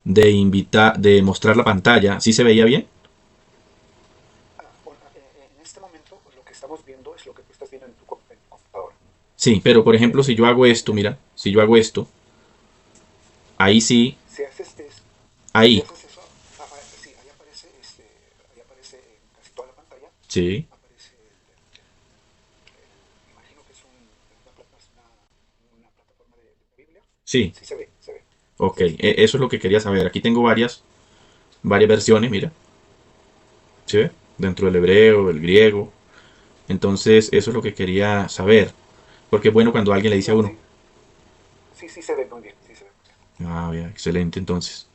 de mostrar la pantalla, ¿sí se veía bien? Bueno, en este momento lo que estamos viendo es lo que tú estás viendo en tu computadora. Sí, pero por ejemplo, si yo hago En esto, este, mira, si yo hago esto, ahí sí, si ahí, haces eso, sí, ahí aparece en casi toda la pantalla, sí, aparece imagino que es una plataforma de Biblia. sí, Sí se ve, se ve. ok, Sí, sí. eso es lo que quería saber. Aquí tengo varias versiones, mira, ¿sí ve? Dentro del hebreo, el griego. Entonces, eso es lo que quería saber. Porque es bueno cuando alguien le dice a No, uno, sí, sí, sí se ve muy bien, sí se ve muy bien. ah, bien, excelente, entonces.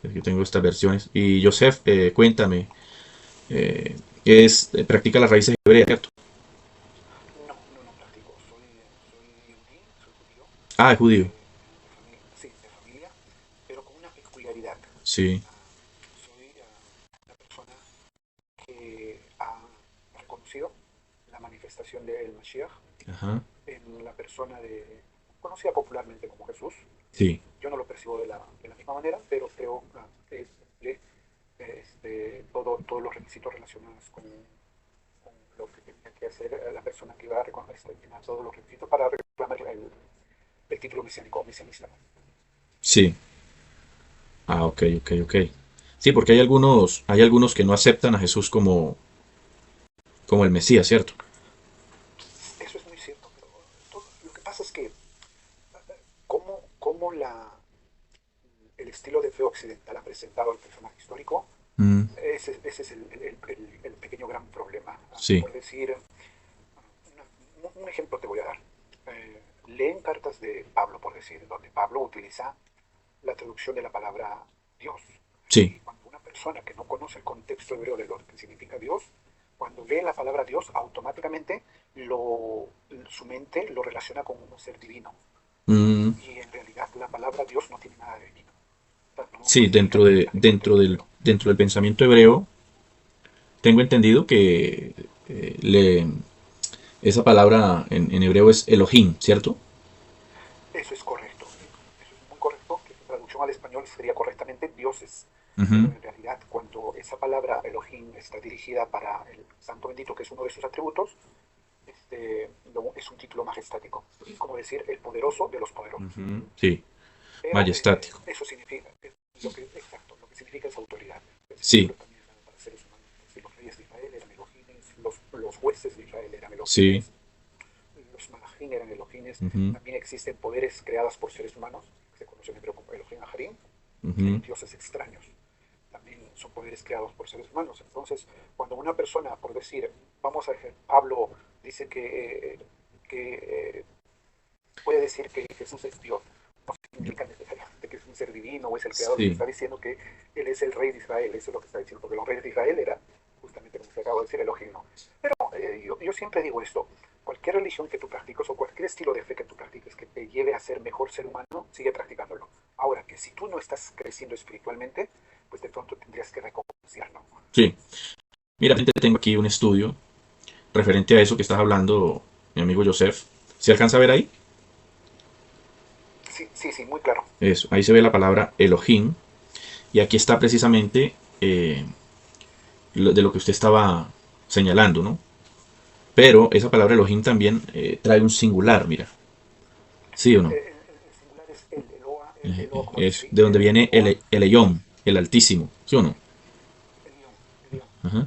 Yo tengo estas versiones. Y Joseph, cuéntame, eh, practica las raíces hebreas, ¿cierto? No, no, no practico. Soy yudí, soy judío, Ah, es judío. sí, de familia, pero con una peculiaridad. Sí, Ah, soy una persona que ha reconocido la manifestación del Mashiach ajá, en la persona conocida popularmente como Jesús. sí, Yo no lo percibo de la misma manera, pero creo que cumple todos los requisitos relacionados con lo que tenía que hacer la persona que iba a llenar todos los requisitos para reclamar el título mesiánico o mesianista. sí. Ah, ok, ok, ok. Sí, porque hay algunos que no aceptan a Jesús como el Mesías, ¿cierto? Eso es muy cierto, pero lo que pasa es que cómo el estilo de fe occidental ha presentado al personaje histórico, Mm, ese es el pequeño gran problema. sí, Por decir, un ejemplo te voy a dar. Leen cartas de Pablo, por decir, donde Pablo utiliza la traducción de la palabra Dios. sí. Y cuando una persona que no conoce el contexto hebreo de lo que significa Dios, cuando ve la palabra Dios, automáticamente su mente lo relaciona con un ser divino. Mm, Y en realidad la palabra Dios no tiene nada de divino. O sea, no sí, significa dentro de, divinidad en dentro contexto del, hebreo. dentro del pensamiento hebreo, tengo entendido que esa palabra en hebreo es Elohim, ¿cierto? Eso es correcto. Eso es muy correcto, que su traducción al español sería correctamente dioses. Ujú, Pero en realidad, cuando esa palabra Elohim está dirigida para el Santo Bendito, que es uno de sus atributos, es un título majestático. Es como decir el poderoso de los poderosos. ujú, sí, Pero majestático. eso significa, exacto, lo que significa es autoridad. Ese Sí, título también es dado para seres humanos. Si los reyes de Israel eran Elohines, los jueces de Israel eran sí. Elohines, los malachim eran Elohines. Ujú, También existen poderes creados por seres humanos, que se conocen en hebreo como Elohim Aharim, que hay ujú, dioses extraños. También son poderes creados por seres humanos. Entonces, cuando una persona, por decir, vamos a decir, Pablo dice que puede decir que Jesús es Dios, no significa necesariamente que es un ser divino o es el creador, sí, está diciendo que Él es el rey de Israel, eso es lo que está diciendo, porque los reyes de Israel eran justamente como se acaba de decir, Elohim. ¿No? Pero yo siempre digo esto, cualquier religión que tú practiques o cualquier estilo de fe que tú practiques que te lleve a ser mejor ser humano, sigue practicándolo. Ahora, que si tú no estás creciendo espiritualmente, pues de pronto tendrías que reconciliarlo. sí. Mira, tengo aquí un estudio referente a eso que estás hablando, mi amigo Joseph. ¿Se alcanza a ver ahí? Sí, sí, sí, muy claro. Eso, ahí se ve la palabra Elohim. Y aquí está precisamente de lo que usted estaba señalando, ¿no? Pero esa palabra Elohim también trae un singular, mira. ¿Sí o no? El singular es el Eloa, el Eloa como Es de donde el viene Eloa, el Elyon, el Altísimo. ¿Sí o no? el León, el León. Ajá. Uh-huh.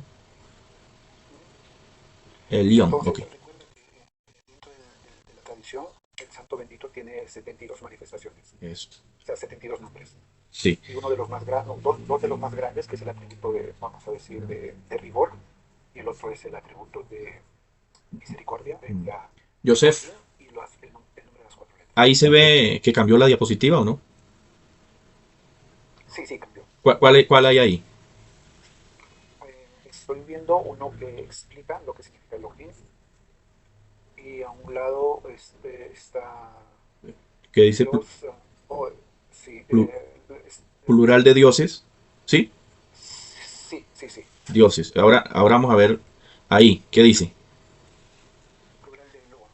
El León, ok. Entonces, recuerda que dentro de la tradición, el Santo Bendito tiene 72 manifestaciones, Eso. o sea, 72 nombres. Sí. Y uno de los más grandes, dos de los más grandes, que es el atributo de, vamos a decir, de rigor, y el otro es el atributo de misericordia, la Joseph, Elohim, y el nombre de las cuatro letras. ahí se ve que cambió la diapositiva o no. Sí, sí, cambió. ¿Cuál hay ahí? Estoy viendo uno que explica lo que significa Elohim, y a un lado está Que dice Dios, oh, sí, plural de dioses. ¿Sí? sí, sí, sí, Dioses. Ahora vamos a ver ahí. ¿Qué dice? plural de Eloa,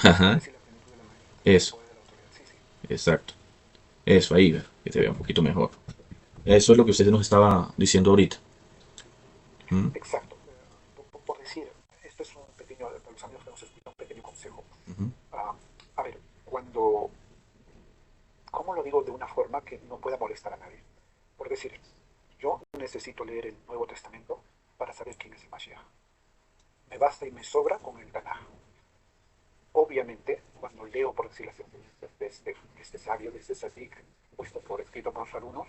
el Ajá. poder y la plenitud de la majestad, el Eso. poder de la autoridad, sí, sí. Exacto. Eso, ahí. que se vea un poquito mejor. Eso es lo que usted nos estaba diciendo ahorita. ¿Mm? Exacto. Por decir, esto es un pequeño, para los amigos que nos escuchan, un pequeño consejo. Ujú. Ah, a ver, cuando, ¿cómo lo digo de una forma que no pueda molestar a nadie? Por decir, yo necesito leer el Nuevo Testamento para saber quién es el Mashiach. Me basta y me sobra con el Tanaj. Obviamente, cuando leo, por decir las enseñanzas de este sabio, de este tzadik, puesto por escrito por los alumnos,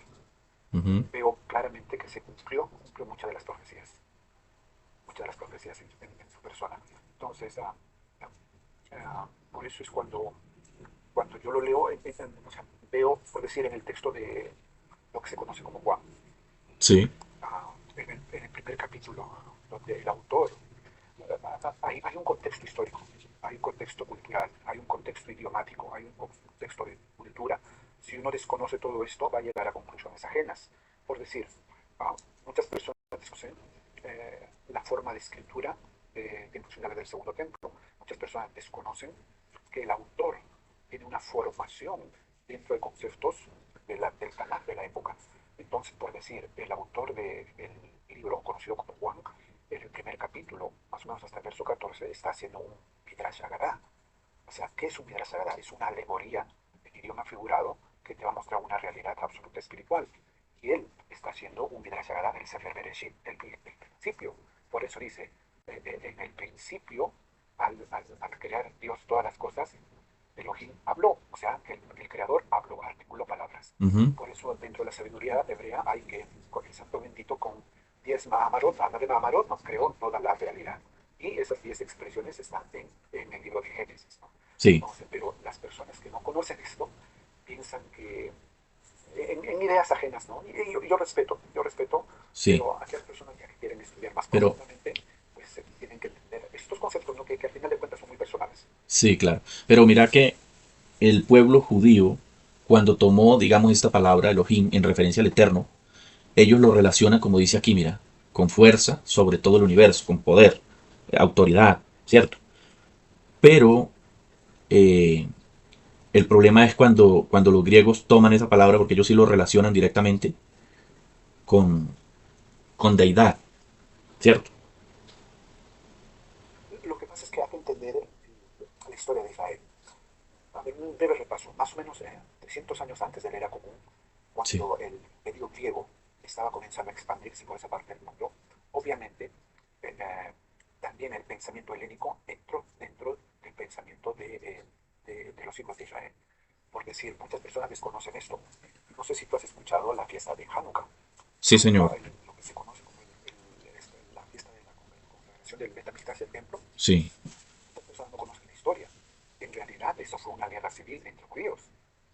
Ujú. veo claramente que se cumplió muchas de las profecías en su persona. Entonces, por eso es cuando yo lo leo, o sea, veo, por decir, en el texto de lo que se conoce como Juan, Sí. en el primer capítulo, donde el autor, hay un contexto histórico, hay un contexto cultural, hay un contexto idiomático, hay un contexto de cultura. Si uno desconoce todo esto, va a llegar a conclusiones ajenas. Por decir, muchas personas desconocen la forma de escritura de Templo Sinai del Segundo Templo. Muchas personas desconocen que el autor tiene una formación dentro de conceptos del Tanaj de la época. Entonces, por decir, el autor del libro conocido como Juan, en el primer capítulo, más o menos hasta el verso 14, está haciendo un Midrash Haggadah. O sea, ¿qué es un Midrash Haggadah? Es una alegoría en idioma figurado que te va a mostrar una realidad absoluta espiritual. Y él está haciendo un Midrash Haggadah del Sefer Bereshit, del principio. Por eso dice, en el principio, al crear Dios todas las cosas, Elohim habló, o sea, que el creador habló, articuló palabras. Ujú. Por eso dentro de la sabiduría hebrea hay que, con el santo bendito, con 10 Mahamarot, habla de Mahamarot, nos creó toda la realidad. Y esas 10 expresiones están en el libro de Génesis, ¿no? Sí, Entonces, pero las personas que no conocen esto piensan que en ideas ajenas, ¿no? Y yo respeto, sí. pero aquellas personas que quieren estudiar más Pero profundamente, pues tienen que entender estos conceptos, ¿no? Que al final de cuentas son muy personales. sí, claro. Pero mira que el pueblo judío, cuando tomó, digamos, esta palabra Elohim en referencia al Eterno, ellos lo relacionan, como dice aquí, mira, con fuerza sobre todo el universo, con poder, autoridad, ¿cierto? Pero eh, el problema es cuando los griegos toman esa palabra, porque ellos sí lo relacionan directamente con, con deidad, ¿cierto? Lo que pasa es que hay que entender la historia de Israel. A ver, un breve repaso. Más o menos 300 años antes de la era común, Sí, cuando el imperio griego estaba comenzando a expandirse por esa parte del mundo, obviamente eh, también el pensamiento helénico entró dentro del pensamiento de los hijos de Israel. Por decir, muchas personas desconocen esto. No sé si tú has escuchado la fiesta de Hanukkah. sí, señor. Hanukkah, lo que se conoce como la fiesta de la conflagración del Betamigdash del templo. Sí, Muchas personas no conocen la historia. En realidad, eso fue una guerra civil entre judíos,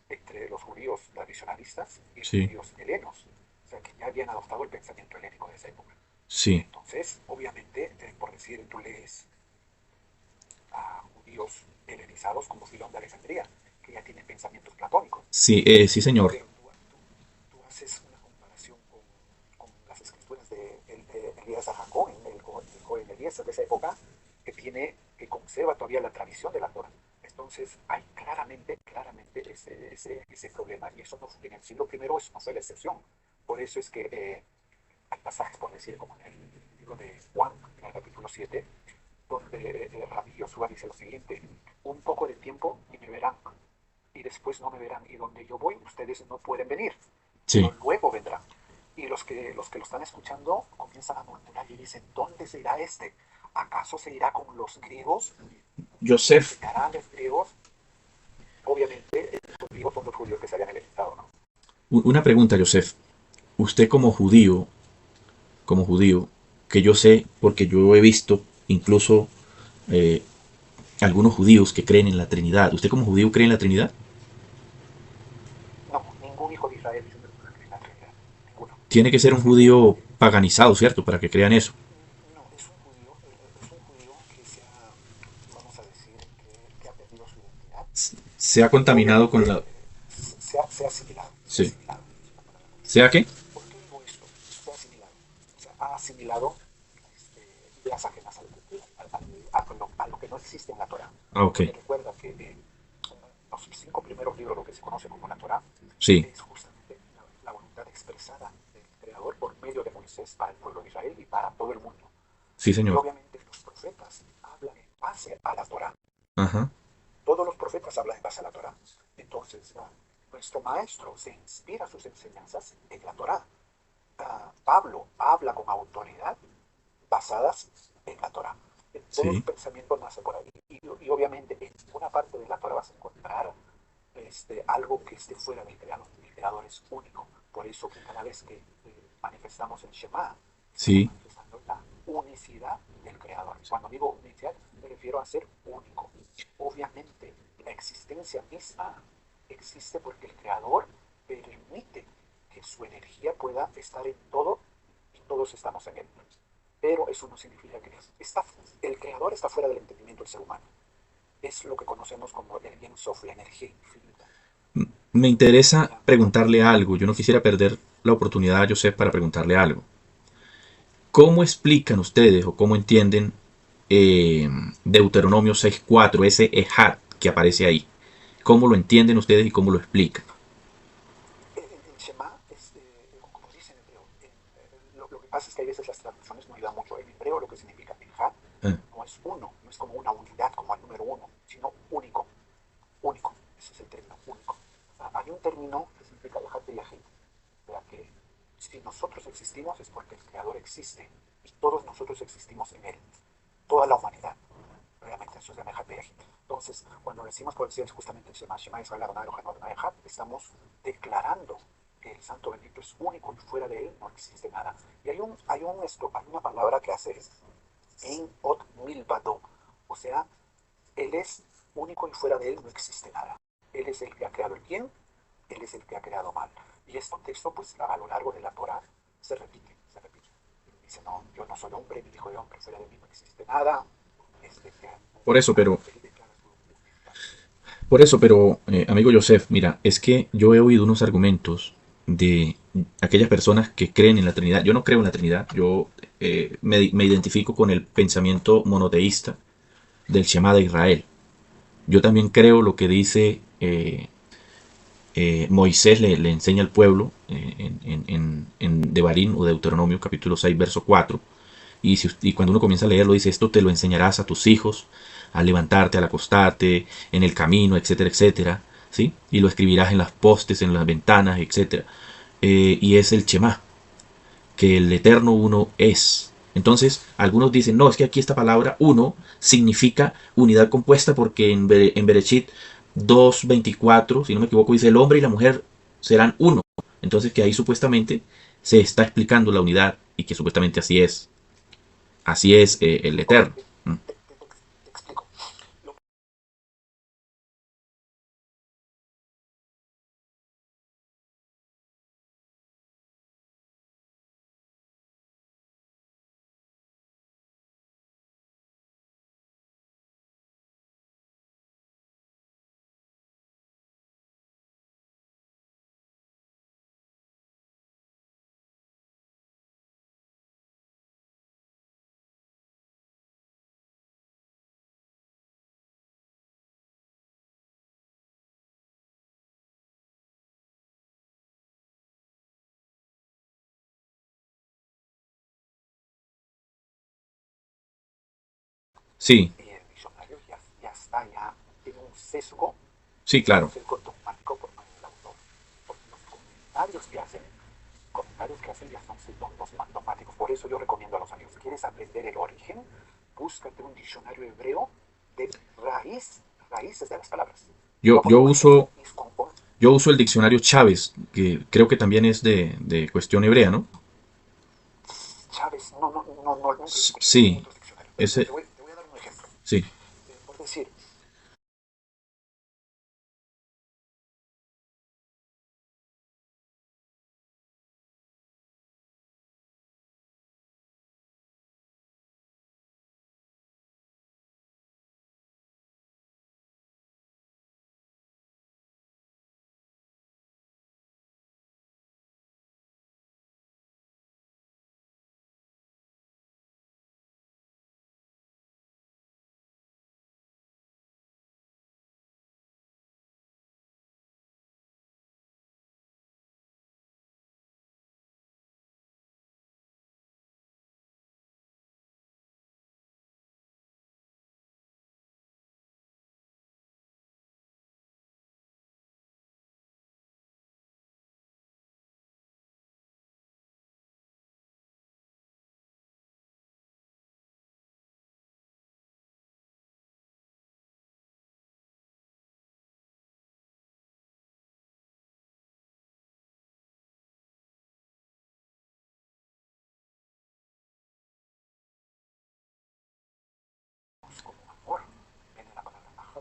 entre los judíos tradicionalistas y los sí, judíos helenos, o sea, que ya habían adoptado el pensamiento helénico de esa época. sí. Entonces, obviamente, por decir, tú lees a judíos helenizados como Filón de Alejandría, que ya tienen pensamientos platónicos, Sí, sí, señor. pero tú haces una comparación con las escrituras de Elías a Jacob, el joven Elías de esa época, que conserva todavía la tradición de la Torah. Entonces hay claramente ese problema. Y eso no, en el siglo primero eso no fue la excepción. Por eso es que hay pasajes, por decir, como en el libro de Juan, en el capítulo 7, donde Rabbi Yoshua dice lo siguiente: un poco de tiempo y me verán, y después no me verán, y donde yo voy ustedes no pueden venir, pero Sí. luego vendrán. Y los que lo están escuchando comienzan a murmurar y dicen, ¿dónde se irá este? ¿Acaso se irá con los griegos y Joseph, enseñará a los griegos? Obviamente, los griegos son los judíos que se habían elegido, ¿no? una pregunta, Joseph. Usted como judío, que yo sé, porque yo he visto incluso eh, algunos judíos que creen en la Trinidad. ¿Usted como judío cree en la Trinidad? No, ningún hijo de Israel es una persona que cree en la Trinidad. Ninguno. Tiene que ser un Ninguno. judío paganizado, ¿cierto? Para que crean eso. No, es un judío que vamos a decir, que ha perdido su identidad. Se ha contaminado con Obviamente la... se ha asimilado, Sí. es una palabra muy ¿Sea fuerte. qué? ¿Por qué digo esto? Se ha asimilado. O sea, ha asimilado ideas ajenas a la cultura, a lo que no existe en la Torah. Ah, ok. Porque recuerda que los 5 primeros libros, lo que se conoce como la Torah, Sí. es justamente expresada del Creador por medio de Moisés para el pueblo de Israel y para todo el mundo. Sí, Y señor. obviamente los profetas hablan en base a la Torah. Ajá. Todos los profetas hablan en base a la Torah. Entonces, nuestro maestro se inspira sus enseñanzas en la Torah. Pablo habla con autoridad basadas en la Torah. Todo su Sí, pensamiento nace por ahí. Y obviamente en una parte de la Torah vas a encontrar algo que esté fuera del Creador. El Creador es único. Por eso que cada vez que manifestamos el Shema, estamos sí. manifestando la unicidad del Creador. Cuando digo unicidad, me refiero a ser único. Obviamente, la existencia misma existe porque el Creador permite que su energía pueda estar en todo y todos estamos en él. Pero eso no significa que el Creador está fuera del entendimiento del ser humano. Es lo que conocemos como el Bien Sof, la energía infinita. Me interesa Ya, preguntarle algo. Yo no quisiera perder la oportunidad, Joseph, para preguntarle algo. ¿Cómo explican ustedes o cómo entienden eh, Deuteronomio 6.4, ese Ejad que aparece ahí? ¿Cómo lo entienden ustedes y cómo lo explican? en Shema, como dice en hebreo, lo que pasa es que a veces las traducciones no ayudan mucho. En hebreo lo que significa Ejad Ah, no es uno, no es como una unidad, como el número uno, sino único. Único, ese es el término único. Hay un término que significa Ejad de Yahid, sea que si nosotros existimos es porque el Creador existe y todos nosotros existimos en Él, toda la humanidad. Realmente eso es la Ejad de Yahid. Entonces, cuando decimos por decir justamente el Shema, Shema Israel Adonai Eloheinu Adonai Ejad, estamos declarando que el Santo Bendito es único y fuera de Él no existe nada. Y hay una palabra que hace es en ot milvado, o sea, Él es único y fuera de Él no existe nada. Él es el que ha creado el bien, Él es el que ha creado mal. Y este texto, pues a lo largo de la Torah, se repite, se repite. Dice, no, yo no soy hombre, ni hijo de hombre, fuera de mí no existe nada. por eso, pero, Él declara su unidad. amigo Joseph, mira, es que yo he oído unos argumentos de aquellas personas que creen en la Trinidad. Yo no creo en la Trinidad, yo me identifico con el pensamiento monoteísta del Shema de Israel. Yo también creo lo que dice Moisés le enseña al pueblo en Devarim o Deuteronomio capítulo 6 verso 4. Y cuando uno comienza a leerlo dice, esto te lo enseñarás a tus hijos al levantarte, al acostarte, en el camino, etcétera, etcétera. ¿Sí? Y lo escribirás en las postes, en las ventanas, etcétera. Y es el Shema, que el eterno uno es. Entonces, algunos dicen, no, es que aquí esta palabra uno significa unidad compuesta porque en Berechit 2.24, si no me equivoco, dice el hombre y la mujer serán uno. Entonces, que ahí supuestamente se está explicando la unidad y que supuestamente así es. Así es el Ok, eterno. ¿Mm? te explico. Lo Sí, y el diccionario ya está, ya tiene sí, un claro. sesgo dogmático por medio del autor. Porque los comentarios que hacen ya son dogmáticos. Por eso yo recomiendo a los amigos, si quieres aprender el origen, búscate un diccionario hebreo de raíces de las palabras. Te voy Yo, a yo, poner un ejemplo. uso, yo uso el diccionario Chávez, que creo que también es de cuestión hebrea, ¿no? Chávez, no, nunca lo escuché. Hay Sí, otros diccionarios, pero ese, te voy a dar un ejemplo. sí. Por decir,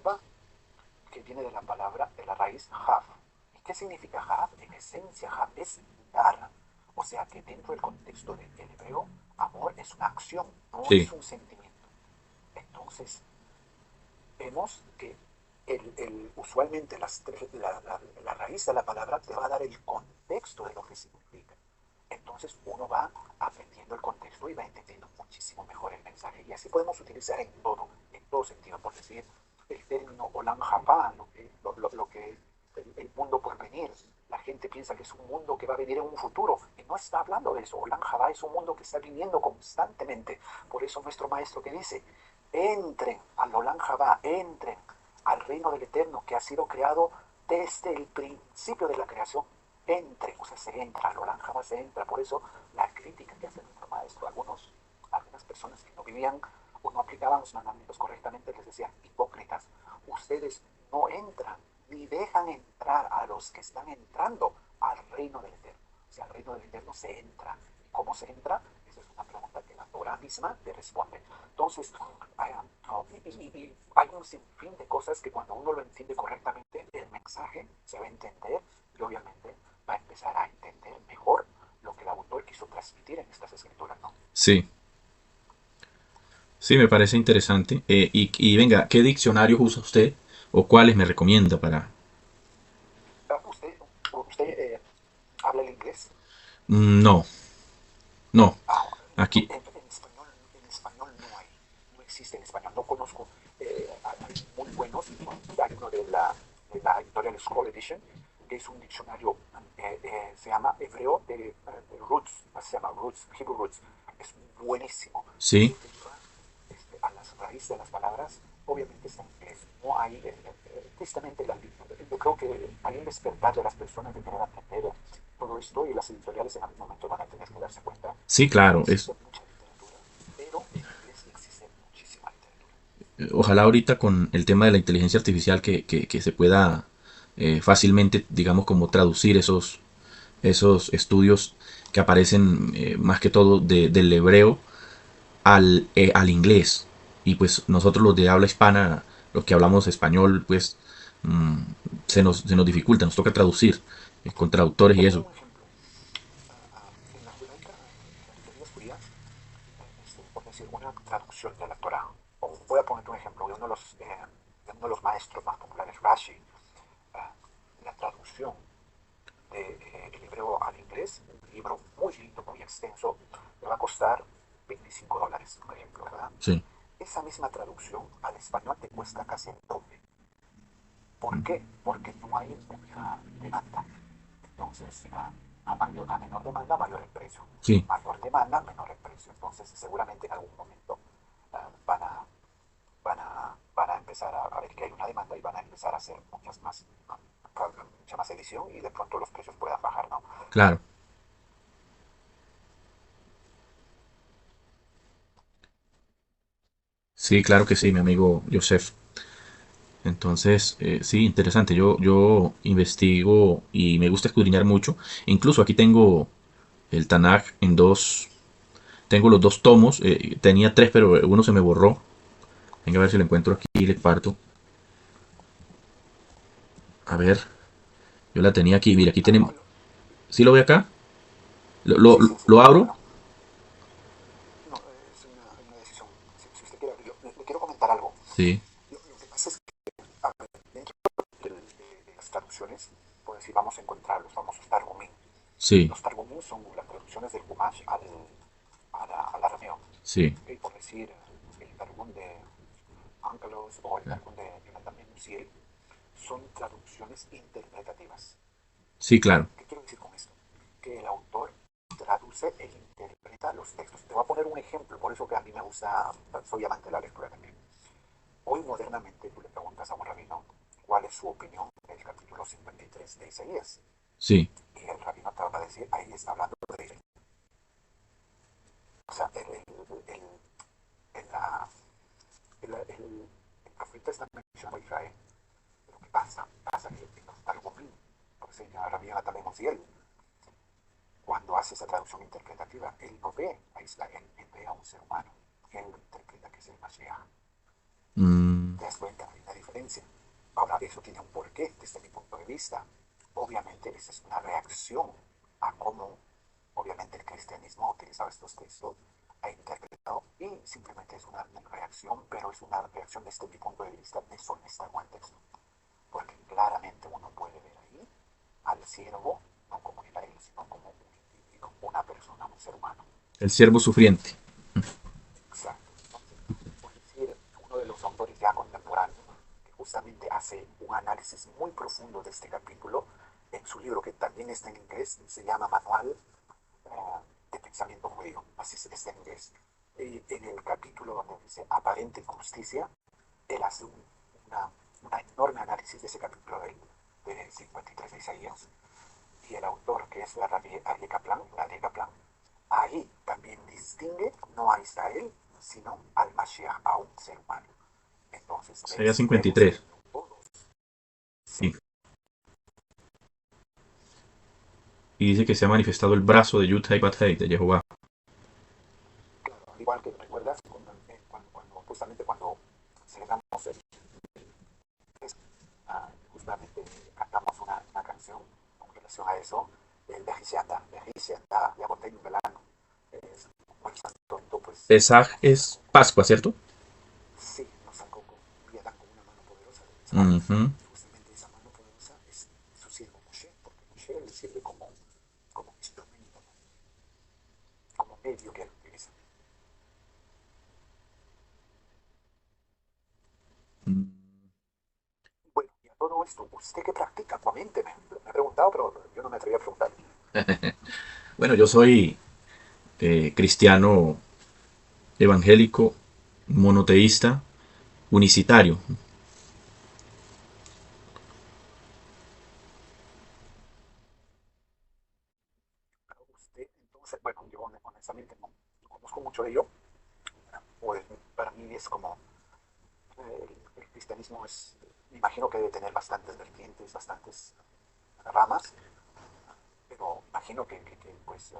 Hava, que viene de la palabra, de la raíz Hav. ¿Y qué significa Hav? En esencia, Hav es dar. O sea que dentro del contexto del hebreo, amor es una acción, no Sí, es un sentimiento. Entonces, vemos que usualmente la raíz de la palabra te va a dar el contexto de lo que significa. Entonces uno va aprendiendo el contexto y va entendiendo muchísimo mejor el mensaje. Y así podemos utilizar en todo sentido. Por decir, el término Olam Haba, lo que el mundo por venir. La gente piensa que es un mundo que va a venir en un futuro. Y no está hablando de eso. Olam Haba es un mundo que está viniendo constantemente. Por eso nuestro maestro que dice, entren al Olam Haba, entren al reino del Eterno que ha sido creado desde el principio de la creación. Entre, o sea, se entra, al Olam Haba se entra. Por eso la crítica que hace nuestro maestro, algunas personas que no vivían o no aplicaban los mandamientos correctamente, les decían, hipócritas, ustedes no entran ni dejan entrar a los que están entrando al reino del Eterno. O sea, al reino del Eterno se entra. ¿Y cómo se entra? Esa es una pregunta que la Torah misma te responde. Entonces, hay un sinfín de cosas que cuando uno lo entiende correctamente, el mensaje se va a entender y obviamente va a empezar a entender mejor lo que el autor quiso transmitir en estas escrituras, ¿no? sí, sí, me parece interesante. Y venga, ¿qué diccionarios usa usted o cuáles me recomienda para... ¿Usted habla el inglés? No, no, Ah, aquí, en español no existe en español, no conozco, hay muy buenos, hay uno de la Editorial Scroll Edition, que es un diccionario, se llama hebreo de Roots, se llama Roots, Hebrew Roots, es buenísimo, sí, se deriva a las raíces de las palabras, obviamente está en inglés, no hay, tristemente, yo creo que hay un despertar de las personas de querer aprender todo esto y las editoriales en algún momento van a tener que darse cuenta sí, que no claro, existe mucha literatura, pero en inglés sí existe muchísima literatura. ojalá ahorita con el tema de la inteligencia artificial que se pueda fácilmente, digamos, como traducir esos estudios que aparecen más que todo del hebreo al inglés. Y pues nosotros los de habla hispana, los que hablamos español, pues mm, se nos dificulta, nos toca traducir con traductores Te y pongo eso. un ejemplo. En la judaica, en las librerías judías, por decir una traducción de la Torah, o voy a poner un ejemplo de uno de los maestros más populares, Rashi, la traducción del hebreo al inglés, un libro muy lindo, muy extenso, le va a costar $25, por ejemplo, ¿verdad? Sí, Esa misma traducción al español te cuesta casi el doble. ¿Por qué? Porque no hay mucha demanda. Entonces, a menor demanda, mayor el precio. sí, Mayor demanda, menor el precio. Entonces, seguramente en algún momento van van a empezar a ver que hay una demanda y van a empezar a hacer mucha más edición y de pronto los precios puedan bajar, ¿no? claro. Sí, claro que sí, mi amigo Joseph. Entonces, sí, interesante. Yo investigo y me gusta escudriñar mucho. Incluso aquí tengo el Tanakh en dos. Tengo los dos tomos. Tenía tres, pero uno se me borró. Venga a ver si lo encuentro aquí y le parto. A ver, yo la tenía aquí. Mira, aquí tenemos. ¿Sí lo ve acá? ¿Lo, lo, Sí, sí, sí, lo abro? bueno, no, es una decisión. Si usted quiere abrirlo, le quiero comentar algo. Sí, Lo que pasa es que dentro de las traducciones, pues si vamos a encontrar los famosos Targumín. sí, Los Targumín son las traducciones del Gumash al arameo. sí, ¿Okay? Por decir, el Targum de Ángelos o el Targum de Jonathan Ben Uziel son traducciones interpretativas. sí, claro. ¿Qué quiero decir con esto? Que el autor traduce e interpreta los textos. Te voy a poner un ejemplo, por eso que a mí me gusta, soy amante de la lectura también. Hoy modernamente tú le preguntas a un rabino cuál es su opinión del capítulo 53 de Isaías. Sí, Y el rabino te va a decir, ahí está hablando de... O sea, el, la- el profeta está mencionando a Israel. Pero ¿qué pasa que en los Targumim, por enseña Rabbi Natalia Mosiel, cuando hace esa traducción interpretativa, él no ve a Israel, él ve a un ser humano. Él lo interpreta que es el Mashiach. ¿Te das cuenta? Hay una diferencia. Ahora, eso tiene un porqué desde mi punto de vista. Obviamente, esa es una reacción a cómo, obviamente, el cristianismo ha utilizado estos textos, ha interpretado, y simplemente es una reacción, pero es una reacción desde mi punto de vista deshonesta con el texto. Porque claramente uno puede ver ahí al siervo, no como Israel, sino como un individuo, una persona, un ser humano. El siervo sufriente. Exacto. Entonces, por decir, uno de los autores ya contemporáneos, que justamente hace un análisis muy profundo de este capítulo, en su libro que también está en inglés, se llama Manual eh, de Pensamiento Judío, así se está en inglés. Y en el capítulo donde dice aparente injusticia, él hace una enorme análisis de ese capítulo de 53 de Isaías. Y el autor, que es la Aryeh Kaplan, ahí también distingue no a Israel, sino al Mashiach, a un ser humano. Entonces, Isaías vemos que 53. todos, sí, Sí. Y dice que se ha manifestado el brazo de Yud-Heh Bat-Heh, de Jehová. claro, al igual que recuerdas justamente cuando celebramos justamente cantamos una canción con relación a eso, el Vejiciata, ya Yabotein Belano, es muy santo, pues Pesaj es Pascua, ¿cierto? sí, nos sacó con una mano poderosa de Israel. Ujú. Y justamente esa mano poderosa es su siervo Moshe, porque Moshe le sirve como instrumento, ¿no? Como medio que él utiliza. Bueno, y a todo esto, ¿usted qué practica? Coménteme. Me he preguntado, pero yo no me atreví a preguntar. Bueno, yo soy cristiano evangélico, monoteísta, unicitario. Usted, entonces, bueno, yo honestamente no conozco mucho de ello. Pues para mí es como el cristianismo es, me imagino que debe tener bastantes vertientes, bastantes ramas, pero imagino pues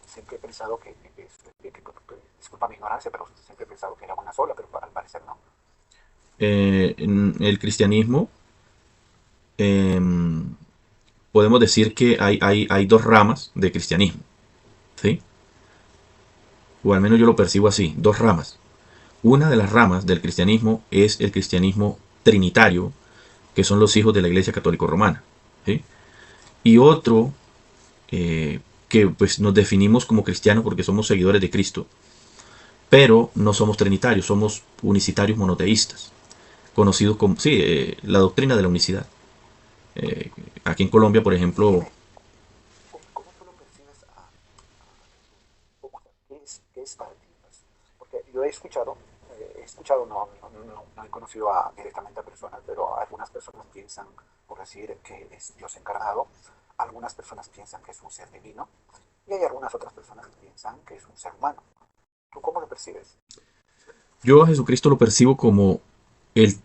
siempre he pensado disculpa mi ignorancia, pero siempre he pensado que era una sola, pero al parecer no. En el cristianismo eh, podemos decir que hay dos ramas de cristianismo, ¿sí? O al menos yo lo percibo así, dos ramas. Una de las ramas del cristianismo es el cristianismo trinitario, que son los hijos de la Iglesia Católica Romana, ¿sí? Y otro que pues nos definimos como cristianos porque somos seguidores de Cristo, pero no somos trinitarios, somos unicitarios monoteístas, conocidos como, sí, la doctrina de la unicidad. Eh, Aquí en Colombia, por ejemplo, Dime, ¿cómo tú lo percibes a Jesús? ¿Qué es para ti? Pues, porque yo he escuchado no he conocido directamente a personas, pero algunas personas piensan, por decir, que es Dios encarnado, algunas personas piensan que es un ser divino, y hay algunas otras personas que piensan que es un ser humano. ¿Tú cómo lo percibes? yo a Jesucristo lo percibo como el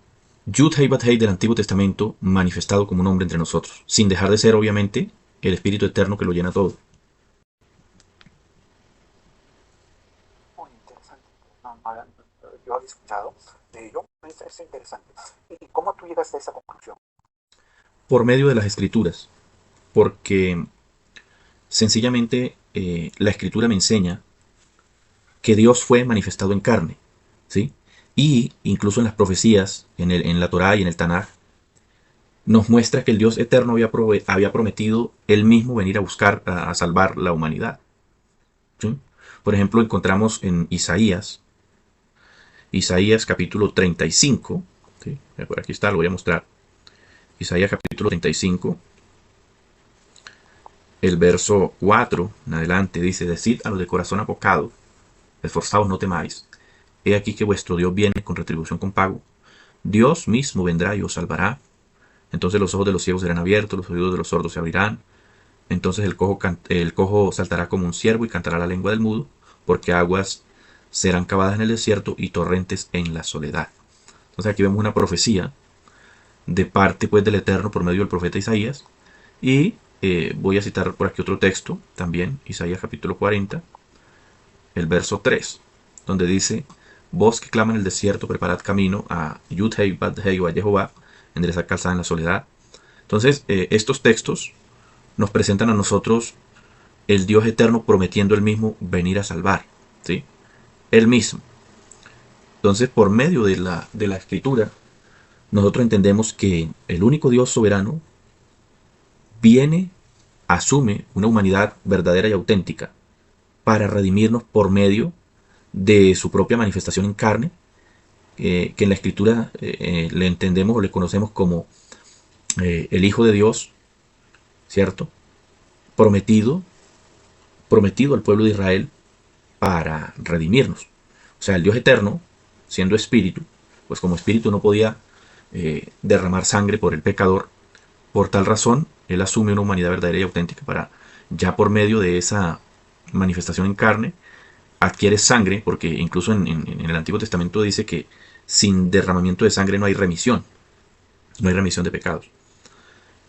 Yud Hei Bat Hei del Antiguo Testamento manifestado como un hombre entre nosotros, sin dejar de ser, obviamente, el Espíritu Eterno que lo llena todo. Muy interesante. Yo había escuchado de ello, es interesante. ¿Y cómo tú llegaste a esa conclusión? Por medio de las Escrituras, porque sencillamente la Escritura me enseña que Dios fue manifestado en carne, ¿sí? Y incluso en las profecías, en la Torá y en el Tanaj, nos muestra que el Dios eterno había prometido él mismo venir a buscar, a salvar la humanidad, ¿sí? Por ejemplo, encontramos en Isaías capítulo 35, ¿sí? Por aquí está, lo voy a mostrar. Isaías capítulo 35, el verso 4 en adelante, dice: Decid a los de corazón apocado, esforzaos, no temáis. He aquí que vuestro Dios viene con retribución con pago. Dios mismo vendrá y os salvará. Entonces los ojos de los ciegos serán abiertos, los oídos de los sordos se abrirán. Entonces el cojo saltará como un ciervo y cantará la lengua del mudo, porque aguas serán cavadas en el desierto y torrentes en la soledad. Entonces aquí vemos una profecía de parte pues del Eterno por medio del profeta Isaías. Y voy a citar por aquí otro texto, también Isaías capítulo 40, el verso 3, donde dice: voz que clama en el desierto, preparad camino a Yud-Hei, Bad-Hei o a Jehová, enderezad calzada en la soledad. Entonces, estos textos nos presentan a nosotros el Dios eterno prometiendo él mismo venir a salvar, ¿sí? Él mismo. Entonces, por medio de la escritura, nosotros entendemos que el único Dios soberano viene, asume una humanidad verdadera y auténtica para redimirnos por medio de su propia manifestación en carne, que en la escritura le entendemos o le conocemos como el Hijo de Dios, ¿cierto? Prometido, prometido al pueblo de Israel para redimirnos. O sea, el Dios eterno, siendo espíritu, pues como espíritu no podía derramar sangre por el pecador. Por tal razón, él asume una humanidad verdadera y auténtica para, ya por medio de esa manifestación en carne, adquiere sangre, porque incluso en el Antiguo Testamento dice que sin derramamiento de sangre no hay remisión de pecados.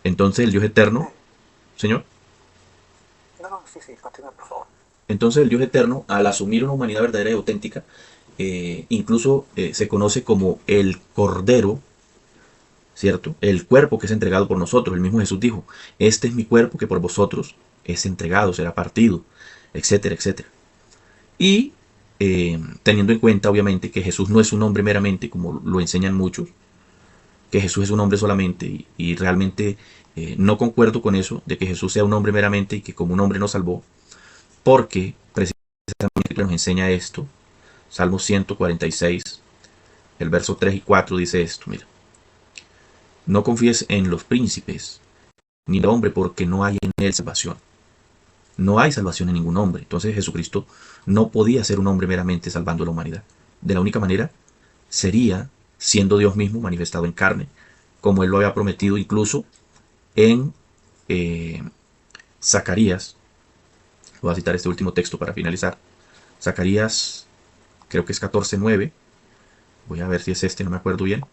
Entonces el Dios eterno, Eh, Señor, no, no, sí, sí, continúa, por favor. entonces el Dios eterno, al asumir una humanidad verdadera y auténtica, incluso se conoce como el Cordero, ¿cierto? El cuerpo que es entregado por nosotros. El mismo Jesús dijo, este es mi cuerpo que por vosotros es entregado, será partido, etcétera, etcétera. Y teniendo en cuenta, obviamente, que Jesús no es un hombre meramente, como lo enseñan muchos, que Jesús es un hombre solamente, y realmente no concuerdo con eso, de que Jesús sea un hombre meramente y que como un hombre nos salvó, porque precisamente nos enseña esto. Salmo 146, el verso 3 y 4 dice esto, mira, no confíes en los príncipes, ni el hombre, porque no hay en él salvación. No hay salvación en ningún hombre. Entonces Jesucristo no podía ser un hombre meramente salvando a la humanidad. De la única manera sería siendo Dios mismo manifestado en carne, como él lo había prometido incluso en eh, Zacarías. Voy a citar este último texto para finalizar. Zacarías, creo que es 14:9. Voy a ver si es este, no me acuerdo bien.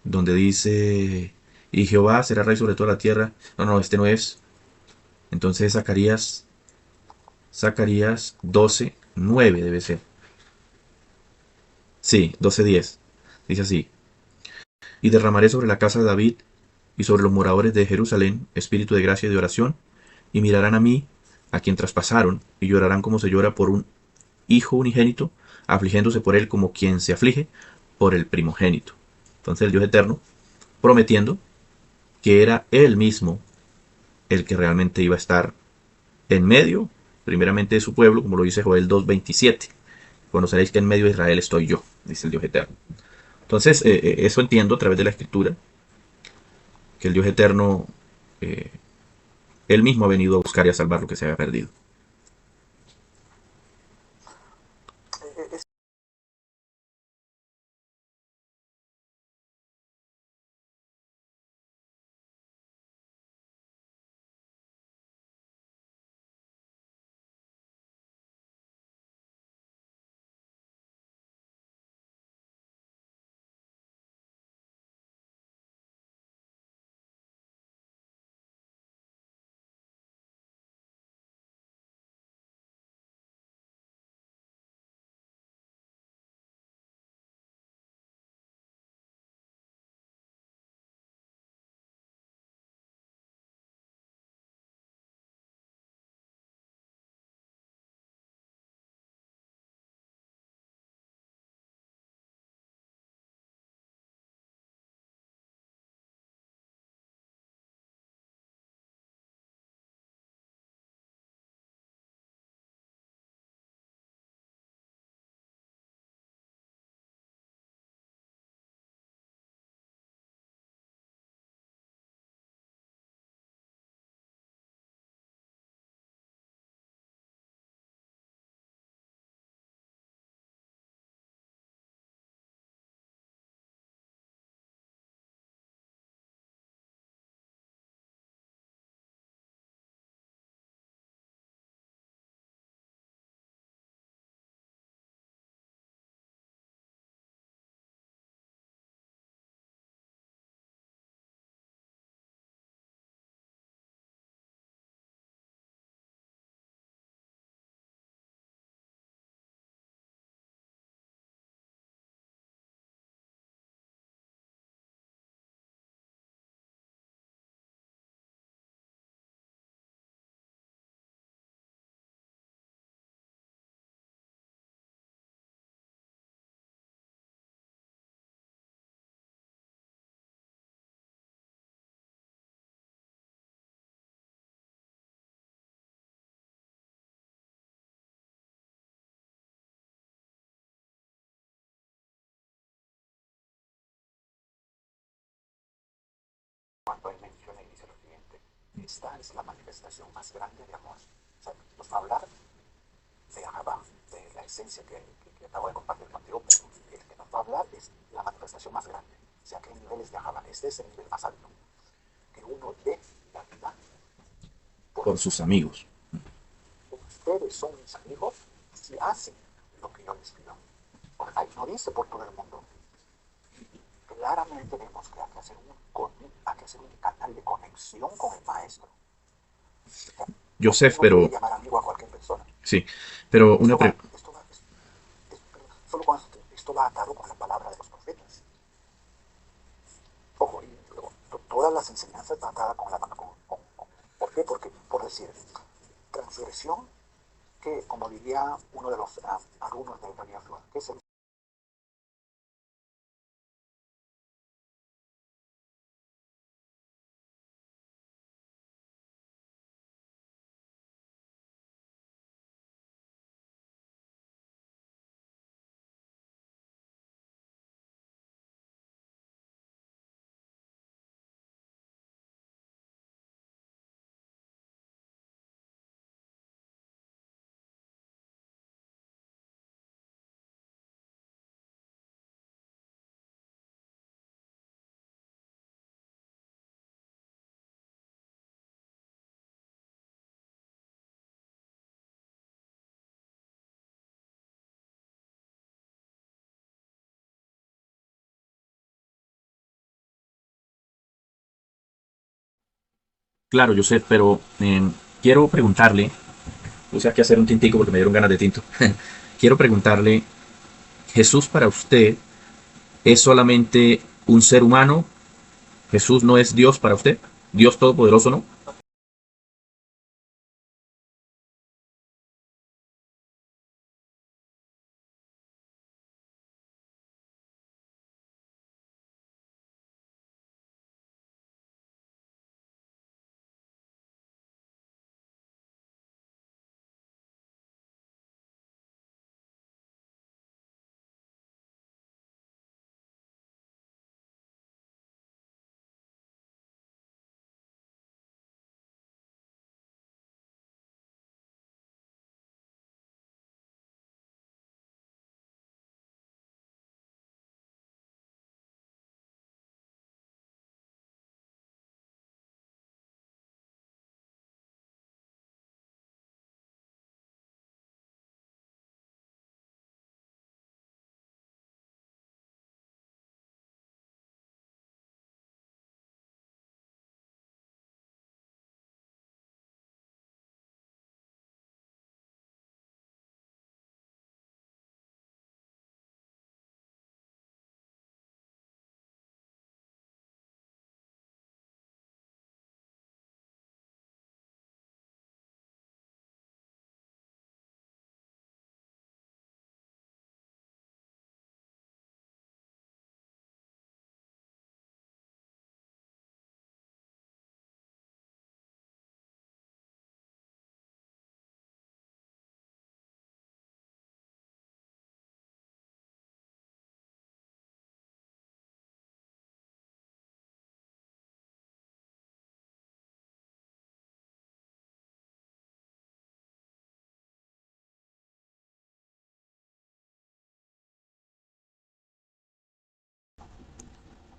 Donde dice, y Jehová será rey sobre toda la tierra. No, no, este no es. Entonces Zacarías 12:9 debe ser. Sí, 12:10. Dice así, y derramaré sobre la casa de David y sobre los moradores de Jerusalén espíritu de gracia y de oración, y mirarán a mí, a quien traspasaron, y llorarán como se llora por un hijo unigénito, afligiéndose por él como quien se aflige por el primogénito. Entonces el Dios eterno, prometiendo que era él mismo el que realmente iba a estar en medio, primeramente de su pueblo, como lo dice Joel 2:27. Conoceréis que en medio de Israel estoy yo, dice el Dios eterno. Entonces, eso entiendo a través de la escritura, que el Dios eterno, eh, él mismo ha venido a buscar y a salvar lo que se había perdido. Es esta es la manifestación más grande de amor. O sea, nos va a hablar de Ahabá, de la esencia que acabo de compartir contigo, pero el que nos va a hablar es la manifestación más grande. O sea, que hay niveles de Ahabá. Este es el nivel más alto. Que uno dé la vida por sus amigos. ustedes son mis amigos si hacen lo que yo les pido. Porque ahí no dice por todo el mundo. Claramente vemos que hay que hacer un canal de conexión con el maestro. O sea, porque Joseph, uno puede pero llamar amigo a cualquier persona. sí, pero una Esto va, pregunta. esto va, solo con esto va atado con la palabra de los profetas. Ojo, y luego, todas las enseñanzas van atadas con la ¿por qué? Porque, por decir, transgresión, que como diría uno de los alumnos de Gabriel Flor, que es el Claro, Joseph, pero quiero preguntarle, puse aquí a hacer un tintico porque me dieron ganas de tinto. Quiero preguntarle, ¿Jesús para usted es solamente un ser humano? ¿Jesús no es Dios para usted? ¿Dios todopoderoso no?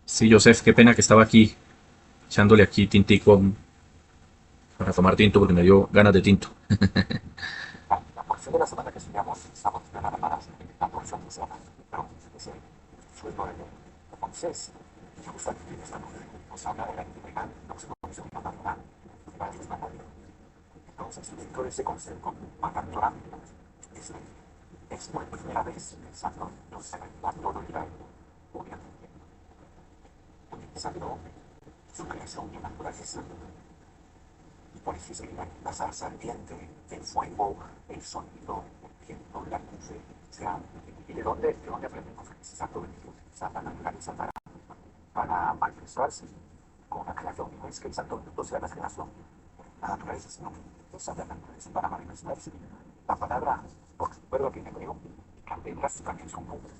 Sí, Joseph, qué pena que estaba aquí echándole aquí tintico para tomar tinto porque me dio ganas de tinto. la porción de la semana que estudiamos, estamos nada más la porción que se llama, pero es el sueldo de Moisés, y justamente esta nos habla de la integridad, lo que se conoce como natural, de varios mandamientos. Entonces, dentro de ese concepto, matar Torah es por primera vez pensando en todo Israel, obviamente, utilizando su creación y naturaleza. Por eso escriben la zarza ardiente, el fuego, el sonido, el viento, la nube. O sea, ¿y de dónde aprendemos que Santo Benito utiliza la naturaleza para manifestarse con la creación? No es que el Santo Benito sea la creación, la naturaleza, sino que usa la naturaleza para manifestarse. La palabra, porque recuerdo que en hebreo, cambié drásticamente un nombre.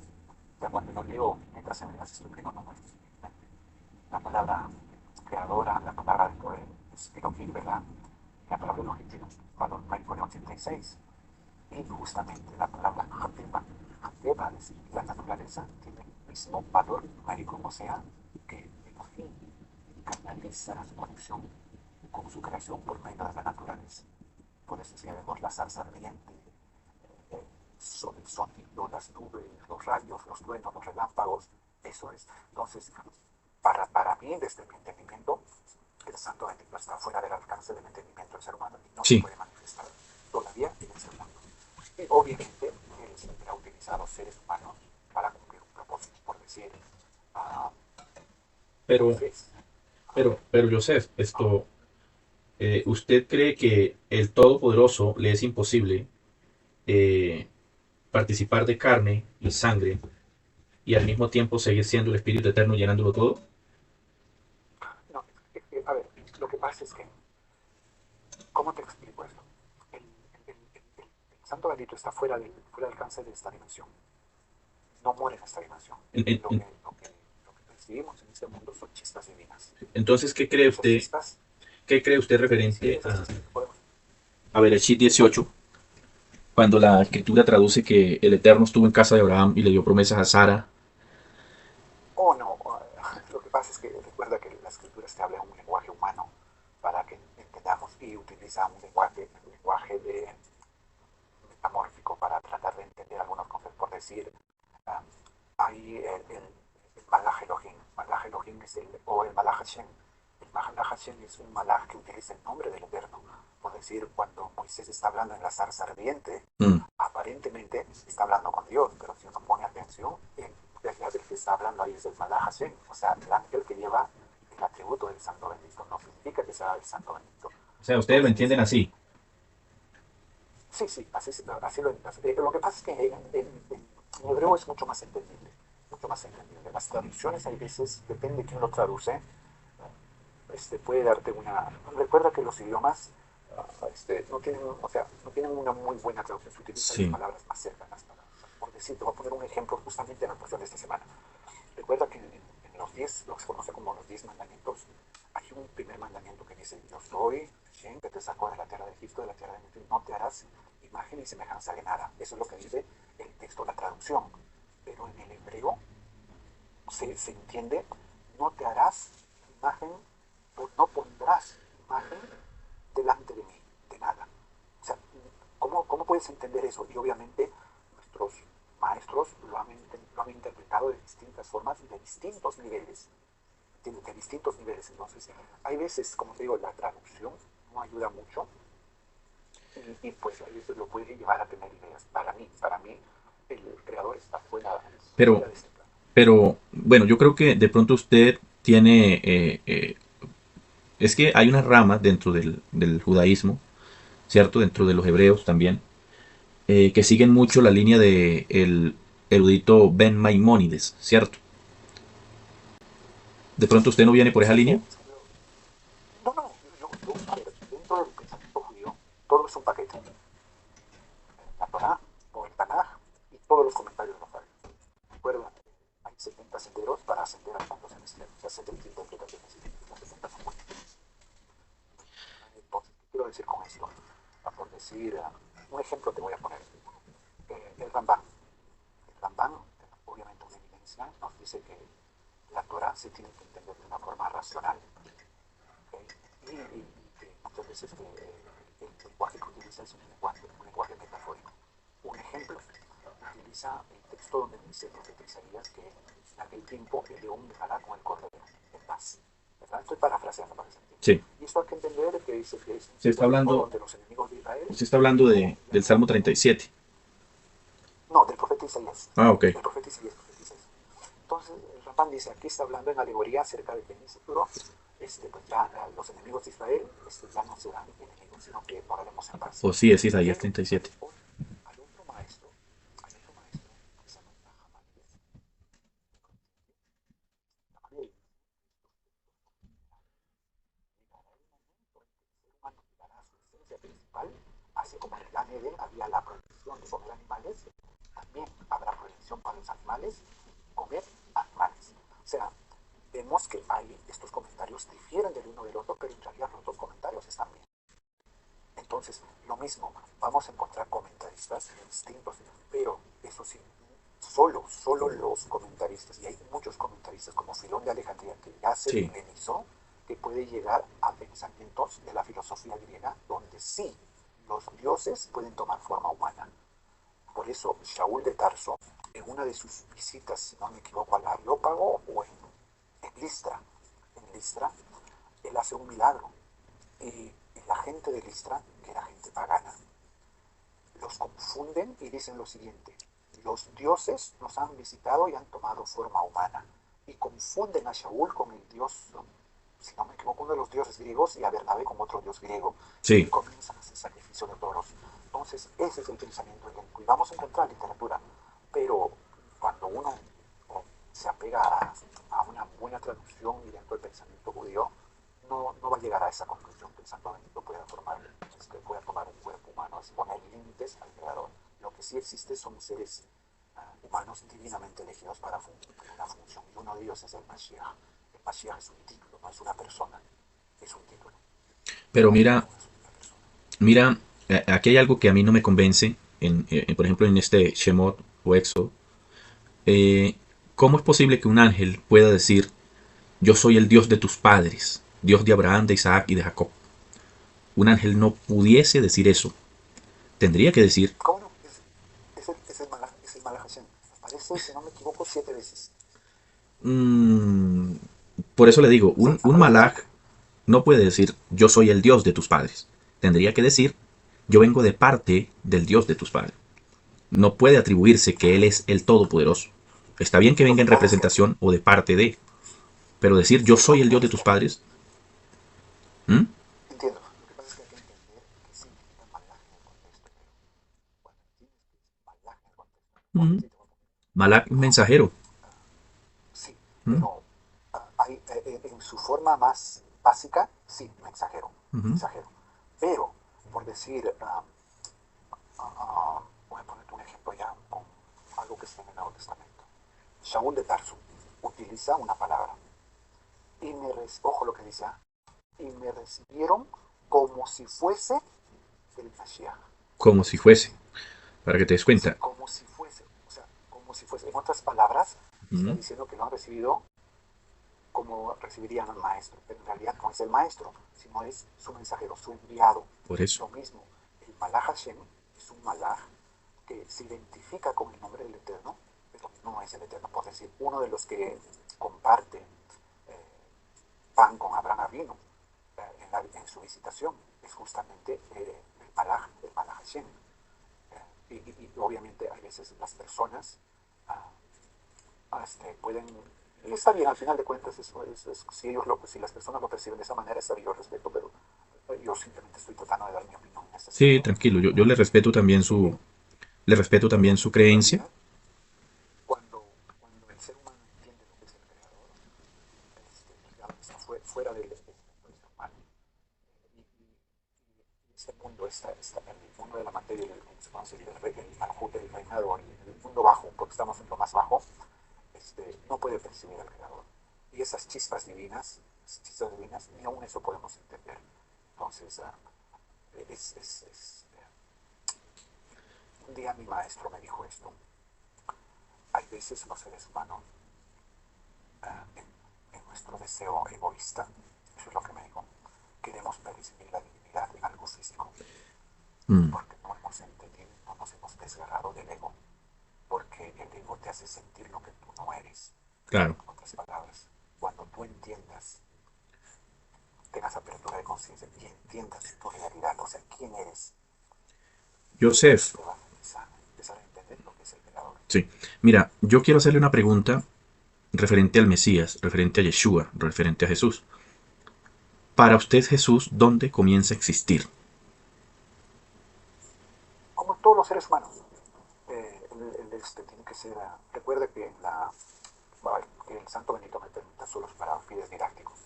Ya cuando no leo, mientras se me las estoy no, la palabra creadora, la palabra de poder, es Elohim, ¿verdad? La palabra Elohim tiene un valor numérico de 86. Y justamente la palabra Hateva, es decir, la naturaleza, tiene el mismo valor numérico, o sea, que Elohim canaliza su conexión con su creación por medio de la naturaleza. Por eso si vemos la zarza ardiente, el sonido, las nubes, los rayos, los truenos, los relámpagos, eso es. Entonces, para mí, desde mi entendimiento, el santo bendito está fuera del alcance del entendimiento del ser humano y no se Sí, puede manifestar todavía en el ser humano. Y obviamente, él siempre ha utilizado seres humanos para cumplir un propósito, por decir, uh, pero, Moisés. pero Joseph, ¿usted cree que el Todopoderoso le es imposible eh, participar de carne y sangre y al mismo tiempo seguir siendo el Espíritu Eterno llenándolo todo? No, a ver, lo que pasa es que, ¿cómo te explico esto? El santo bendito está fuera del alcance de esta dimensión. No muere en esta dimensión. En- en- en- Lo que percibimos en este mundo son chispas divinas. Entonces, Y esas chispas, qué cree usted sí, referente esas chispas que podemos. a Bereshit 18, cuando la escritura traduce que el Eterno estuvo en casa de Abraham y le dio promesas a Sara? Oh, no, lo que pasa es que recuerda que la escritura te habla en un lenguaje humano para que entendamos y utiliza un lenguaje de metamórfico para tratar de entender algunos conceptos. Por decir, ah, hay el Malach Elohim. Malach Elohim es o el Malach Hashem. El Malach Hashem es un Malach que utiliza el nombre del Eterno. Por decir, cuando Moisés está hablando en la zarza ardiente, Mm. aparentemente está hablando con Dios, pero si uno pone atención, el que está hablando ahí es el Malach Hashem, o sea, el ángel que lleva el atributo del Santo Bendito. No significa que sea el Santo Bendito. O sea, ustedes lo Entonces, entienden así. sí, sí, así lo entiendo. Lo que pasa es que en hebreo es mucho más entendible. Mucho más entendible. Las traducciones, hay veces, depende de quién lo traduce, puede darte una. Recuerda que los idiomas no tienen, o sea, no tienen una muy buena traducción. Se utilizan las Sí. palabras más cercanas para. Por decir, te voy a poner un ejemplo justamente en la porción de esta semana. Recuerda que en los 10, lo que se conoce como los 10 mandamientos, hay un primer mandamiento que dice: Yo soy Hashem, que te sacó de la tierra de Egipto, de la tierra de Egipto, y no te harás imagen y semejanza de nada. Eso es lo que dice el texto, la traducción. Pero en el hebreo se entiende: no te harás imagen, o no pondrás imagen delante de mí, de nada. O sea, ¿cómo puedes entender eso? Y obviamente nuestros maestros lo han interpretado de distintas formas y de distintos niveles. De distintos niveles. Entonces, hay veces, como te digo, la traducción no ayuda mucho y pues a veces lo puede llevar a tener ideas. Para mí el creador está Pero, fuera de este plano. pero, bueno, yo creo que de pronto usted tiene, es que hay una rama dentro del judaísmo, ¿cierto? Dentro de los hebreos también, que siguen mucho la línea de el erudito Ben Maimónides, ¿cierto? De pronto usted no viene por esa Sí, línea. no, no, a ver, dentro del pensamiento judío, todo es un paquete. La Torah o el Tanaj y todos los comentarios de los sabios. Recuerda, hay 70 senderos para ascender al mundo celestial. O sea, 70 interpretaciones y las 70 son buenas. Entonces, ¿qué quiero decir con esto? Por decir, un ejemplo te voy a poner. El Rambam. El Rambam, obviamente una evidencia, nos dice que la Torah se tiene que entender de una forma racional. ¿Okay? Y que muchas veces el lenguaje que utiliza es un lenguaje metafórico. Un ejemplo, utiliza el texto donde dice el profeta Isaías que en aquel tiempo el león dejará con el cordero en paz. ¿Verdad? Estoy parafraseando para que se entienda. Sí. Y esto hay que entender que dice que es Usted un está tiempo hablando, donde los enemigos de Israel usted está hablando ya del no. Salmo 37. No, del profeta Isaías. Ah, ok. Del profeta Isaías profetiza eso. Entonces, el Ramán dice: aquí está hablando en alegoría acerca de que en el futuro pues ya los enemigos de Israel ya no serán enemigos, sino que moraremos en paz. O sí, es Isaías Pero 37. al otro maestro, que se llama Jamaliel, Jamaliel, llegará el momento en que el ser humano llegará a su esencia principal, así como en el Gan Eden había la prohibición de comer animales, también habrá prohibición para los animales comer animales. O sea, vemos que hay estos comentarios difieren del uno del otro, pero en realidad los dos comentarios están bien. Entonces, lo mismo, vamos a encontrar comentaristas distintos, pero eso sí, solo los comentaristas, y hay muchos comentaristas como Filón de Alejandría, que ya se Sí, polemizó, que puede llegar a pensamientos de la filosofía griega, donde sí, los dioses pueden tomar forma humana. Por eso, Shaul de Tarso, en una de sus visitas, si no me equivoco, al Areópago o en Listra, él hace un milagro. Y la gente de Listra, que era gente pagana, los confunden y dicen lo siguiente: los dioses nos han visitado y han tomado forma humana. Y confunden a Shaul con el dios, si no me equivoco, uno de los dioses griegos, y a Bernabé con otro dios griego. Y sí. comienzan a hacer sacrificio de toros. Entonces, ese es el pensamiento helénico. Y vamos a encontrar literatura. Pero cuando uno se apega a una buena traducción y dentro del pensamiento judío, no va a llegar a esa conclusión que el Santo Benito pueda tomar un cuerpo humano, es poner límites al creador. Lo que sí existe son seres humanos divinamente elegidos para cumplir una función, y uno de ellos es el Mashiach. El Mashiach es un título, no es una persona, es un título. Pero No mira, es una persona. mira, aquí hay algo que a mí no me convence, por ejemplo, en este Shemot o Éxodo. Eh, ¿Cómo es posible que un ángel pueda decir, yo soy el Dios de tus padres, Dios de Abraham, de Isaac y de Jacob? Un ángel no pudiese decir eso. Tendría que decir, ¿Cómo no? Es el Malach Hashem. Aparece, si no me equivoco, 7 veces. mm, por eso le digo, Sí, un aparece malaj 7. no puede decir, yo soy el Dios de tus padres. Tendría que decir, yo vengo de parte del Dios de tus padres. No puede atribuirse que Él es el Todopoderoso. Está bien que Lo venga que en pasa es que representación o de parte de, pero decir yo sí, lo soy que el Dios pasa de es tus que padres, ¿m? entiendo. Lo que pasa es que hay que entender qué significa Malach en el contexto hebreo. Cuando entiendes que es Malach en el contexto hebreo, ¿M? sí te voy a poner Malak, ahora. mensajero. Sí, ¿M? pero en su forma más básica, sí, me exagero, ¿M? exagero. Pero, por decir, voy a ponerte un ejemplo ya con algo que está en el Nuevo Testamento. Shaul de Tarso utiliza una palabra y ojo lo que dice, y me recibieron como si fuese el Mashiach. Como si fuese, para que te des Sí, cuenta. como si fuese, o sea, como si fuese. En otras palabras, está ¿M? diciendo que lo han recibido como recibirían al maestro, pero en realidad no es el maestro, sino es su mensajero, su enviado. Por eso. Lo mismo, el Malach Hashem es un Malach que se identifica con el nombre del Eterno, pero no es el Eterno. Por decir, uno de los que comparte pan con Abraham Avinu en su visitación es justamente el Malach Hashem. Y obviamente a veces las personas ah, pueden, y está bien, al final de cuentas, si las personas lo perciben de esa manera, está bien, yo respeto, pero yo simplemente estoy tratando de dar mi opinión en este Sí, sentido. tranquilo, yo le respeto también Pero su en creencia. realidad, cuando el ser humano entiende lo que es el creador, el creador está fuera del espectro del ser humano. Y ese mundo está en el mundo de la materia, como se conoce el Malhut, el reinado, el mundo bajo, porque estamos en lo más bajo, no puede percibir al creador. Y esas chispas divinas, ni aún eso podemos entender. Entonces, un día mi maestro me dijo esto: hay veces los seres humanos, en nuestro deseo egoísta, eso es lo que me dijo, queremos percibir la divinidad en algo físico, Mm, porque no hemos entendido, no nos hemos desgarrado del ego, porque el ego te hace sentir lo que tú no eres. claro. En otras palabras, cuando tú entiendas, tengas apertura de conciencia y entiendas tu realidad, o sea, quién eres, entonces Joseph, te vas a empezar a entender lo que es el creador. sí. Mira, yo quiero hacerle una pregunta referente al Mesías, referente a Yeshua, referente a Jesús. Para usted Jesús, ¿dónde comienza a existir? Como todos los seres humanos, tiene que ser, recuerda que el Santo Benito me permita solo para fines didácticos.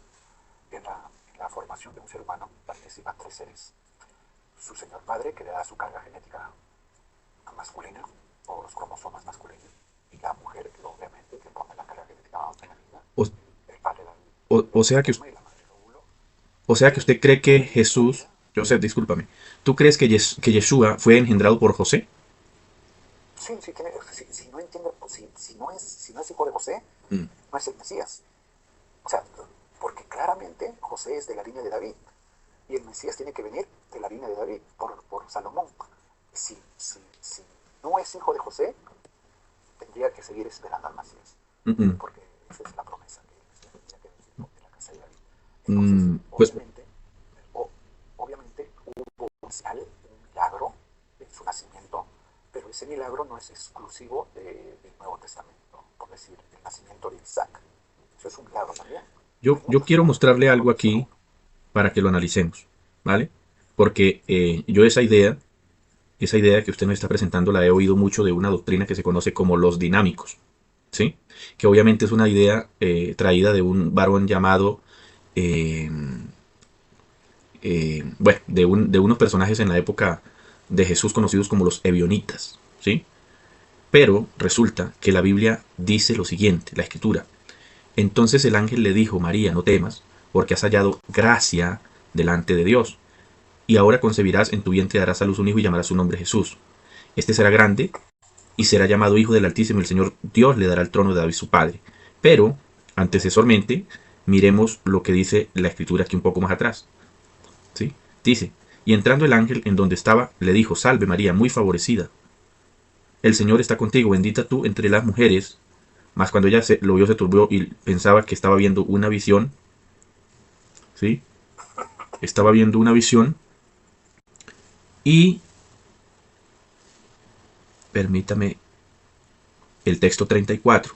En la formación de un ser humano participan 3 seres: su señor padre, que le da su carga genética masculina, o los cromosomas masculinos, y la mujer, obviamente, que pone la carga genética femenina, O, el padre era O el sea que, esperma y la madre el óvulo. o sea que Y usted cree que en Jesús, teoría, Joseph, discúlpame, ¿tú crees que, que Yeshua fue engendrado por José? sí, sí, si no entiende, si no es hijo de José, Mm, no es el Mesías. O sea, porque claramente José es de la línea de David y el Mesías tiene que venir de la línea de David por Salomón. Si no es hijo de José, tendría que seguir esperando al Mesías, mm, porque esa es la promesa que el Mesías tendría que venir de la casa de David. Entonces, pues o- obviamente hubo un milagro en su nacimiento, pero ese milagro no es exclusivo del Nuevo Testamento, por decir, el nacimiento de Isaac. Eso es un milagro también. Hay yo muchos quiero milagros, pero mostrarle eso algo no es solo aquí uno. para que lo analicemos, ¿vale? Porque yo esa idea que usted me está presentando la he oído mucho de una doctrina que se conoce como los dinámicos, ¿sí? Que obviamente es una idea traída de un varón llamado, eh, bueno, de unos personajes en la época de Jesús conocidos como los ebionitas, ¿sí? Pero resulta que la Biblia dice lo siguiente, la escritura. Entonces el ángel le dijo, María, no temas, porque has hallado gracia delante de Dios. Y ahora concebirás en tu vientre y darás a luz un hijo y llamarás su nombre Jesús. Este será grande y será llamado Hijo del Altísimo, y el Señor Dios le dará el trono de David su padre. Pero, antecesormente, miremos lo que dice la escritura aquí un poco más atrás. ¿Sí? Dice, y entrando el ángel en donde estaba, le dijo, salve María, muy favorecida. El Señor está contigo, bendita tú entre las mujeres. Mas cuando ella lo vio se turbó y pensaba que estaba viendo una visión. ¿Sí? Estaba viendo una visión y, permítame, el texto 34.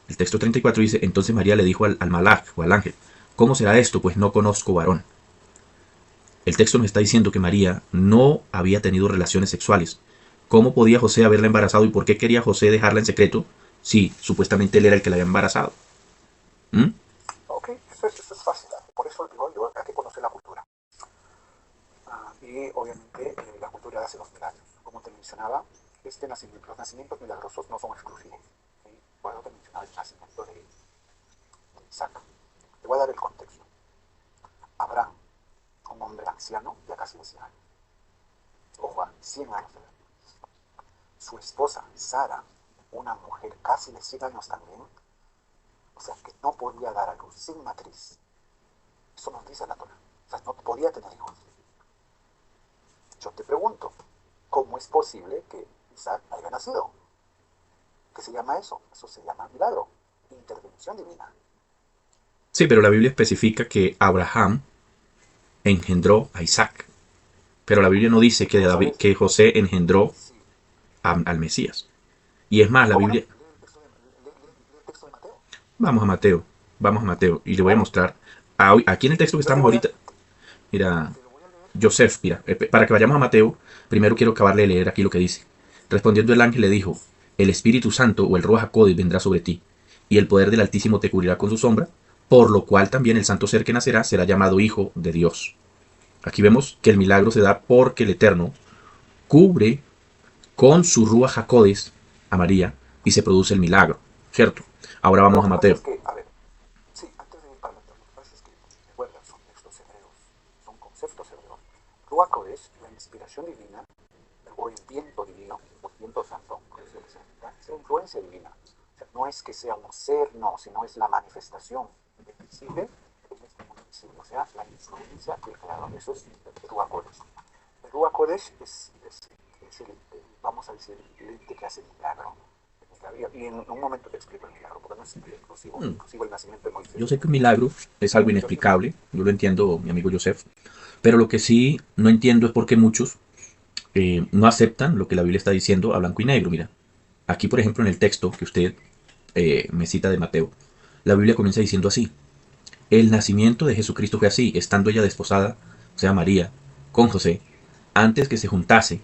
El texto 34 dice, entonces María le dijo al malaj o al ángel, ¿cómo será esto? Pues no conozco varón. El texto nos está diciendo que María no había tenido relaciones sexuales. ¿Cómo podía José haberla embarazado y por qué quería José dejarla en secreto si supuestamente él era el que la había embarazado? ¿Mm? Ok, eso es fácil. Por eso digo, hay que conocer la cultura. Y obviamente la cultura hace los milagros. Como te mencionaba, los nacimientos milagrosos no son exclusivos. ¿Sí? Por eso te mencionaba el nacimiento de Isaac. Te voy a dar el contexto. Abraham, un hombre anciano, ya casi de 100 años. Ojo, 100 años de edad. Su esposa, Sara, una mujer casi de 100 años también, o sea, que no podía dar a luz sin matriz. Eso nos dice la Torah. O sea, no podía tener hijos. Yo te pregunto, ¿cómo es posible que Isaac haya nacido? ¿Qué se llama eso? Eso se llama milagro, intervención divina. Sí, pero la Biblia especifica que Abraham engendró a Isaac. Pero la Biblia no dice que, Pero sabes, que José engendró sí. al Mesías. Y es más, la ¿Cómo no? Biblia... Lee el texto de Mateo. Vamos a Mateo, vamos a Mateo. Y le voy a Claro. mostrar... aquí en el texto que Yo te estamos voy a, ahorita... Mira, te lo voy a leer. Joseph, mira, para que vayamos a Mateo, primero quiero acabarle de leer aquí lo que dice. Respondiendo el ángel le dijo, el Espíritu Santo o el Ruach HaKodesh vendrá sobre ti, y el poder del Altísimo te cubrirá con su sombra, por lo cual también el santo ser que nacerá será llamado Hijo de Dios. Aquí vemos que el milagro se da porque el Eterno cubre con su Ruach HaKodesh a María y se produce el milagro, ¿cierto? Ahora vamos Lo a que pasa Mateo. es que, a ver, sí, antes de ir para Mateo, lo que pasa es que, recuerda, son textos hebreos, son conceptos hebreos. Ruach Kodesh, la inspiración divina, o el viento divino, o el viento santo, que es lo que significa, es la influencia divina. O sea, no es que sea un ser, no, sino es la manifestación invisible en este mundo visible. O sea, la influencia del creador. Eso es el Ruach Kodesh. El Ruach Kodesh es vamos a decir, el ente que hace el milagro. Y en un momento te explico el milagro, porque no es exclusivo, inclusive el nacimiento de Yo Moisés. sé que un milagro es algo Yo siempre, inexplicable, yo lo entiendo, mi amigo Joseph, pero lo que sí no entiendo es por qué muchos no aceptan lo que la Biblia está diciendo a blanco y negro. Mira, aquí por ejemplo en el texto que usted me cita de Mateo, la Biblia comienza diciendo así, el nacimiento de Jesucristo fue así, estando ella desposada, o sea María, con José, antes que se juntase,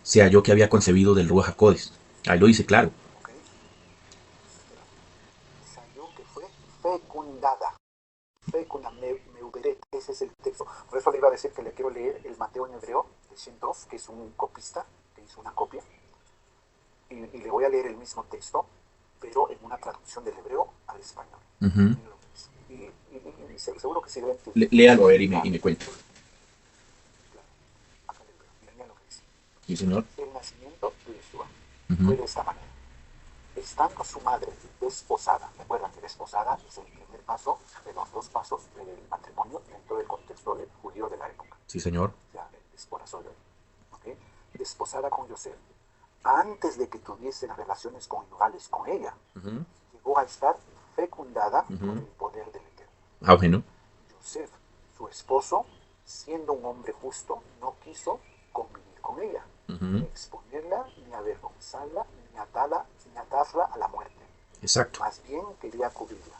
se halló que había concebido del Ruach HaKodesh. Ahí lo dice claro. ¿ok? Espera. Salió que fue fecundada. Fecunda, meuberet, ese es el texto. Por eso le iba a decir que le quiero leer el Mateo en hebreo de Shendrov, que es un copista, que hizo una copia, y le voy a leer el mismo texto, pero en una traducción del hebreo al español. Ujú. Mira lo que dice. Y seguro que sí lo Léalo a identifican. ver y Ya, me cuenta. claro, acá le veo. Mira lo que dice. Sí, señor. El nacimiento de Yeshua Ujú. fue de esta manera. Estando su madre desposada, recuerda que desposada es el primer paso de los dos pasos del matrimonio dentro del contexto judío de la época, Sí, señor. o sea, el desposatorio, ¿ok? Desposada con Yosef, antes de que tuviese relaciones conyugales con ella, Ujú. llegó a estar fecundada por Ujú. el poder del Eterno. Ah, bueno. Yosef, su esposo, siendo un hombre justo, no quiso convivir con ella, ni Ujú. exponerla, ni avergonzarla, ni atarla a la muerte. Exacto. Más bien quería cubrirla.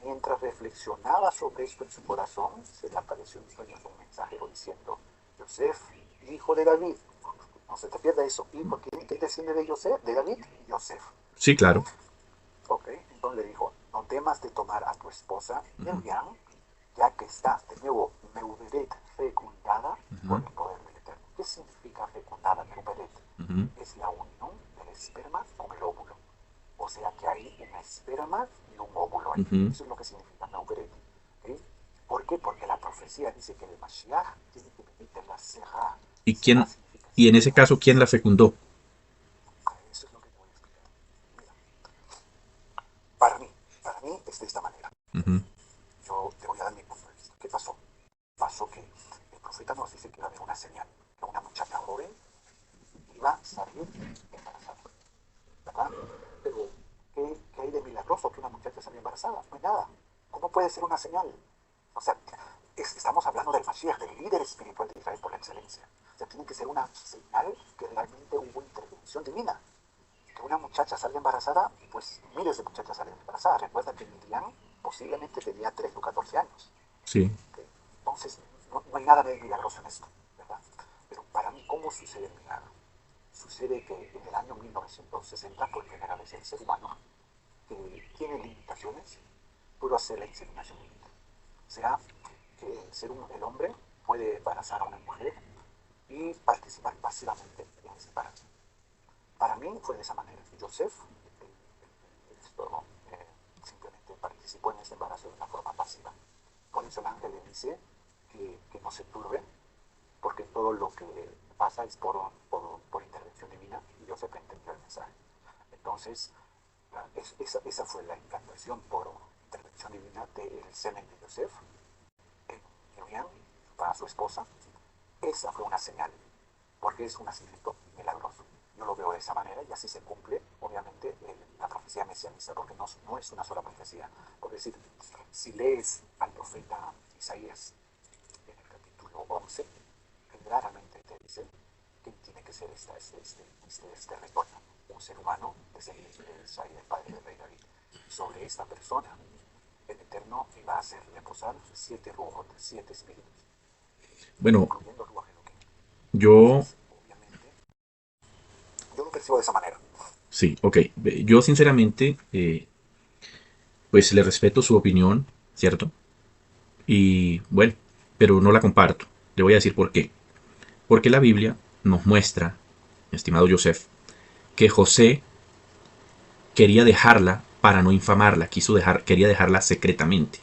Mientras reflexionaba sobre esto en su corazón, se le apareció en sueños un mensajero diciendo, Yosef, hijo de David, no se te pierda eso, hijo, ¿quién desciende de Yosef? De David, Yosef. Sí, claro. Ok, entonces le dijo, no temas de tomar a tu esposa Ujú. Miriam, ya que estás de nuevo Meuberet fecundada por Ujú. el poder del Eterno. ¿Qué significa fecundada, Meuberet? Ujú. Es la unión del esperma con el óvulo. O sea que hay un esperma y un óvulo ahí. Ujú. Eso es lo que significa Meuberet. ¿Okay? ¿Por qué? Porque la profecía dice que el Mashiach tiene que venir de la Será. ¿Y Será quién, significa y en ese esperma. caso, quién la fecundó? Eso es lo que te voy a explicar. Mira, para mí es de esta manera. Ujú. Yo te voy a dar mi punto de vista. ¿Qué pasó? Pasó que el profeta nos dice que iba a haber una señal, que una muchacha joven iba a salir embarazada, ¿verdad? Pero, ¿qué hay de milagroso que una muchacha salga embarazada? No hay nada. ¿Cómo puede ser una señal? O sea, estamos hablando del Mashiach, del líder espiritual de Israel por la excelencia. O sea, tiene que ser una señal que realmente hubo intervención divina. Que una muchacha salga embarazada, pues miles de muchachas salen embarazadas. Recuerda que Miriam posiblemente tenía 13 o 14 años. Sí. ¿Okay? Entonces, no hay nada de milagroso en esto, ¿verdad? Pero para mí, ¿cómo sucede el milagro? Sucede que en el año 1960, por primera vez el ser humano, que tiene limitaciones, pudo hacer la inseminación in vitro. O sea, que el hombre puede embarazar a una mujer y participar pasivamente en ese embarazo. Para mí fue de esa manera. Joseph esto, simplemente participó en ese embarazo de una forma pasiva. Por eso el ángel le dice que no se turbe, porque todo lo que pasa es por intervención divina y Joseph entendió el mensaje. Entonces, esa fue la implantación por intervención divina del semen de Joseph en Miriam para su esposa. Esa fue una señal, porque es un nacimiento milagroso. Yo lo veo de esa manera y así se cumple, obviamente, la profecía mesianista, porque no es una sola profecía. Por decir, si lees al profeta Isaías en el capítulo 11, claramente te dice que tiene que ser este retorno, un ser humano descendiente de Isaías, el padre del rey David. Sobre esta persona, el Eterno iba a hacer reposar 7 ruajot, 7 espíritus, Bueno, incluyendo Ruach Elohim. yo, Entonces, obviamente, yo lo percibo de esa manera. sí, ok. Yo sinceramente, pues le respeto su opinión, ¿cierto? Y bueno, pero no la comparto. Le voy a decir por qué. Porque la Biblia nos muestra, estimado Joseph, que José quería dejarla para no infamarla, quería dejarla secretamente.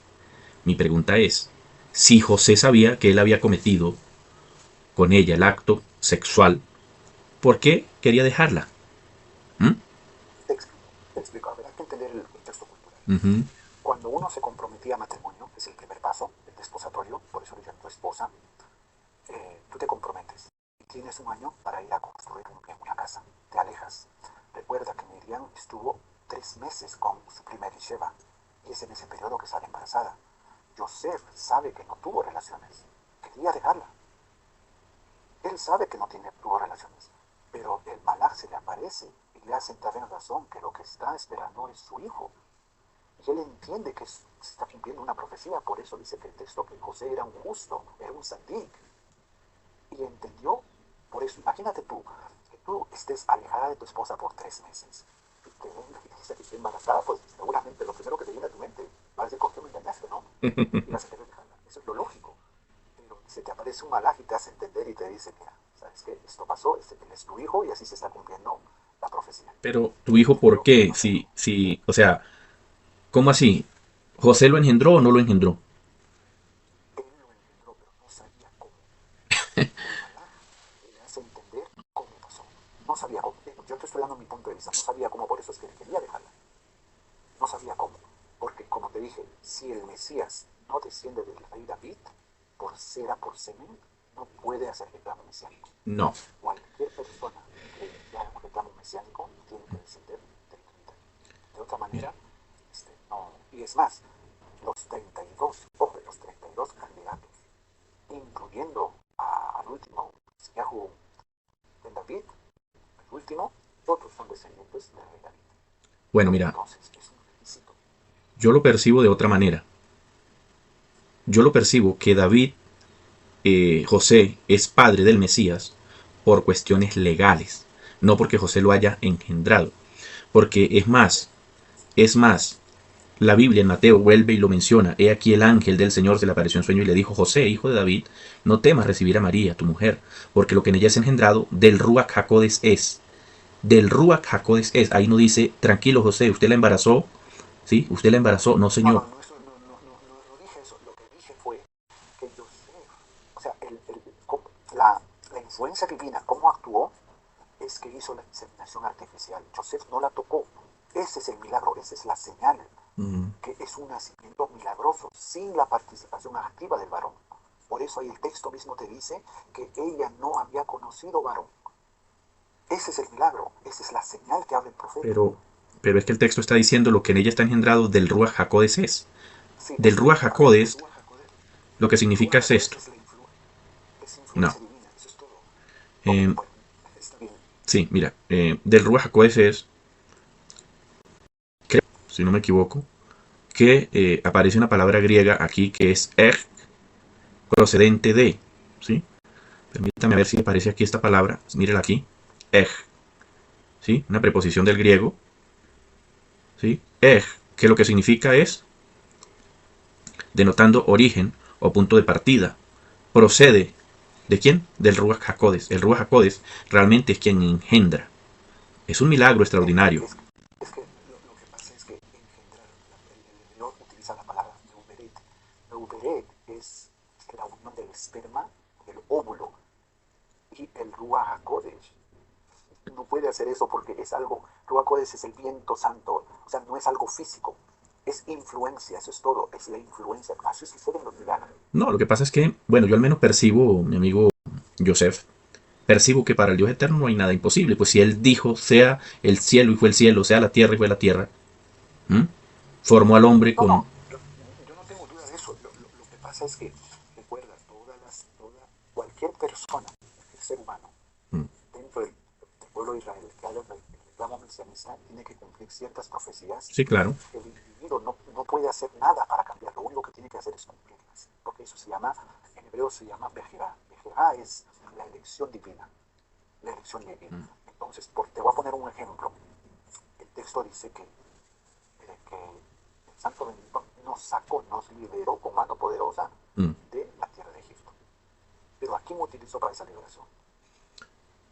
Mi pregunta es, si José sabía que él había cometido con ella el acto sexual, ¿por qué quería dejarla? ¿Mm? Te explico. A ver, hay que entender el contexto cultural. Ujú. Cuando uno se comprometía a matrimonio, que es el primer paso, el desposatorio, por eso le llaman tu esposa, tú te comprometes y tienes un año para ir a construir una casa. Te alejas. Recuerda que Miriam estuvo 3 meses con su primer Sheva y es en ese periodo que sale embarazada. Joseph sabe que no tuvo relaciones, quería dejarla. Él sabe que no tuvo relaciones, pero el malaj se le aparece y le hace entrar en razón que lo que está esperando es su hijo. Y él entiende que se está cumpliendo una profecía, por eso dice que el texto que José era un justo, era un sandik. Y entendió, por eso, imagínate tú, que tú estés alejada de tu esposa por 3 meses, y que venga y dice que esté embarazada, pues seguramente lo primero que te viene a tu mente va a decir, ¿con qué me engañaste, no? Y vas a querer dejarla, eso es lo lógico. Pero se te aparece un malaj y te hace entender y te dice, mira, ¿sabes qué? Esto pasó, él es tu hijo y así se está cumpliendo la profecía. Pero tu hijo, ¿por Pero qué? no tengo. O sea, ¿cómo así? ¿José lo engendró o no lo engendró? Él lo engendró, pero no sabía cómo. El malaj le hace entender cómo pasó. No sabía cómo. Yo te estoy dando mi punto de vista. No sabía cómo, por eso es que quería dejarla. No sabía cómo. Porque, como te dije, si el Mesías no desciende del rey David, por cera, por semen, no puede hacer reclamo mesiánico. No. Cualquier persona que haga un reclamo mesiánico tiene que descender del rey David. De otra Mira. manera, no. Y es más, los 32, ojo, los 32 candidatos, incluyendo al último, Yahu Ben David, el último, todos son descendientes del rey David. Bueno, mira, Entonces, es un requisito. yo lo percibo de otra manera. Yo lo percibo que David, José, es padre del Mesías por cuestiones legales, no porque José lo haya engendrado. Porque es más, la Biblia en Mateo vuelve y lo menciona. He aquí el ángel del Señor se le apareció en sueño y le dijo: José, hijo de David, no temas recibir a María, tu mujer, porque lo que en ella es engendrado del Ruach HaKodes es. Del Ruach HaKodes es. Ahí no dice: tranquilo José, usted la embarazó. ¿Sí? Usted la embarazó. No, No, señor. no, no, eso, no dije eso. Lo que dije fue que Joseph, o sea, la influencia divina, cómo actuó, es que hizo la inseminación artificial. Joseph no la tocó. Ese es el milagro, esa es la señal, Mm, que es un nacimiento milagroso, sin la participación activa del varón. Por eso ahí el texto mismo te dice que ella no había conocido varón. Ese es el milagro, esa es la señal que habla el profeta. pero, pero es que el texto está diciendo lo que en ella está engendrado del Ruach HaKodes es. Sí, Del Ruach a ver, HaKodes lo que significa es esto. Es No. influencia divina, eso es todo. Ok, Eh, bueno, está bien. sí, mira. Del Ruach HaKodes es, creo, si no me equivoco, que aparece una palabra griega aquí que es procedente de. ¿Sí? Permítame ver si aparece aquí esta palabra. Mírela aquí. Ej. ¿Sí? Una preposición del griego. ¿Sí? Ej, que lo que significa es denotando origen o punto de partida. Procede. ¿De quién? Del Ruach HaKodes. El Ruach HaKodes realmente es quien engendra. Es un milagro extraordinario. Es que lo que pasa es que engendrar, el hebreo utiliza la palabra neuberet. Neuberet es la unión del esperma, del óvulo, y el Ruach HaKodesh. No puede hacer eso porque es algo, Ruach HaKodesh es el viento santo, o sea, no es algo físico, es influencia, eso es todo, es la influencia. Así suceden los milagros. No, lo que pasa es que, bueno, yo al menos percibo, mi amigo Joseph, percibo que para el Dios eterno no hay nada imposible. Pues si Él dijo, sea el cielo y fue el cielo, sea la tierra y fue la tierra, ¿m? Formó al hombre No, con... no, yo no tengo duda de eso. Lo que pasa es que, recuerda, cualquier persona, cualquier ser humano, ¿m? dentro del pueblo de Israel que haga el reclamo mesianista, tiene que cumplir ciertas profecías Sí, claro. que el individuo no puede hacer nada para cambiar. Lo único que tiene que hacer es cumplirlas. Porque eso se llama, en hebreo se llama Bejirá. Bejirá es la elección divina. La elección divina. Entonces, te voy a poner un ejemplo. El texto dice que el Santo Bendito nos sacó, nos liberó con mano poderosa ¿M? de la tierra de Egipto. Pero ¿a quién utilizó para esa liberación?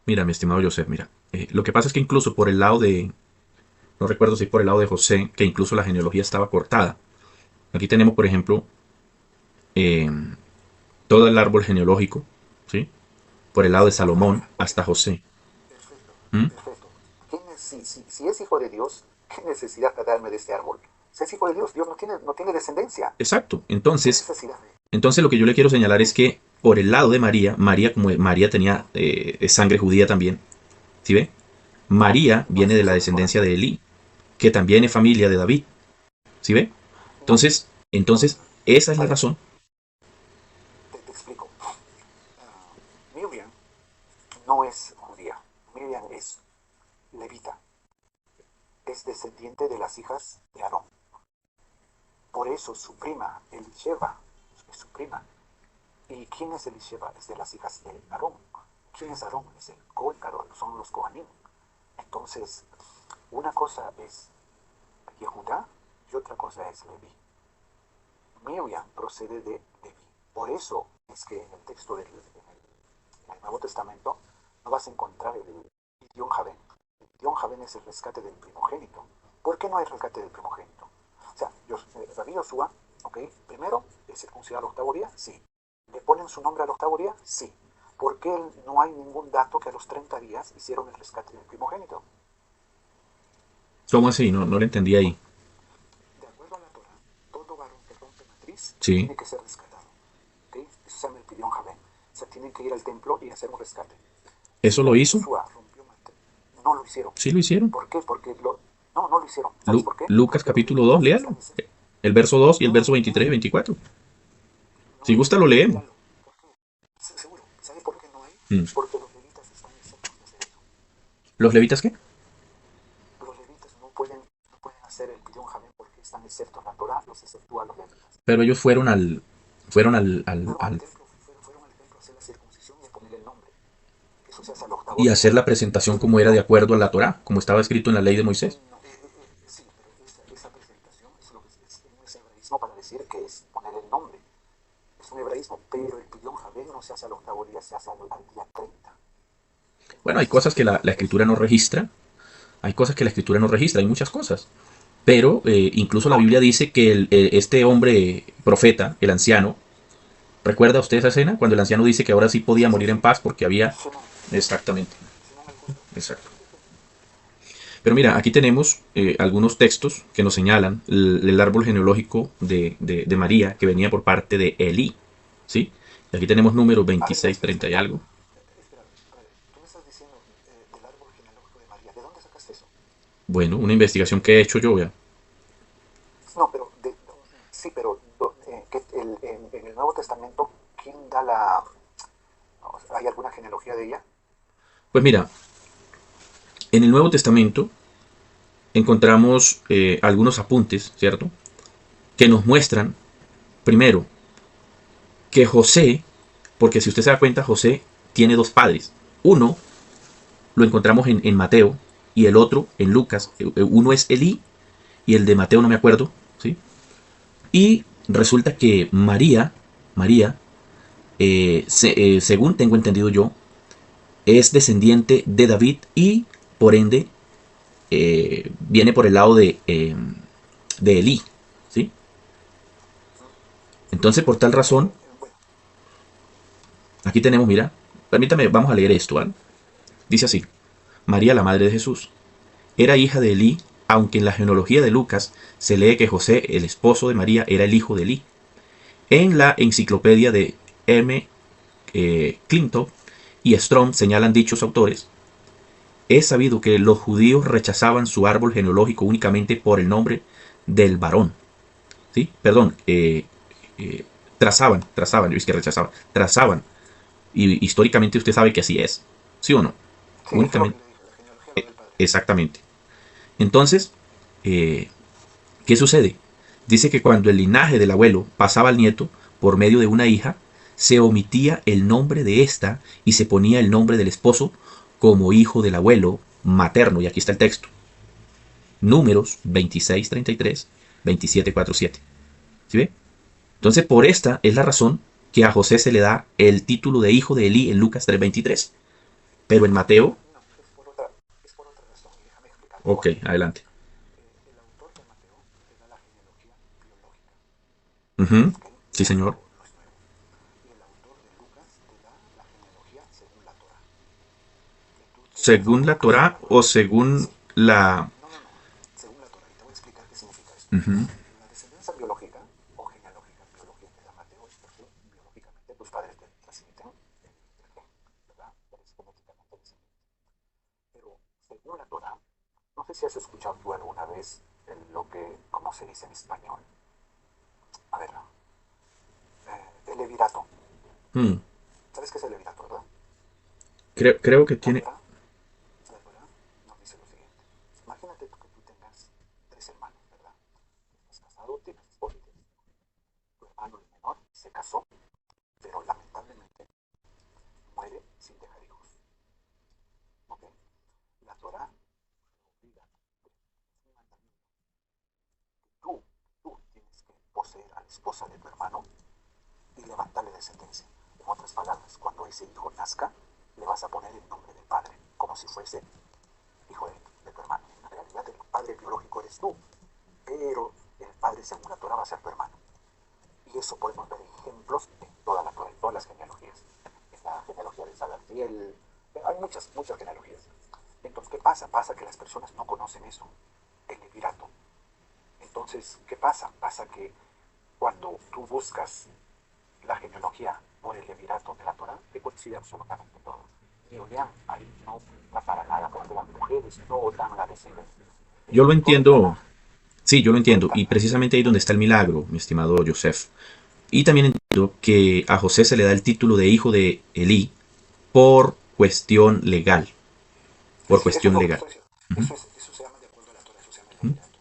Mira, mi estimado Joseph, mira. Lo que pasa es que incluso por el lado de... No recuerdo si por el lado de José, que incluso la genealogía estaba cortada. Aquí tenemos, por ejemplo, eh, todo el árbol genealógico, ¿sí? Por el lado de A Salomón ver, ok, hasta José. perfecto, ¿M? perfecto. Si es hijo de Dios, ¿qué necesidad de darme de este árbol? Si es hijo de Dios, Dios no tiene descendencia. Exacto. ¿Qué Entonces, necesidad de? Entonces lo que yo le quiero señalar es Dime. que por el lado de María, María como María tenía sangre judía también, ¿sí ve? No, María no viene es de la eso mismo, descendencia Daniel. de Elí, que también es familia de David, ¿sí ve? No, no, Entonces esa es a la ver, razón. te explico. Miriam no es judía. Miriam es levita. Es descendiente de las hijas de Aarón. Por eso su prima, Elisheba, es su prima. ¿Y quién es Elisheba? Es de las hijas de Aarón. ¿Quién es Aarón? Es el Cohen Aarón, son los Kohanim. Entonces, una cosa es Yehudá y otra cosa es Leví. Miriam procede de Leví. Por eso es que en el texto del Nuevo Testamento no vas a encontrar el idioma Javé. El Pidyon Javen es el rescate del primogénito. ¿Por qué no hay rescate del primogénito? O sea, Rabbi Yoshua, ¿ok? Primero, ¿es circuncidado al octavo día? Sí. ¿Le ponen su nombre al octavo día? Sí. ¿Por qué no hay ningún dato que a los 30 días hicieron el rescate del primogénito? ¿Cómo así? No, no lo entendí ahí. De acuerdo a la Torah, todo varón que rompe matriz Sí. tiene que ser rescatado. ¿Okay? Eso se llama el Pidyon Javen. O sea, tienen que ir al templo y hacer un rescate. ¿Eso Si lo Rabbi hizo? Yoshua rompió matriz, no lo hicieron. Sí lo hicieron. ¿Por qué? No, no lo hicieron. ¿Sabes por qué? Lucas Porque los capítulo 2, levitas léalo. están en... El verso 2 y el No, verso 23 y no, 24. Si no, gusta lo leemos. léalo. ¿Por qué? Seguro. ¿Sabes por qué no hay? Mm. Porque los levitas están exentos de hacer eso. ¿Los levitas qué? Los levitas no pueden hacer el Pidyon Javen porque están exceptos. La Torah los exceptúa a los levitas. Pero ellos Fueron al templo, fueron al templo a hacer la circuncisión y a poner el nombre. Eso se hace al octavo y día. hacer la presentación Pero como era de no, acuerdo a la Torá, como estaba escrito en la ley de Moisés. no sí, pero esa presentación es lo que es un hebraísmo para decir que es poner el nombre. Es un hebraísmo, pero el Pidyon Javen no se hace al octavo día, se hace al día 30. Bueno, hay Entonces, cosas que la escritura no registra, hay cosas que la escritura no registra, hay muchas cosas. Pero incluso la no, Biblia dice que este hombre profeta, el anciano, ¿recuerda usted esa escena? Cuando el anciano dice que ahora sí podía sí, sí, morir en sí, paz porque había... Shimon, Exactamente, Shimon el justo. exacto. Sí, sí, sí. Pero mira, aquí tenemos algunos textos que nos señalan el árbol genealógico de María que venía por parte de Elí. ¿Sí? Y aquí tenemos números A ver, 26, espera, 30 espera, y algo. espera, a ver, tú me estás diciendo del árbol genealógico de María, ¿de dónde sacaste eso? Bueno, una investigación que he hecho yo, ya. No, pero, sí, pero en el Nuevo Testamento, ¿quién da la... ¿Hay alguna genealogía de ella? Pues mira, en el Nuevo Testamento encontramos algunos apuntes, ¿cierto? Que nos muestran, primero, que José, porque si usted se da cuenta, José tiene dos padres. Uno lo encontramos en Mateo y el otro en Lucas. Uno es Elí y el de Mateo no me acuerdo, ¿sí? Y resulta que María, según tengo entendido yo, es descendiente de David y por ende viene por el lado de Elí, ¿sí? Entonces, por tal razón, Bueno, aquí tenemos, mira, permítame, vamos a leer esto, ¿vale? Dice así, María, la madre de Jesús, era hija de Elí, aunque en la genealogía de Lucas se lee que José, el esposo de María, era el hijo de Elí. En la enciclopedia de M. Clinton y Strong señalan dichos autores. Es sabido que los judíos rechazaban su árbol genealógico únicamente por el nombre del varón. ¿Sí? Perdón, eh, trazaban, es que rechazaban, trazaban. Y históricamente usted sabe que así es. ¿Sí o no? sí, eso es lo que Únicamente. le dije, la genealogía lo del padre. Exactamente. Entonces, eh, ¿qué sucede? Dice que cuando el linaje del abuelo pasaba al nieto por medio de una hija, se omitía el nombre de esta y se ponía el nombre del esposo como hijo del abuelo materno. Y aquí está el texto. Números 26:33, 27:47. ¿Sí ve? Entonces, por esta es la razón que a José se le da el título de hijo de Elí en Lucas 3:23. Pero en Mateo, No, es por otra razón, y déjame explicarte ok, por qué. adelante. El autor de Mateo te da la genealogía biológica, Ujú, ¿ok? sí, Eso señor. no es nuevo. Y el autor de Lucas te da la genealogía según la Torah. Que tú tienes que Según la colocar el Torá árbol. o según Sí, la... no, no, no. Según la Torah. Y te voy a explicar qué significa esto. Ujú. La descendencia biológica o genealógica, biología que da Mateo es porque biológicamente tus padres te transmiten el gen, ¿verdad? Eres genéticamente descendiente. Pero según la Torah, no sé si has escuchado tú alguna vez lo que, ¿cómo se dice en español? A ver, el levirato. Mm. ¿Sabes qué es el levirato, verdad? Creo que La tiene... Torah, la Torah nos dice lo siguiente. Imagínate que tú tengas tres hermanos, ¿verdad? Estás casado, tienes esposa y tienes hijos. Tu hermano, el menor, se casó, pero lamentablemente muere sin dejar hijos. ¿Ok? La Torah obliga, es un mandamiento, que tú tienes que poseer a la esposa de tu hermano y levantarle descendencia. En otras palabras, cuando ese hijo nazca, le vas a poner el nombre del padre, como si fuese hijo de él. tú, pero el Padre según la Torah va a ser tu hermano. Y eso podemos ver ejemplos en toda la Torah, en todas las genealogías. En la genealogía de Salatiel, hay muchas, muchas genealogías. Entonces, ¿qué pasa? Pasa que las personas no conocen eso, el levirato. Entonces, ¿qué pasa? Pasa que cuando tú buscas la genealogía por el levirato de la Torah, te coincide absolutamente todo. Y vean, ahí no va para nada, porque las mujeres no dan la descendencia. Yo lo Todo está entiendo, la, sí, yo lo todo entiendo, está y la. precisamente ahí donde está el milagro, mi estimado Joseph. Y también entiendo que a José se le da el título de hijo de Elí por cuestión legal, por Sí, eso es cuestión lo que te legal, estoy diciendo. ujú, Eso se llama de acuerdo a la Torah, eso se llama el ujú, levirato.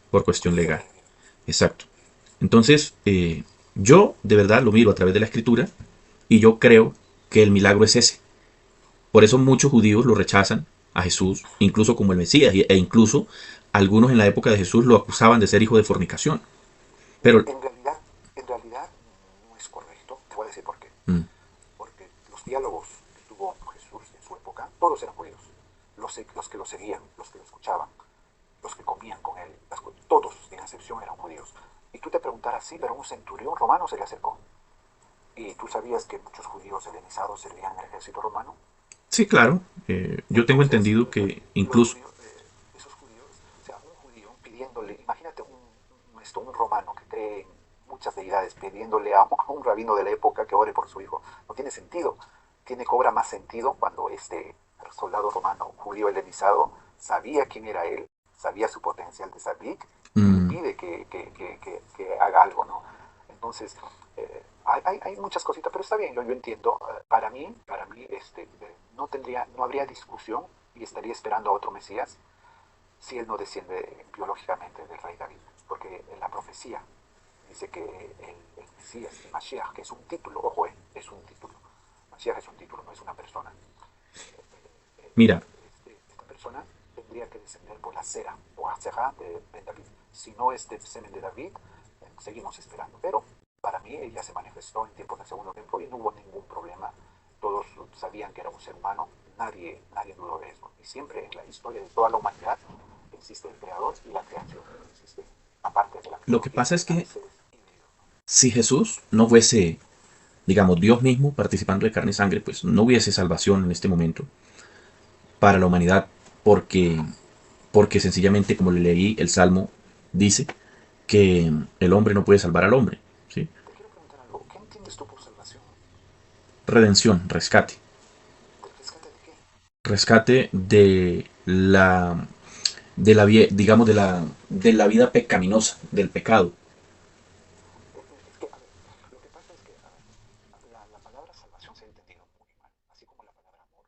por cuestión Eso se llama legal, el levirato. exacto. Entonces, yo de verdad lo miro a través de la escritura y yo creo que el milagro es ese. Por eso muchos judíos lo rechazan a Jesús, incluso como el Mesías, e incluso algunos en la época de Jesús lo acusaban de ser hijo de fornicación. Pero, En realidad no es correcto. Te voy a decir por qué. mm, Porque los diálogos que tuvo Jesús en su época, todos eran judíos. Los que lo seguían, los que lo escuchaban, los que comían con él, todos, sin excepción, eran judíos. Y tú te preguntarás, sí, pero un centurión romano se le acercó. ¿Y tú sabías que muchos judíos helenizados servían en el ejército romano? sí, claro, yo tengo Entonces, entendido que los incluso, judíos, esos judíos, o sea, un judío pidiéndole, imagínate un romano que cree en muchas deidades, pidiéndole a un rabino de la época que ore por su hijo. No tiene sentido. Cobra más sentido cuando este soldado romano, judío helenizado, sabía quién era él, sabía su potencial de sadik y le mm, pide que haga algo, ¿no? Entonces, hay muchas cositas, pero está bien, yo entiendo. Para mí no habría discusión y estaría esperando a otro Mesías si él no desciende biológicamente del rey David, porque en la profecía dice que el Mesías, el Mashiach, que es un título, ojo, es un título. Mashiach es un título, no es una persona. mira, Esta persona tendría que descender por la cera o Azera de David. Si no es del semen de David, seguimos esperando. Pero para mí ella se manifestó en tiempos del segundo tiempo y no hubo ningún problema. Todos sabían que era un ser humano, nadie dudó de eso. Y siempre en la historia de toda la humanidad existe el creador y la creación. Existe, aparte de la lo que mitología, pasa es hay que seres híbridos. si Jesús no fuese, digamos, Dios mismo participando de carne y sangre, pues no hubiese salvación en este momento para la humanidad, porque, porque sencillamente, como le leí, el Salmo dice que el hombre no puede salvar al hombre, ¿sí? Te quiero preguntar algo. ¿Qué entiendes tú por salvación? Redención, rescate, ¿Del rescate de qué? rescate de la digamos, de la vida pecaminosa, del pecado. Es que, a ver, lo que pasa es que, a ver, la palabra salvación se ha entendido muy mal, así como la palabra amor.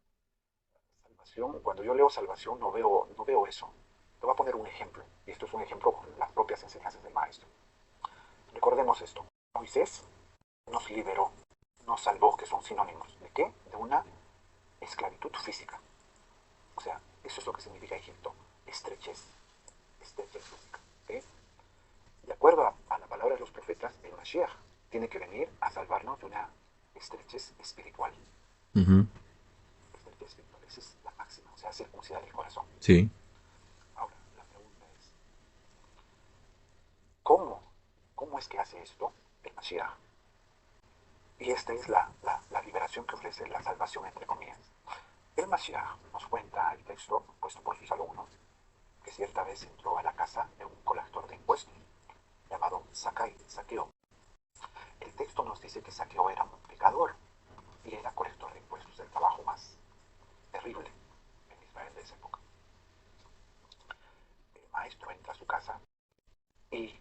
Salvación, cuando yo leo salvación no veo eso. Te voy a poner un ejemplo, y esto es un ejemplo con las propias enseñanzas del maestro. Recordemos esto. Moisés nos liberó, nos salvó, que son sinónimos. ¿De qué? De una esclavitud física. O sea, eso es lo que significa Egipto. Estrechez, estrechez física. ¿Ok? De acuerdo a la palabra de los profetas, el Mashiach tiene que venir a salvarnos de una estrechez espiritual. Ujú, Estrechez espiritual, esa es la máxima, o sea, circuncidar el corazón. sí. Ahora, la pregunta es, ¿cómo? ¿Cómo es que hace esto el Mashiach? Y esta es la liberación que ofrece la salvación, entre comillas. El Mashiach nos cuenta el texto puesto por sus alumnos que cierta vez entró a la casa de un colector de impuestos llamado Saqueo. El texto nos dice que Saqueo era un pecador y era colector de impuestos, el trabajo más terrible en Israel de esa época. El maestro entra a su casa y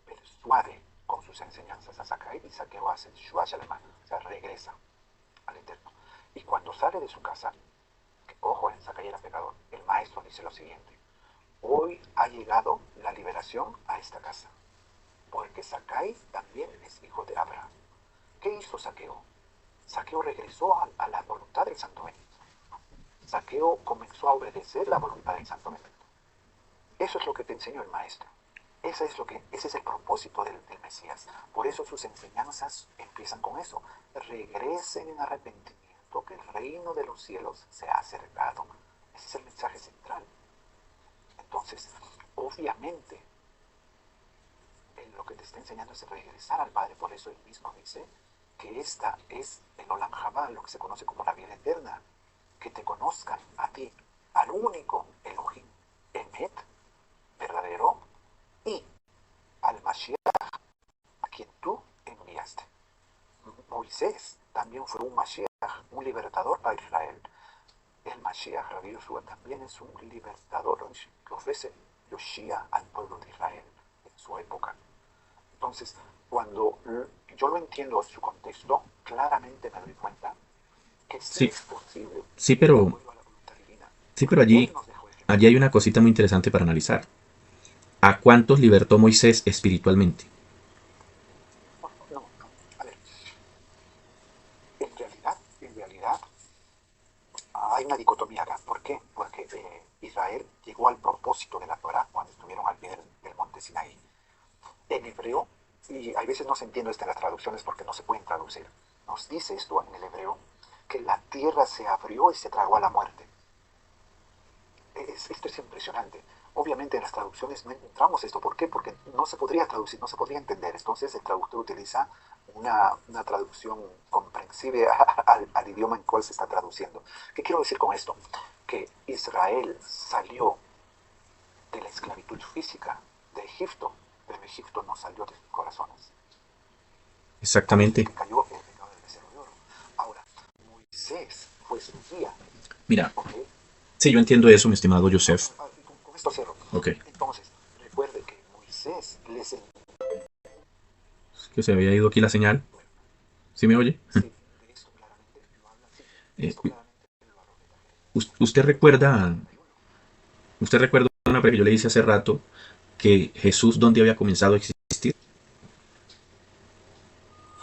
persuade con sus enseñanzas a Sakai y Saqueo hace Shua Shalema, o sea, regresa al Eterno. Y cuando sale de su casa, que, ojo, Sakai era pecador, el maestro dice lo siguiente: hoy ha llegado la liberación a esta casa, porque Sakai también es hijo de Abraham. ¿Qué hizo Saqueo? Saqueo regresó a la voluntad del Santo Benito. Saqueo comenzó a obedecer la voluntad del Santo Benito. Eso es lo que te enseñó el maestro. Ese es el propósito del Mesías. Por eso sus enseñanzas empiezan con eso. Regresen en arrepentimiento, que el reino de los cielos se ha acercado. Ese es el mensaje central. Entonces, obviamente, lo que te está enseñando es regresar al Padre. Por eso él mismo dice que esta es el Olam Jabá, lo que se conoce como la vida eterna. Que te conozcan a ti, al único Elohim, Emet, verdadero, y al Mashiach, a quien tú enviaste. Moisés también fue un Mashiach, un libertador para Israel. El Mashiach, Rabbi Yoshua, también es un libertador que ofrece Yoshia al pueblo de Israel en su época. Entonces, cuando yo lo entiendo en su contexto, claramente me doy cuenta que sí Sí, es posible sí, ir de pero, acuerdo a la voluntad divina, sí, pero porque Él nos dejó allí ejemplo. hay una cosita muy interesante para analizar. ¿A cuántos libertó Moisés espiritualmente? No, no, a ver, en realidad, hay una dicotomía acá. ¿Por qué? Porque Israel llegó al propósito de la Torah cuando estuvieron al pie del monte Sinaí. En hebreo, y a veces no se entiende esto en las traducciones porque no se pueden traducir, nos dice esto en el hebreo, que la tierra se abrió y se tragó a la muerte. Esto es impresionante. Obviamente en las traducciones no encontramos esto. ¿Por qué? Porque no se podría traducir, no se podría entender. Entonces el traductor utiliza una traducción comprensible al idioma en cual se está traduciendo. ¿Qué quiero decir con esto? Que Israel salió de la esclavitud física de Egipto, pero Egipto no salió de sus corazones. Por eso es Exactamente. que cayó el pecado del becerro de oro. Ahora, Moisés fue su guía. Mira, ¿Ok? sí, yo entiendo eso, mi estimado Joseph. Con esto cierro. Ok, Entonces, recuerde que Moisés les envió. es que se había ido aquí la señal. ¿Sí me oye? Sí, de esto claramente lo habla, sí, de Eh, esto claramente lo arrojeta Jeremías. usted Capítulo recuerda, 31. usted recuerda una pregunta que yo le hice hace rato que Jesús dónde había comenzado a existir.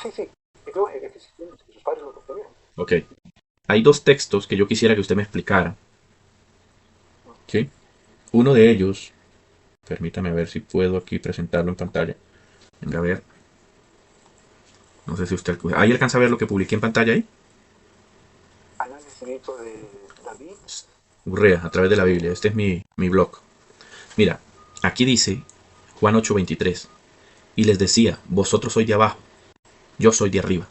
Sí, sí, creo que sus padres lo obtuvieron. Ok, hay dos textos que yo quisiera que usted me explicara. ¿Sí? Uno de ellos, permítame ver si puedo aquí presentarlo en pantalla. Venga a ver, no sé si usted, ahí alcanza a ver lo que publiqué en pantalla ahí. Análisis bíblico de David. Urrea, a través de la Biblia. Este es mi blog. Mira, aquí dice Juan 8:23. Y les decía, vosotros sois de abajo, yo soy de arriba.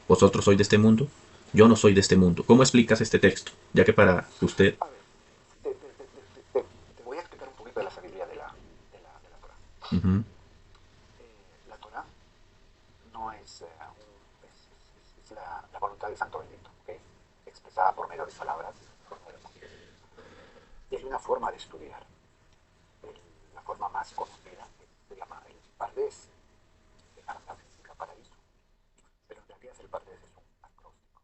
Vosotros sois de este mundo, yo no soy de este mundo. ¿Cómo explicas este texto? Ya que para usted... A ver, te voy a explicar un poquito de la sabiduría de la Torah. Ujú. La Torah no es, es la voluntad del Santo Bendito, ¿ok? Expresada por medio de palabras, por medio de Moisés. Y hay una forma de estudiar. La forma más conocida se llama el Pardes, que Arta significa paraíso, pero en realidad el Pardes es un acróstico.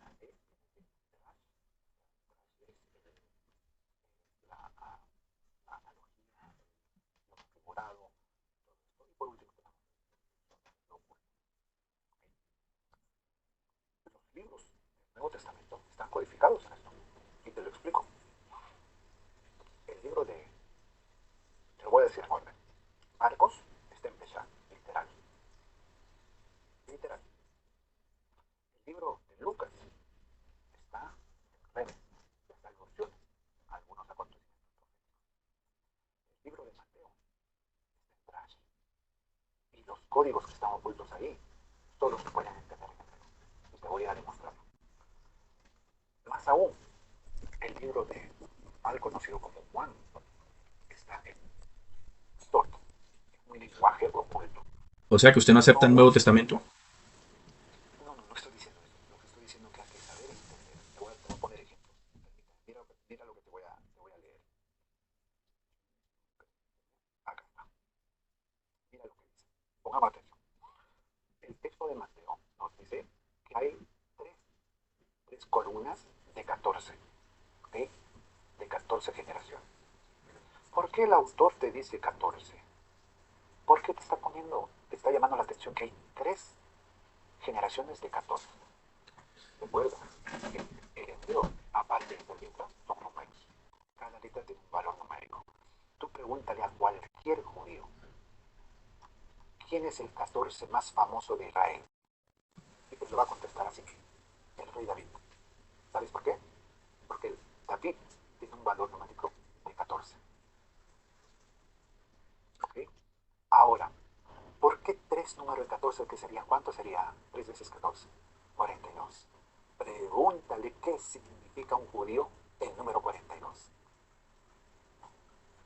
¿Ok? Y por último, los libros del Nuevo Testamento están codificados en esto. Y te lo explico. El libro te lo voy a decir en orden. Marcos está en Pesha, literal. Literal. El libro de Lucas está en redes, está alusiones a algunos acontecimientos. El libro de Mateo está en trash. Y los códigos que están ocultos ahí solo se pueden entender en hebreo. Y te voy a demostrar. Más aún, el libro de mal conocido como Juan está en Sot, un lenguaje oculto. O sea que usted no acepta el No, Nuevo Testamento. no estoy diciendo eso. Lo que estoy diciendo es que hay que saber entender. Te voy a poner ejemplos. Mira lo que te voy a leer. Acá está. Mira lo que dice. Pongamos atención. El texto de Mateo nos dice que hay tres, tres columnas de 14, ¿ok? De 14 generaciones. ¿Por qué el autor te dice 14? ¿Por qué te está llamando la atención que hay tres generaciones de 14? Recuerda que el hebreo, aparte de ser letras, son números. Cada letra tiene un valor numérico. Tú preguntas ¿quién es el 14 más famoso de Israel? Y pues lo va a contestar así, el rey David. ¿Sabes por qué? Porque David tiene un valor numérico de 14. ¿Ok? Ahora, ¿por qué 3 número de 14 que sería? ¿Cuánto sería 3 veces 14? 42. Pregúntale qué significa un judío el número 42.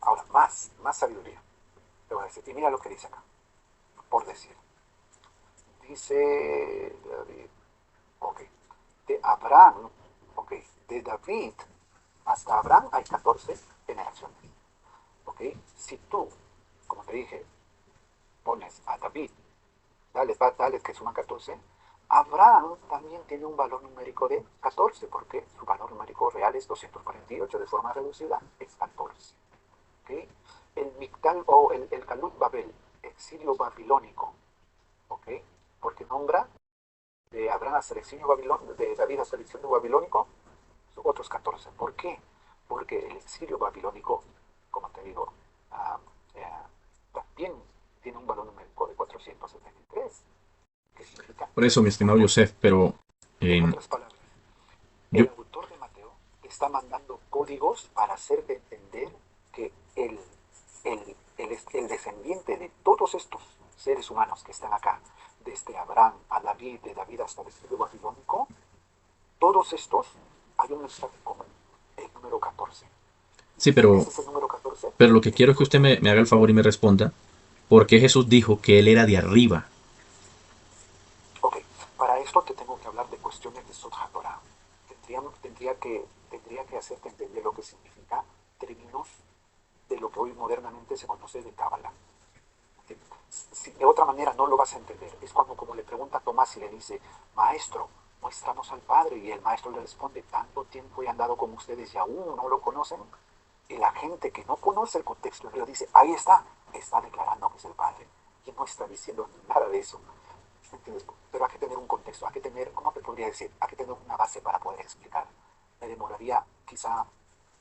Ahora, más sabiduría. Te voy a decir. Y mira lo que dice acá, por decir. Dice David, ok, de Abraham, ok, de David hasta Abraham hay 14 generaciones. Ok, si tú, como te dije, pones a David, dale que suma 14, Abraham también tiene un valor numérico de 14, porque su valor numérico real es 248, de forma reducida es 14. ¿Okay? El Mictal o el Galut Babel, exilio babilónico, ¿okay? Porque nombra de Abraham hasta el exilio babilónico, de David hasta el exilio babilónico, otros 14. ¿Por qué? Porque el exilio babilónico, como te digo, uh, también tiene un valor numérico de 473. ¿Qué significa? Por eso, mi estimado Joseph, pero En eh, otras palabras, yo, el autor de Mateo está mandando códigos para hacerte entender que el descendiente de todos estos seres humanos que están acá, desde Abraham a David, de David hasta el exilio babilónico, todos estos hay un mensaje común, el número 14. sí, ¿Quién es ese número 14? pero lo que El quiero es que Dios usted de me haga el favor y me responda, ¿por qué Jesús dijo que Él era de arriba? Ok, para esto te tengo que hablar de cuestiones de Sotha Torah. Tendría que hacerte entender lo que significa términos de lo que hoy modernamente se conoce de Cábala. Si de otra manera no lo vas a entender. Es cuando como le pregunta a Tomás y le dice, maestro, muéstranos al Padre. Y el maestro le responde, tanto tiempo he andado con ustedes y aún no lo conocen. Y la gente que no conoce el contexto le dice, ahí está declarando que es el Padre. Y no está diciendo nada de eso. ¿Entiendes? Pero hay que tener un contexto, hay que tener, ¿cómo te podría decir? Hay que tener una base para poder explicar. Me demoraría quizá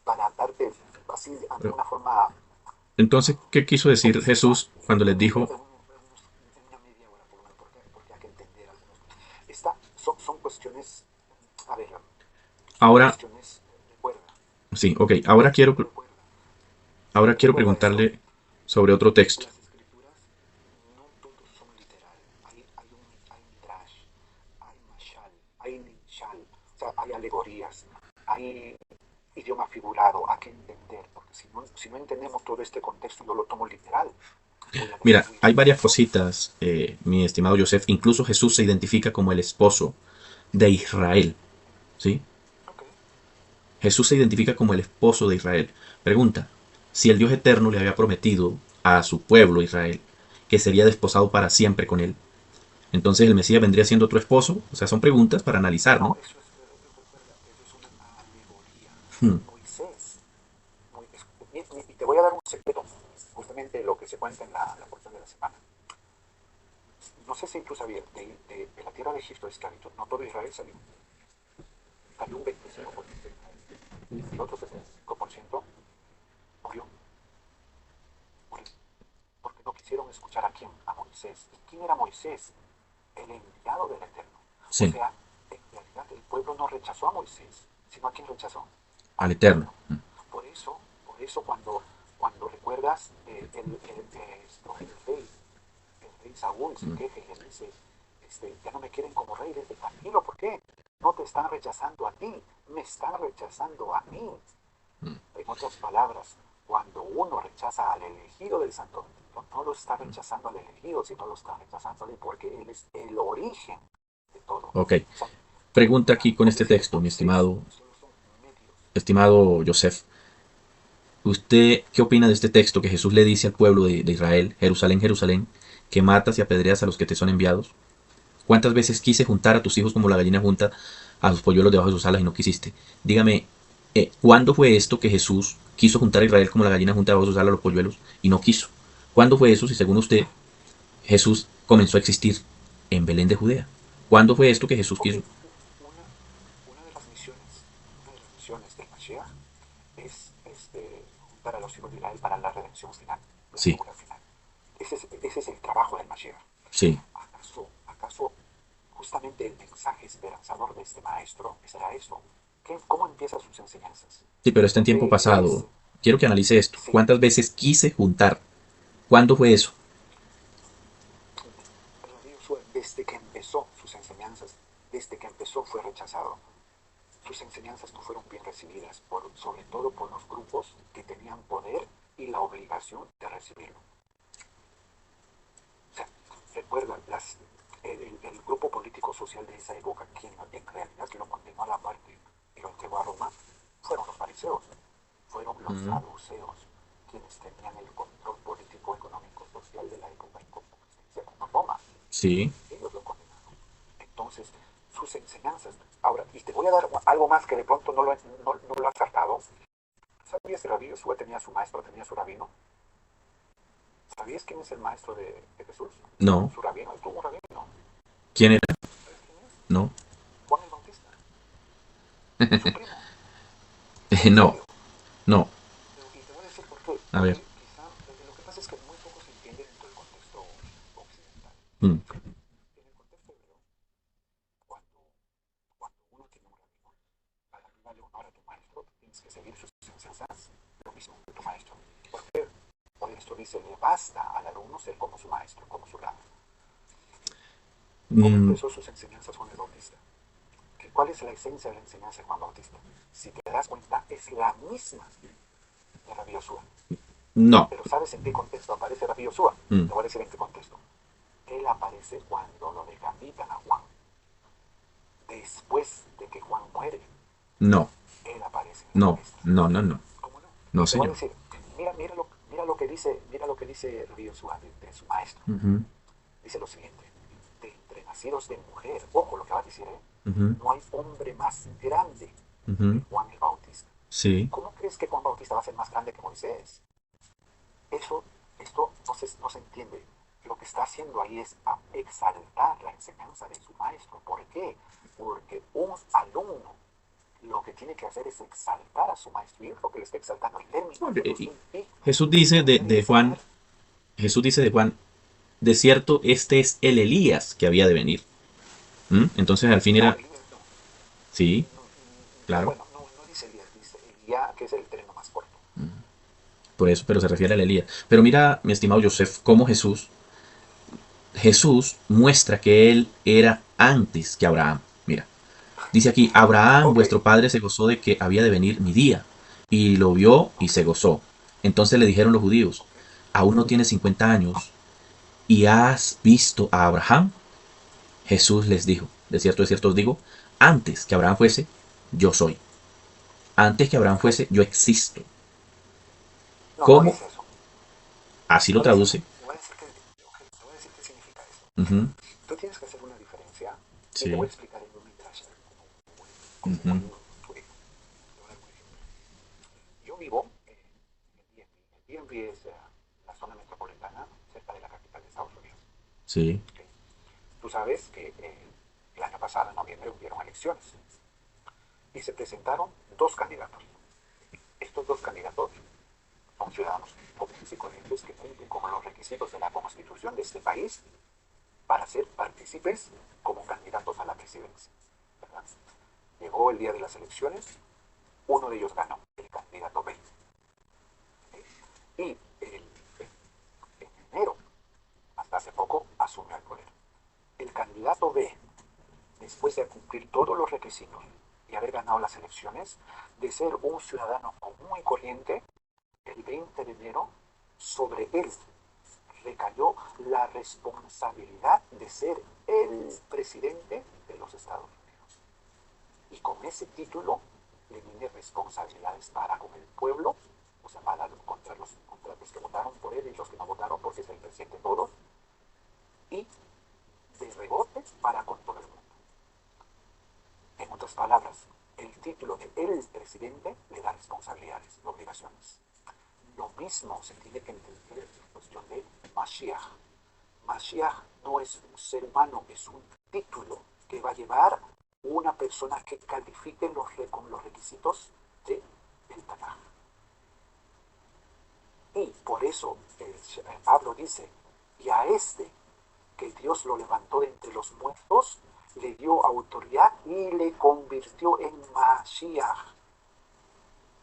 para darte así de Pero, una forma entonces, ¿qué quiso decir objetiva Jesús cuando les dijo, en una media hora por lo menos, porque hay que entender algunos. Son cuestiones, a ver, son ahora, cuestiones, recuerda, sí, ok, recuerda, ahora quiero recuerda esto, preguntarle sobre otro texto? las escrituras no todos son literal, hay midrash, hay mashal, hay ninshal, o sea, hay alegorías, hay idioma figurado, hay que entender, porque si no entendemos todo este contexto, yo lo tomo literal, voy a Mira, destruir hay varias todo. cositas, mi estimado Joseph. Incluso Jesús se identifica como el esposo de Israel, ¿sí? Ok, Jesús se identifica como el esposo de Israel. Pregunta, si el Dios eterno le había prometido a su pueblo Israel que sería desposado para siempre con él, entonces el Mesías vendría siendo otro esposo. O sea, son preguntas para analizar, no, ¿no? recuerda, eso es una alegoría. Hmm. Moisés, y te voy a dar un secreto, justamente lo que se cuenta en la porción de la semana. No sé si tú sabías, de la tierra de Egipto de esclavitud, no todo Israel salió un 25% de Israel. El otro 75% murió, murió, porque no quisieron escuchar a quién, a Moisés. ¿Y quién era Moisés? El enviado del Eterno. O Sí, sea, en realidad el pueblo no rechazó a Moisés, sino a quién rechazó, al al Eterno. Eterno. Por eso cuando recuerdas el rey Saúl se queja y le dice, ya no me quieren como rey, le dice, tranquilo, ¿por qué? No te están rechazando a ti, me están rechazando a mí. En otras palabras, cuando uno rechaza al elegido del Santo, no lo está rechazando al elegido, sino lo está rechazando a él, porque él es el origen de todo. Ok. O sea, Pregunta aquí con este Moisés, texto, mi Moisés estimado, solo son medios. estimado Joseph. ¿Usted qué opina de este texto que Jesús le dice al pueblo de Israel, Jerusalén, Jerusalén, que matas y apedreas a los que te son enviados? ¿Cuántas veces quise juntar a tus hijos como la gallina junta a sus polluelos debajo de sus alas y no quisiste? Dígame, ¿cuándo fue esto que Jesús quiso juntar a Israel como la gallina junta debajo de sus alas a los polluelos y no quiso? ¿Cuándo fue eso si según usted Jesús comenzó a existir en Belén de Judea? ¿Cuándo fue esto que Jesús Ok, quiso? una, una de las misiones del Mashiach es juntar a los hijos de Israel para la redención final, la Sí, segura final. ese es el trabajo del Mashiach. Sí. ¿Acaso justamente el mensaje esperanzador de este maestro será eso? ¿Cómo empieza sus enseñanzas? Sí, pero está en tiempo pasado. Quiero que analice esto. Sí, ¿Cuántas veces quise juntar? ¿Cuándo fue eso? Rabbi Yoshua, desde que empezó sus enseñanzas, desde que empezó fue rechazado. Sus enseñanzas no fueron bien recibidas, sobre todo por los grupos que tenían poder y la obligación de recibirlo. O sea, recuerda, el grupo político social de esa época, quien en realidad lo condenó a la muerte y lo entregó a Roma, fueron los fariseos, fueron los Mm. saduceos, quienes tenían el control político, económico, social de la época en competencia con Roma. Sí. Ellos lo condenaron. Entonces, sus enseñanzas. Ahora, y te voy a dar algo más que de pronto no lo has acertado. ¿Sabías que Rabí Yoshua tenía su maestro, tenía su rabino? ¿Sabías quién es el maestro de Jesús? No. Su rabino, él tuvo un rabino. ¿Quién era? ¿Sabes quién es? No. Juan el Bautista, su primo. En No. serio. No. Y te voy a decir por qué. A ver. Porque quizá lo que pasa es que muy poco se entiende dentro del contexto occidental. Mm. En el contexto hebreo, cuando, cuando uno tiene un rabino, para darle honor a tu maestro, tienes que seguir sus enseñanzas, lo mismo que tu maestro. ¿Por qué? Por esto dice, le basta al alumno ser como su maestro, como su rab. ¿Cómo Mm, empezó sus enseñanzas Juan el Bautista? ¿Cuál es la esencia de la enseñanza de Juan Bautista? Si te das cuenta, es la misma de Rabbi Yoshua. no. Pero ¿sabes en qué contexto aparece Rabbi Yoshua? Mm. Te voy a decir en qué contexto. Él aparece cuando lo decapitan a Juan. Después de que Juan muere, No. él aparece en la No. palestra. No, no, no. ¿Cómo no? No, Y te voy a señor. decir, mira lo que dice Rabbi Yoshua de su maestro. Ujú. Dice lo siguiente, de entre nacidos de mujer, ojo lo que va a decir, Ujú. no hay hombre más grande que Ujú. Juan el Bautista. Sí. ¿Cómo crees que Juan Bautista va a ser más grande que Moisés? Eso, esto no se entiende. Lo que está haciendo ahí es exaltar la enseñanza de su maestro. ¿Por qué? Porque un alumno lo que tiene que hacer es exaltar a su maestro. Y es lo que le está exaltando en términos de los impíos. Jesús dice Debería de Juan, saber. Jesús dice de Juan, de cierto, este es el Elías que había de venir. ¿Mm? Entonces al fin No, era, Elías no. sí, claro, Bueno, no dice Elías, dice Elías, que es el término más corto. por eso, pero se refiere al Elías. Pero mira, mi estimado Joseph, cómo Jesús muestra que él era antes que Abraham. Mira, dice aquí, Abraham, Ok, vuestro padre, se gozó de que había de venir mi día, y lo vio y ok, se gozó. Entonces le dijeron los judíos, ok. aún no tienes 50 años, ¿y has visto a Abraham? Jesús les dijo, de cierto os digo, antes que Abraham fuese, yo soy. Antes que Abraham Ok. fuese, yo existo. No, no ¿Cómo? dice eso. Así lo No dice eso. traduce. Te voy a decir qué significa eso. Ujú. Tú tienes que hacer una diferencia y te voy Sí. a explicar en un midrash como Ujú. muy fluido. Te voy a dar un ejemplo. Yo vivo en DMV. El DMV es la zona metropolitana cerca de la capital de Estados Unidos. Sí. ¿Ok? Tú sabes que el año pasado, en noviembre, hubieron elecciones y se presentaron dos candidatos. Estos dos candidatos son ciudadanos comunes y corrientes que cumplen con los requisitos de la constitución de este país para ser partícipes como candidatos a la presidencia. ¿Verdad? Llegó el día de las elecciones, uno de ellos ganó, el candidato B. Y en enero, hasta hace poco, asumió el poder. El candidato B, después de cumplir todos los requisitos y haber ganado las elecciones, de ser un ciudadano común y corriente, el 20 de enero, sobre él recayó la responsabilidad de ser el presidente de los Estados Unidos. Y con ese título le tiene responsabilidades para con el pueblo, o sea, contra los que votaron por él y los que no votaron porque es el presidente de todos, y de rebote para con todo el mundo. En otras palabras, el título de el presidente le da responsabilidades y obligaciones. Lo mismo se tiene que entender en cuestión de Mashiach. Mashiach no es un ser humano, es un título que va a llevar una persona que califique con los requisitos del Tanaj. Y por eso Pablo dice, Y a este, que Dios lo levantó de entre los muertos, le dio autoridad y le convirtió en Mashiach.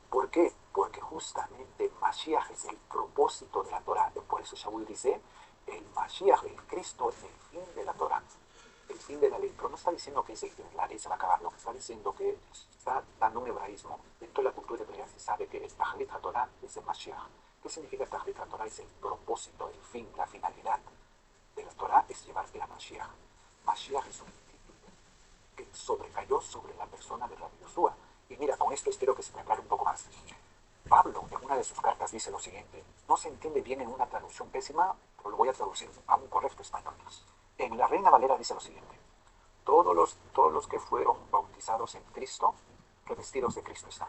¿Por qué? Porque justamente Mashiach es el propósito de la Torah. Por eso Shaul dice, el Mashiach, el Cristo, es el fin de la Torah, el fin de la ley. Pero no está diciendo que la ley se va a acabar, no. Está diciendo que está dando un hebraísmo. Dentro de la cultura hebrea se sabe que el Tahlit HaTorah es el Mashiach. ¿Qué significa Tahlit HaTorah? Es el propósito, el fin, la finalidad de la Torah es llevarte a Mashiach. Mashiach es un título que sobrecayó sobre la persona de Rabbi Yoshua. Y mira, con esto espero que se me aclare un poco más. Pablo, en una de sus cartas, dice lo siguiente. No se entiende bien en una traducción pésima, pero lo voy a traducir a un correcto español. En la Reina Valera dice lo siguiente. Todos los que fueron bautizados en Cristo, revestidos de Cristo están.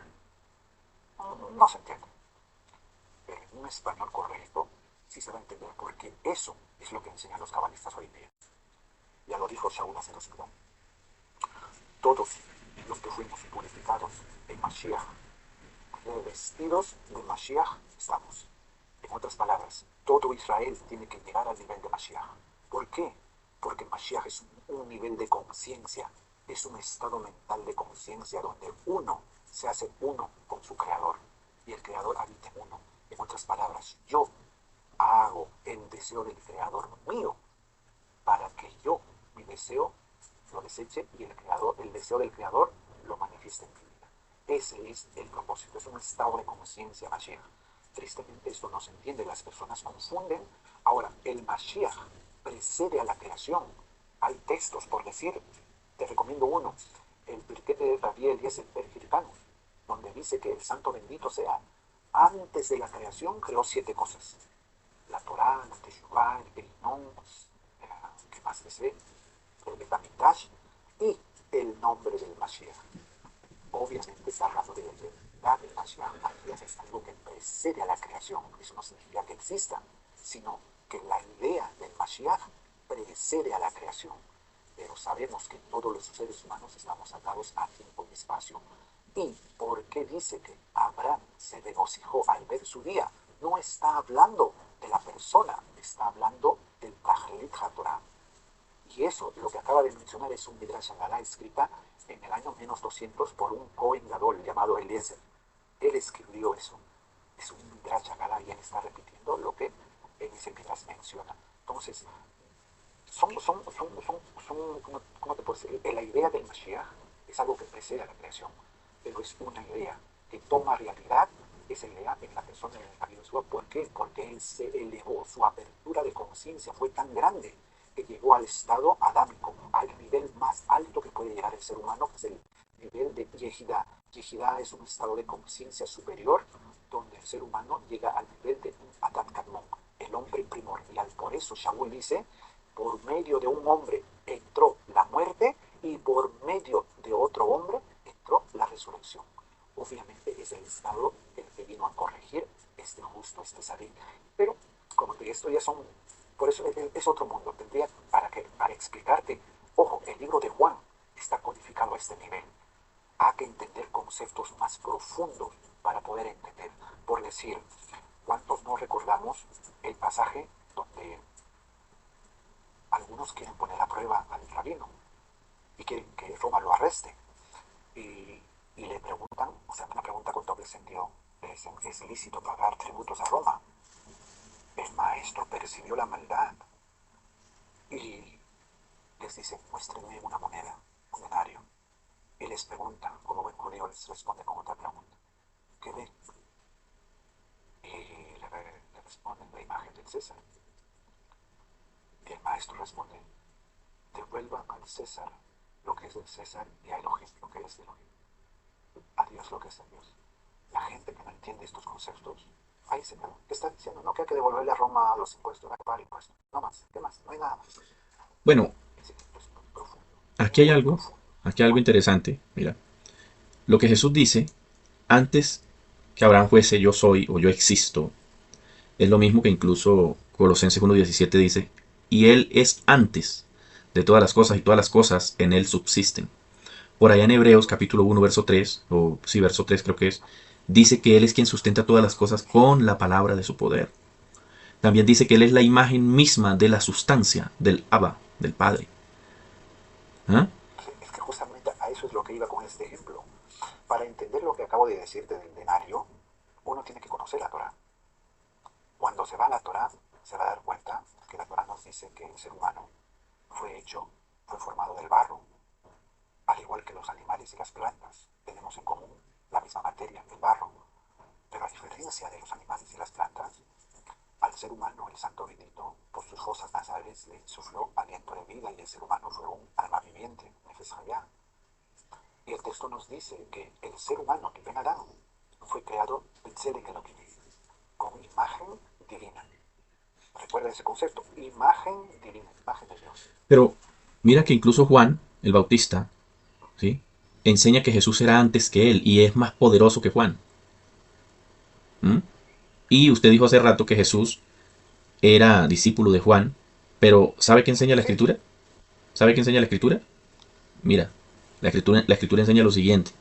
No se entiende. Pero en un español correcto, sí se va a entender, porque eso es lo que enseñan los cabalistas hoy en día. Ya lo dijo Shaul hace 2 años. Todos los que fuimos purificados en Mashiach, revestidos de Mashiach, estamos. En otras palabras, todo Israel tiene que llegar al nivel de Mashiach. ¿Por qué? Porque Mashiach es un nivel de conciencia, es un estado mental de conciencia donde uno se hace uno con su creador y el creador habita en uno. En otras palabras, yo hago el deseo del creador mío para que yo, mi deseo, lo deseche y el deseo del creador lo manifieste en mi vida. Ese es el propósito, es un estado de conciencia Mashiach. Tristemente esto no se entiende, las personas confunden. Ahora, el Mashiach precede a la creación. Hay textos, por decir, te recomiendo uno, el Pirkei de Rabbi Eliezer Hirkanu, donde dice que el santo bendito sea, antes de la creación creó 7 cosas. La Torah, la Teshuvah, el Perinón, ¿qué más dice? El Betamikdash y el nombre del Mashiach. Obviamente está hablando de la identidad del Mashiach. Mashiach es algo que precede a la creación. Eso no significa que exista, sino que la idea del Mashiach precede a la creación. Pero sabemos que todos los seres humanos estamos atados a tiempo y espacio. ¿Y por qué dice que Abraham se regocijó al ver su día? No está hablando de la persona, está hablando del Tahlit HaTorah. Y eso, lo que acaba de mencionar, es un Midrash Agadá escrita en el año menos 200 por un Cohen Gadol llamado Eliezer. Él escribió eso. Es un Midrash Agadá y él está repitiendo lo que en ese Midrash menciona. Entonces, ¿cómo te puedo decir? La idea del Mashiach es algo que precede a la creación, pero es una idea que toma realidad esa idea en la persona de Rabbi Yoshua. ¿Por qué? Porque él se elevó, su apertura de conciencia fue tan grande que llegó al estado adámico, al nivel más alto que puede llegar el ser humano, que es el nivel de Yehidá. Yehidá es un estado de conciencia superior donde el ser humano llega al nivel de un Adam Kadmon, el hombre primordial. Por eso Shaul dice, por medio de un hombre entró la muerte y por medio de otro hombre entró la resurrección. Obviamente es el estado el que vino a corregir este justo, este salir. Pero, como te digo, esto ya son... Por eso es otro mundo. Tendría para explicarte, ojo, el libro de Juan está codificado a este nivel. Hay que entender conceptos más profundos para poder entender. Por decir, ¿cuántos no recordamos el pasaje donde algunos quieren poner a prueba al rabino y quieren que Roma lo arreste? Y le preguntan, o sea, una pregunta con doble sentido, ¿es lícito pagar tributos a Roma? El maestro percibió la maldad y les dice, muéstrenme una moneda, un denario. Y les pregunta, como buen judío les responde con otra pregunta, ¿qué ven? Y le responden la imagen del César. Y el maestro responde, devuelvan al César lo que es del César y a Elohim lo que es de Elohim. A Dios lo que es de Dios. La gente que no entiende estos conceptos, ahí se queda. ¿Qué está diciendo? No, que hay que devolverle a Roma los impuestos, hay que pagar impuestos. No más, ¿qué más? No hay nada más. Bueno, Ese es profundo. aquí hay Muy algo, profundo. aquí hay algo interesante. Mira, lo que Jesús dice, antes que Abraham fuese yo soy o yo existo, es lo mismo que incluso Colosenses 1:17 dice, y Él es antes de todas las cosas y todas las cosas en Él subsisten. Por allá en Hebreos capítulo 1, verso 3, o sí, verso 3 creo que es, dice que Él es quien sustenta todas las cosas con la palabra de su poder. También dice que Él es la imagen misma de la sustancia del Abba, del Padre. ¿Ah? Es que justamente a eso es lo que iba con este ejemplo. Para entender lo que acabo de decirte del denario, uno tiene que conocer la Torah. Cuando se va a la Torah, se va a dar cuenta que la Torah nos dice que el ser humano fue formado del barro, al igual que los animales y las plantas. Tenemos en común la misma materia, el barro. Pero a diferencia de los animales y las plantas, al ser humano el Santo Bendito, por sus fosas nasales, le insufló aliento de vida y el ser humano fue un alma viviente, Nefesh Hayá. Y el texto nos dice que el ser humano, que Ben Adán, fue creado B'Tselem Elohim, con imagen divina. Recuerda ese concepto, imagen divina, imagen de Dios. Pero mira que incluso Juan, el Bautista, ¿sí? Enseña que Jesús era antes que él y es más poderoso que Juan. ¿Mm? Y usted dijo hace rato que Jesús era discípulo de Juan, pero ¿sabe qué enseña la Sí, Escritura? ¿Sabe qué enseña la Escritura? Mira, la escritura enseña lo siguiente.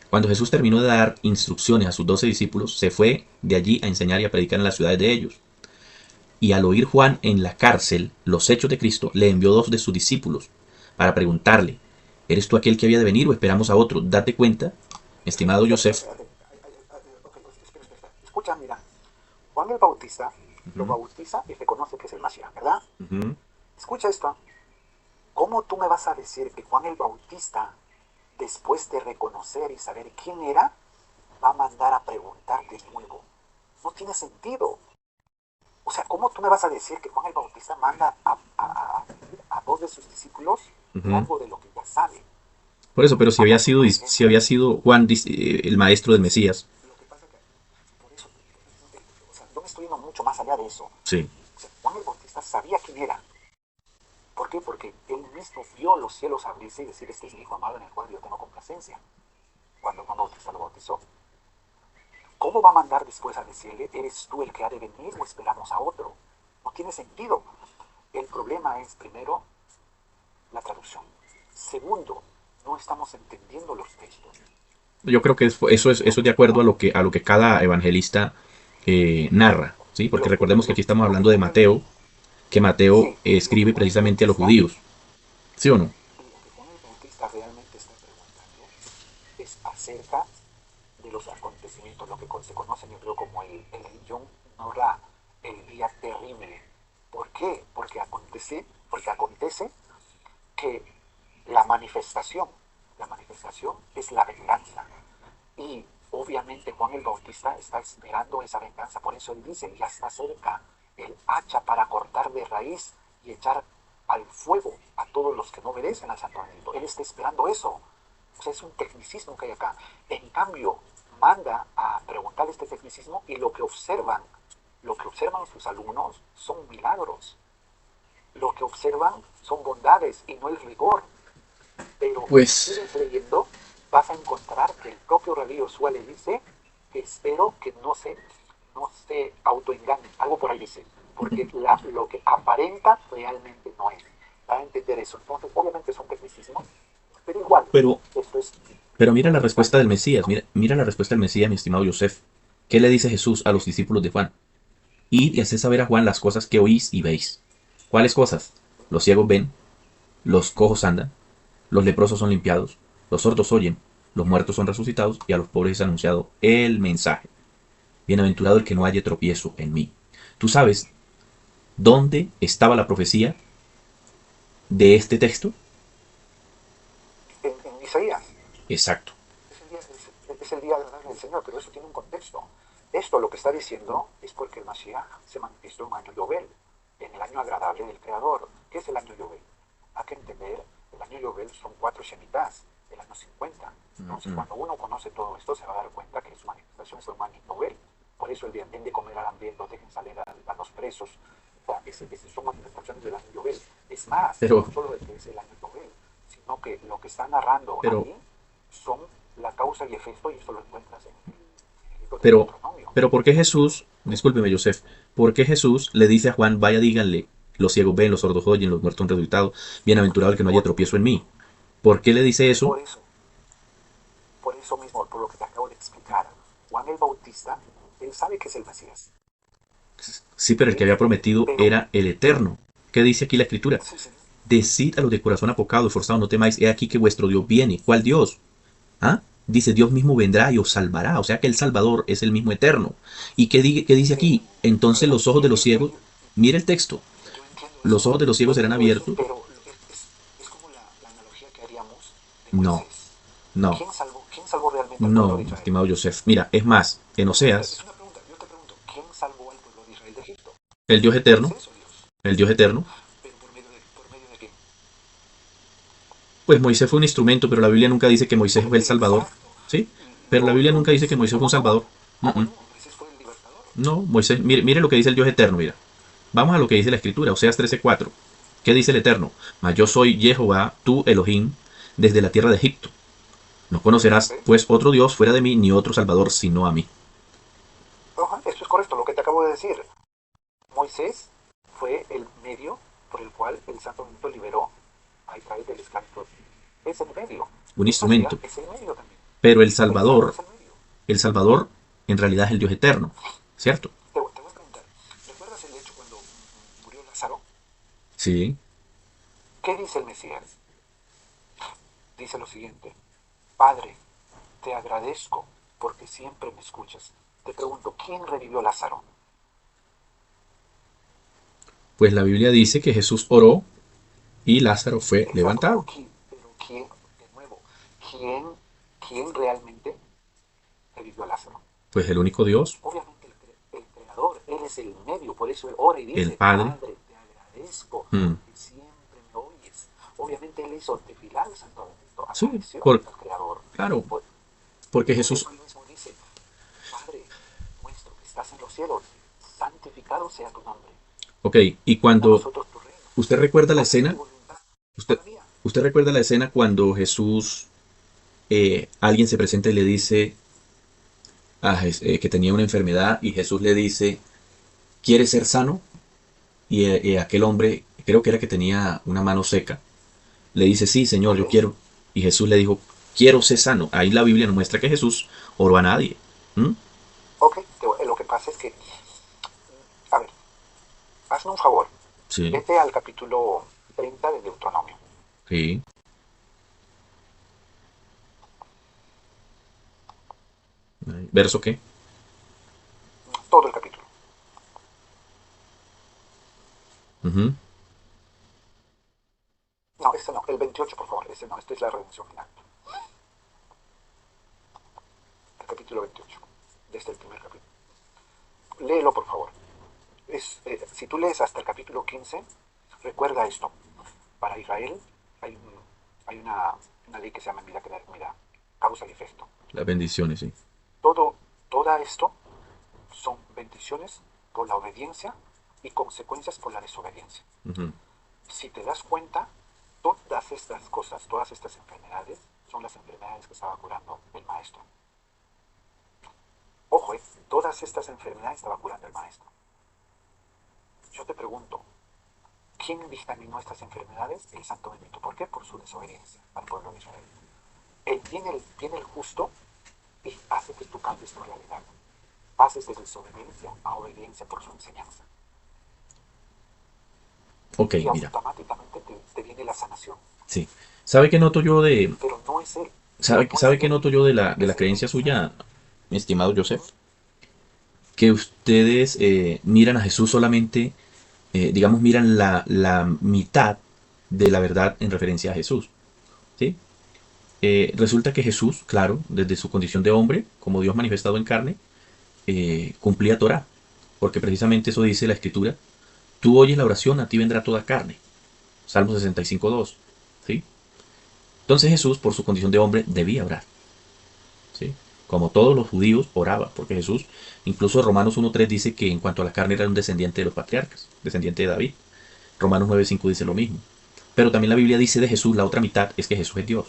Cuando Jesús terminó de dar instrucciones a sus 12 discípulos, se fue de allí a enseñar y a predicar en las ciudades de ellos. Y al oír Juan en la cárcel los hechos de Cristo, le envió dos de sus discípulos para preguntarle, ¿eres tú aquel que había de venir o esperamos a otro? Date cuenta, estimado Joseph. espérate. Okay, espera. Escucha, mira. Juan el Bautista lo Ujú, bautiza y reconoce que es el Mashiach, ¿verdad? ujú. Escucha esto. ¿Cómo tú me vas a decir que Juan el Bautista, después de reconocer y saber quién era, va a mandar a preguntar de nuevo? No tiene sentido. O sea, ¿cómo tú me vas a decir que Juan el Bautista manda a dos de sus discípulos de Ujú. algo de lo que ya sabe? Por eso, pero si había Aparte, sido, por si ejemplo, había sido Juan el maestro del Mesías, lo que pasa es que por eso, o sea, yo me estoy yendo mucho más allá de eso. sí. O sea, Juan el Bautista sabía quién era. ¿Por qué? Porque él mismo vio los cielos abrirse y decir, este es mi hijo amado en el cual yo tengo complacencia, cuando Juan Bautista lo bautizó. ¿Cómo va a mandar después a decirle, eres tú el que ha de venir o esperamos a otro? No tiene sentido. El problema es, primero, la traducción. Segundo, no estamos entendiendo los textos. Yo creo que eso es de acuerdo a lo que cada evangelista narra, ¿sí? Porque recordemos que aquí estamos Lo que hablando de Juan el, Mateo, que Mateo sí, lo que escribe Juan el precisamente a los Bautista, judíos, ¿sí o no? lo que Juan el Bautista realmente está preguntando es acerca de los acontecimientos, lo que se conoce en hebreo como el Yom Norah, el día terrible. ¿Por qué? Porque acontece que la manifestación es la venganza. Y obviamente Juan el Bautista está esperando esa venganza, por eso él dice, ya está cerca el hacha para cortar de raíz y echar al fuego a todos los que no obedecen al Santo Bendito. Él está esperando eso. O sea, es un tecnicismo que hay acá. En cambio, manda a preguntar este tecnicismo y lo que observan sus alumnos son milagros. Lo que observan son bondades y no el rigor. Pero si Pues, sigues leyendo, vas a encontrar que el propio Rabí Yoshua le dice que espero que no se autoengañen, algo por ahí dice, porque lo que aparenta realmente no es. Para entender eso, entonces obviamente son tecnicismos, pero igual, pero, esto es pero mira la respuesta del básicamente, Mesías, ¿no? mira la respuesta del Mesías, mi estimado Yosef. ¿Qué le dice Jesús a los discípulos de Juan? Id y haced saber a Juan las cosas que oís y veis. ¿Cuáles cosas? Los ciegos ven, los cojos andan, los leprosos son limpiados, los sordos oyen, los muertos son resucitados y a los pobres es anunciado el mensaje. Bienaventurado el que no haya tropiezo en mí. ¿Tú sabes dónde estaba la profecía de este texto? En Isaías, Exacto. es el día del Señor, pero eso tiene un contexto. Esto lo que está diciendo es porque el Mashiach se manifestó en año Yobel, en el año agradable del Creador. ¿Qué es el año Yobel? Hay que entender, el año Yobel son 4 Shemitahs, el año 50. Entonces, cuando uno conoce todo esto, se va a dar cuenta que su manifestación es un año Yobel. Por eso el den de comer al hambriento, dejen salir a los presos. O sea, son manifestaciones del año Yobel. Es más, Pero, no solo de que es el año Yobel, sino que lo que está narrando pero, ahí son la causa y efecto, y eso lo encuentras en el libro de pero, Deuteronomio. pero, ¿por qué Jesús, discúlpeme, Joseph, por qué Jesús le dice a Juan, vaya, díganle, los ciegos ven, los sordos oyen, los muertos han resucitado, bienaventurado el que no haya Por, tropiezo en mí? ¿Por qué le dice eso? por eso, por eso mismo, por lo que te acabo de explicar, Juan el Bautista, él sabe que es el Mesías. Sí, pero el que había prometido Pero, era el Eterno. ¿Qué dice aquí la Escritura? sí, señor. Decid a los de corazón apocado y forzado, no temáis, he aquí que vuestro Dios viene. ¿Cuál Dios? ¿Ah? Dice, Dios mismo vendrá y os salvará. O sea que el Salvador es el mismo Eterno. ¿Y qué dice Sí, aquí? Entonces los ojos de los ciegos, mire el texto, yo entiendo los eso, ojos de los ciegos serán abiertos. pero es como la analogía que haríamos de No, Moisés. no, Quién salvó realmente al pueblo de no, Israel? estimado Joseph. Mira, es más, en No, es Oseas, una pregunta, yo te pregunto, ¿quién salvó al pueblo de Israel de Egipto? el Dios eterno, ¿Moisés o Dios? el Dios eterno, ¿Pero por medio de quién? pues Moisés fue un instrumento, pero la Biblia nunca dice que Moisés fue el Salvador. Exacto. ¿Sí? Pero la Biblia nunca dice que Moisés fue un ¿Cómo no? Salvador. Mm, ¿Cómo mm. no? Moisés fue el libertador. No, Moisés, mire lo que dice el Dios eterno, mira. Vamos a lo que dice la Escritura, Oseas 13:4. ¿Qué dice el Eterno? Mas yo soy Jehová, tu Elohim, desde la tierra de Egipto. No conocerás, ¿Sí? pues, otro Dios fuera de mí, ni otro Salvador sino a mí. Ajá, esto es correcto, lo que te acabo de decir. Moisés fue el medio por el cual el Santo Benito liberó a Israel del esclavitud. Es el medio. Un Y el Mashiach instrumento. es el medio también. Pero Exacto, es El Salvador, en realidad es el Dios eterno. ¿Cierto? te voy a preguntar, ¿recuerdas el hecho cuando murió Lázaro? Sí. ¿Qué dice el Mesías? Dice lo siguiente, Padre, te agradezco porque siempre me escuchas. Te pregunto, ¿quién revivió a Lázaro? Pues la Biblia dice que Jesús oró y Lázaro fue Exacto, levantado. pero quién, de nuevo, quién, quién realmente revivió a Lázaro? Pues el único Dios, Obviamente el creador, él es el medio, por eso él ora y el dice, Padre. Padre, te agradezco Mm. porque siempre me oyes. Obviamente él hizo tefilar al Santo Benito, Sí, agradeció por, al creador. claro, Por- porque y por Jesús, eso él mismo dice, Padre nuestro que estás en los cielos, santificado sea tu nombre. ok, y Venga a cuando nosotros tu reino. usted recuerda la Hágase tu escena, voluntad, no usted, la mía. usted recuerda la escena cuando Jesús, alguien se presenta y le dice que tenía una enfermedad y Jesús le dice, ¿quieres ser sano? Y aquel hombre, creo que era que tenía una mano seca, le dice, sí, Señor, Ok, yo quiero. Y Jesús le dijo, quiero ser sano. Ahí la Biblia nos muestra que Jesús oró a nadie. ¿Mm? ok, lo que pasa es que, a ver, hazme un favor, Sí, vete al capítulo 30 de Deuteronomio. sí. ¿Verso qué? Todo el capítulo. Ujú. No, este no, el 28, por favor, este no, esta es la redención final. El capítulo 28, desde el primer capítulo. Léelo, por favor. Si tú lees hasta el capítulo 15, recuerda esto. Para Israel hay, hay una ley que se llama mira, causa y efecto. Las bendiciones, sí. Todo esto son bendiciones por la obediencia y consecuencias por la desobediencia. Ujú. Si te das cuenta, todas estas cosas, todas estas enfermedades, son las enfermedades que estaba curando el maestro. Ojo, todas estas enfermedades estaba curando el maestro. Yo te pregunto, ¿quién dictaminó estas enfermedades? El Santo Benito. ¿Por qué? Por su desobediencia al pueblo de Israel. Viene el justo y hace que tú cambies tu realidad. Pases de desobediencia a obediencia por su enseñanza. Ok, Y mira. automáticamente te viene la sanación. Sí. ¿Sabe qué noto yo de, Pero no es él. sabe, No es sabe qué él. noto yo de la Es el rey creencia de Israel. suya, mi estimado Joseph? Que ustedes miran a Jesús solamente, digamos, miran la mitad de la verdad en referencia a Jesús. ¿Sí? Resulta que Jesús, claro, desde su condición de hombre, como Dios manifestado en carne, cumplía Torah, porque precisamente eso dice la Escritura. Tú oyes la oración, a ti vendrá toda carne. Salmo 65:2. ¿Sí? Entonces Jesús, por su condición de hombre, debía orar. ¿Sí? Como todos los judíos, oraba, porque Jesús, incluso Romanos 1:3 dice que en cuanto a la carne era un descendiente de los patriarcas, descendiente de David. Romanos 9:5 dice lo mismo. Pero también la Biblia dice de Jesús, la otra mitad es que Jesús es Dios.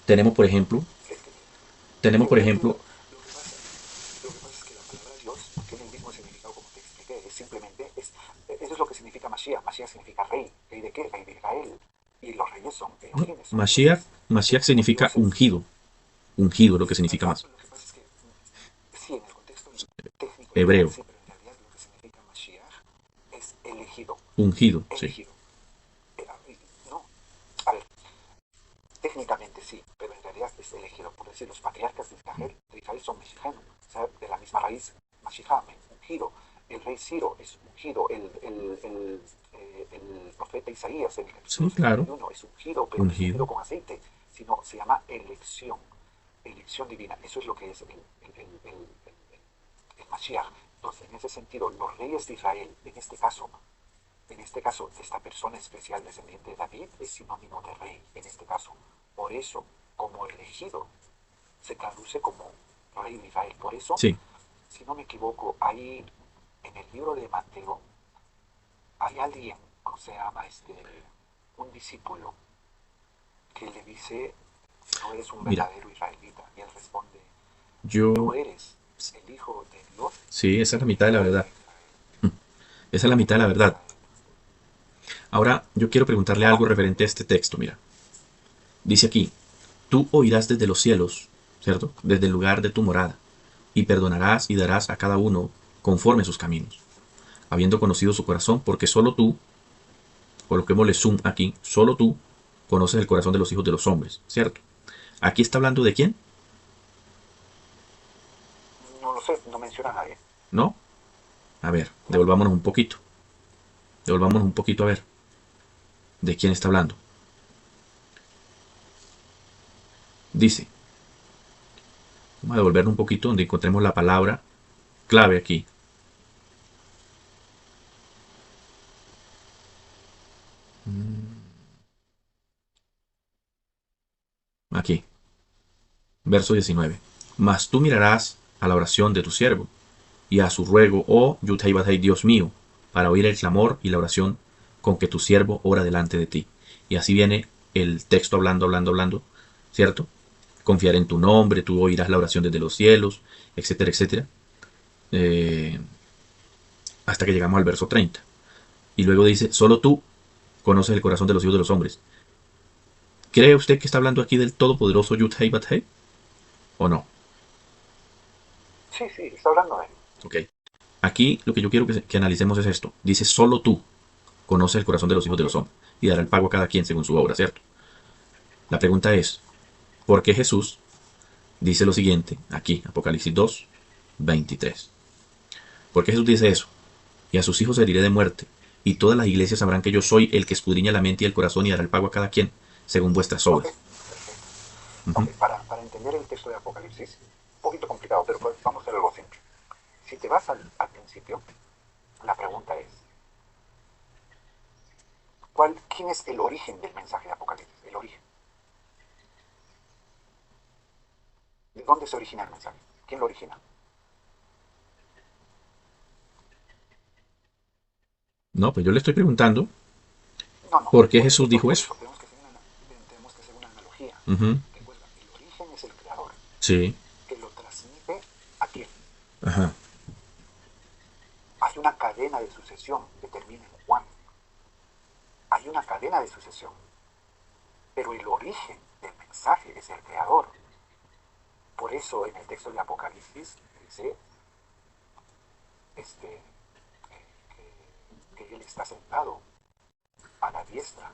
Tenemos, por ejemplo, Es que, tenemos, por yo ejemplo, entiendo. Lo que pasa es que la palabra Dios tiene el mismo significado como te expliqué. Es simplemente, eso es lo que significa Mashiach. Mashiach significa rey. ¿Rey de qué? Rey de Israel. Y los reyes son ¿no? Elohim, son Mashiach, dioses. Mashiach Son significa dioses. ungido. Ungido, lo que significa más. Exacto. Lo que pasa es que, sí, en el contexto técnico literal Hebreo. sí, pero en realidad lo que significa Mashiach Ungido, sí. elegido. No, a ver, técnicamente sí, pero en realidad es elegido. Por decir, los patriarcas de Israel son mexicanos, o sea, de la misma raíz, Mashiach, ungido. El rey Ciro es ungido. El profeta Isaías en el Sí, capítulo claro. 61 es ungido, pero no es Ungido. ungido con aceite, sino se llama elección, elección divina. Eso es lo que es el Mashiach. Entonces, en ese sentido, los reyes de Israel, en este caso, esta persona especial descendiente de David es sinónimo de rey, en este caso. Por eso, como elegido, se traduce como rey de Israel. Por eso, Sí, si no me equivoco, ahí en el libro de Mateo hay alguien, ¿cómo se llama? Un discípulo que le dice, no eres un mira, verdadero israelita. Y él responde, tú yo, eres el hijo de Dios, sí, esa es la el mitad de la rey verdad. de Israel. Esa es la mitad de la Rey de verdad. Israel. Ahora, yo quiero preguntarle algo Ajá. referente a este texto, mira. Dice aquí, tú oirás desde los cielos, ¿cierto? Desde el lugar de tu morada, y perdonarás y darás a cada uno conforme a sus caminos, habiendo conocido su corazón, porque solo tú, coloquémosle zoom aquí, solo tú conoces el corazón de los hijos de los hombres, ¿cierto? Aquí está hablando de quién, No lo sé, no menciona a nadie. ¿no? A ver, No. devolvámonos un poquito a ver de quién está hablando. Dice, vamos a devolvernos un poquito donde encontremos la palabra clave aquí. Aquí, verso 19. Mas tú mirarás a la oración de tu siervo y a su ruego, oh Yudhei Badhei, Dios mío, para oír el clamor y la oración con que tu siervo ora delante de ti. Y así viene el texto hablando, hablando, hablando, ¿cierto? Confiar en tu nombre, tú oirás la oración desde los cielos, etcétera, etcétera, eh, hasta que llegamos al verso 30. Y luego dice, solo tú conoces el corazón de los hijos de los hombres. ¿Cree usted que está hablando aquí del todopoderoso Yudhei Badhei o no? Sí, sí, está hablando de él. Ok. Aquí lo que yo quiero que analicemos es esto. Dice, solo tú conoces el corazón de los hijos de Ok. los hombres y dará el pago a cada quien según su obra, ¿cierto? La pregunta es, ¿por qué Jesús dice lo siguiente aquí, Apocalipsis 2, 23? ¿Por qué Jesús dice eso? Y a sus hijos heriré de muerte, y todas las iglesias sabrán que yo soy el que escudriña la mente y el corazón y dará el pago a cada quien según vuestras Ok, obras. perfecto. Ujú. Ok, para entender el texto de Apocalipsis, un poquito complicado, pero pues vamos a hacer algo simple. Si te vas al principio, la pregunta es, ¿quién es el origen del mensaje de Apocalipsis? El origen. ¿De dónde se origina el mensaje? ¿Quién lo origina? No, pues yo le estoy preguntando No, no, por qué Jesús dijo por eso. eso tenemos que hacer una analogía. Ujú. Recuerda, el origen es el creador, Sí, que lo transmite a quién. ajá. Hay una cadena de sucesión que termina en Juan. Hay una cadena de sucesión, pero el origen del mensaje es el creador. Por eso en el texto de Apocalipsis dice este, que él está sentado a la diestra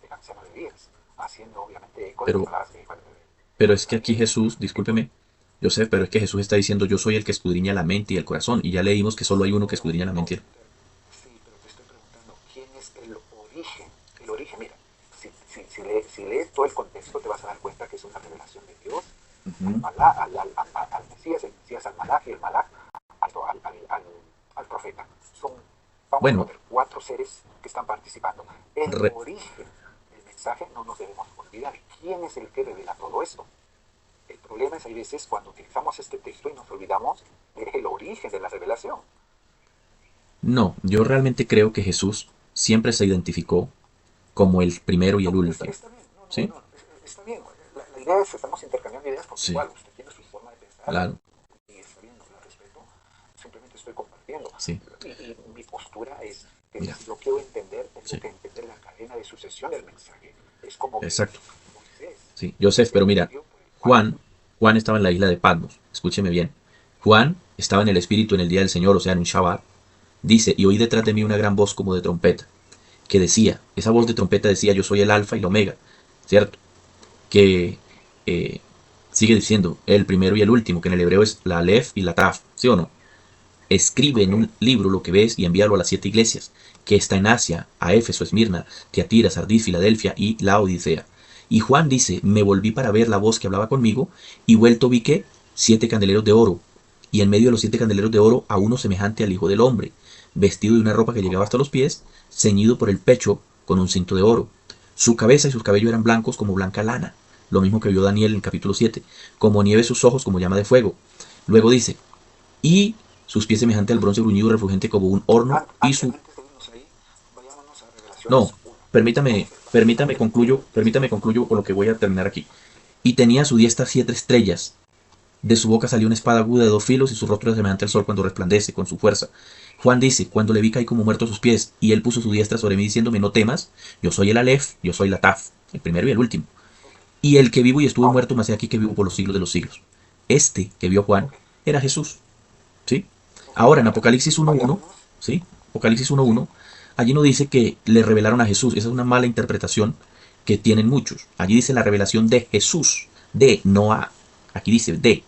del anciano de días, haciendo obviamente eco de las Pero, palabras de pero es que aquí Daniel. Jesús, discúlpeme, yo sé, pero es que Jesús está diciendo yo soy el que escudriña la mente y el corazón. Y ya leímos que solo hay Sí, uno que escudriña la mente. sí, pero te estoy preguntando, ¿quién es el origen? El origen, mira, si lees todo el contexto te vas a dar cuenta que es una revelación de Dios al, Ujú. Malá, al Mesías, el Mesías al Malach y el Malach al profeta. Son, vamos a Bueno, poner, cuatro seres que están participando. El re- origen del mensaje no nos debemos olvidar. ¿Quién es el que revela todo esto? El problema es hay veces cuando utilizamos este texto y nos olvidamos del origen de la revelación. no, yo realmente creo que Jesús siempre se identificó como el primero y el No, último. está bien, no, no, ¿Sí? no, está bien. La idea es que estamos intercambiando ideas porque Sí, igual usted tiene su forma de pensar claro, y está bien, no la respeto, simplemente estoy compartiendo. sí. Y mi postura es que Mira, si yo quiero entender, tengo sí, que entender la cadena de sucesión del mensaje. Es como que exacto. Moisés Sí, Joseph, es el pero mira, medio por el cual... Juan estaba en la isla de Patmos. Escúcheme bien. Juan estaba en el Espíritu en el día del Señor, o sea, en un Shabbat, Dice, y oí detrás de mí una gran voz como de trompeta, que decía, esa voz de trompeta decía, yo soy el alfa y el omega, ¿cierto? Que eh, sigue diciendo, el primero y el último, que en el hebreo es la Aleph y la Taf, ¿sí o no? Escribe Ok. en un libro lo que ves y envíalo a las 7 iglesias, que está en Asia, a Éfeso, Esmirna, Tiatira, Sardis, Filadelfia y la Odisea. Y Juan dice, me volví para ver la voz que hablaba conmigo, y vuelto vi que 7 candeleros de oro, y en medio de los 7 candeleros de oro a uno semejante al Hijo del Hombre, vestido de una ropa que llegaba hasta los pies, ceñido por el pecho con un cinto de oro. Su cabeza y sus cabellos eran blancos como blanca lana, lo mismo que vio Daniel en el capítulo 7, como nieve sus ojos como llama de fuego. Luego dice, y sus pies semejante al bronce bruñido refulgente como un horno, y su... Antes de irnos ahí, vayámonos a No, Revelaciones 1. Entonces, permítame concluyo con lo que voy a terminar aquí. Y tenía a su diestra 7 estrellas. De su boca salió una espada aguda de 2 filos y su rostro era semejante al sol cuando resplandece con su fuerza. Juan dice, cuando le vi caí como muerto a sus pies, y él puso su diestra sobre mí diciéndome, no temas, yo soy el Aleph, yo soy la Taf, el primero y el último. ok, Y el que vivo y estuve ok, muerto, mas he aquí que vivo por los siglos de los siglos. Este que vio Juan ok, era Jesús. ¿Sí? ok. Ahora, en Apocalipsis 1.1, Vayámonos. ¿sí? Apocalipsis Sí, 1.1, allí no dice que le revelaron a Jesús. Esa es una mala interpretación que tienen muchos. Allí dice la revelación de Jesús, de, no a. Aquí dice de.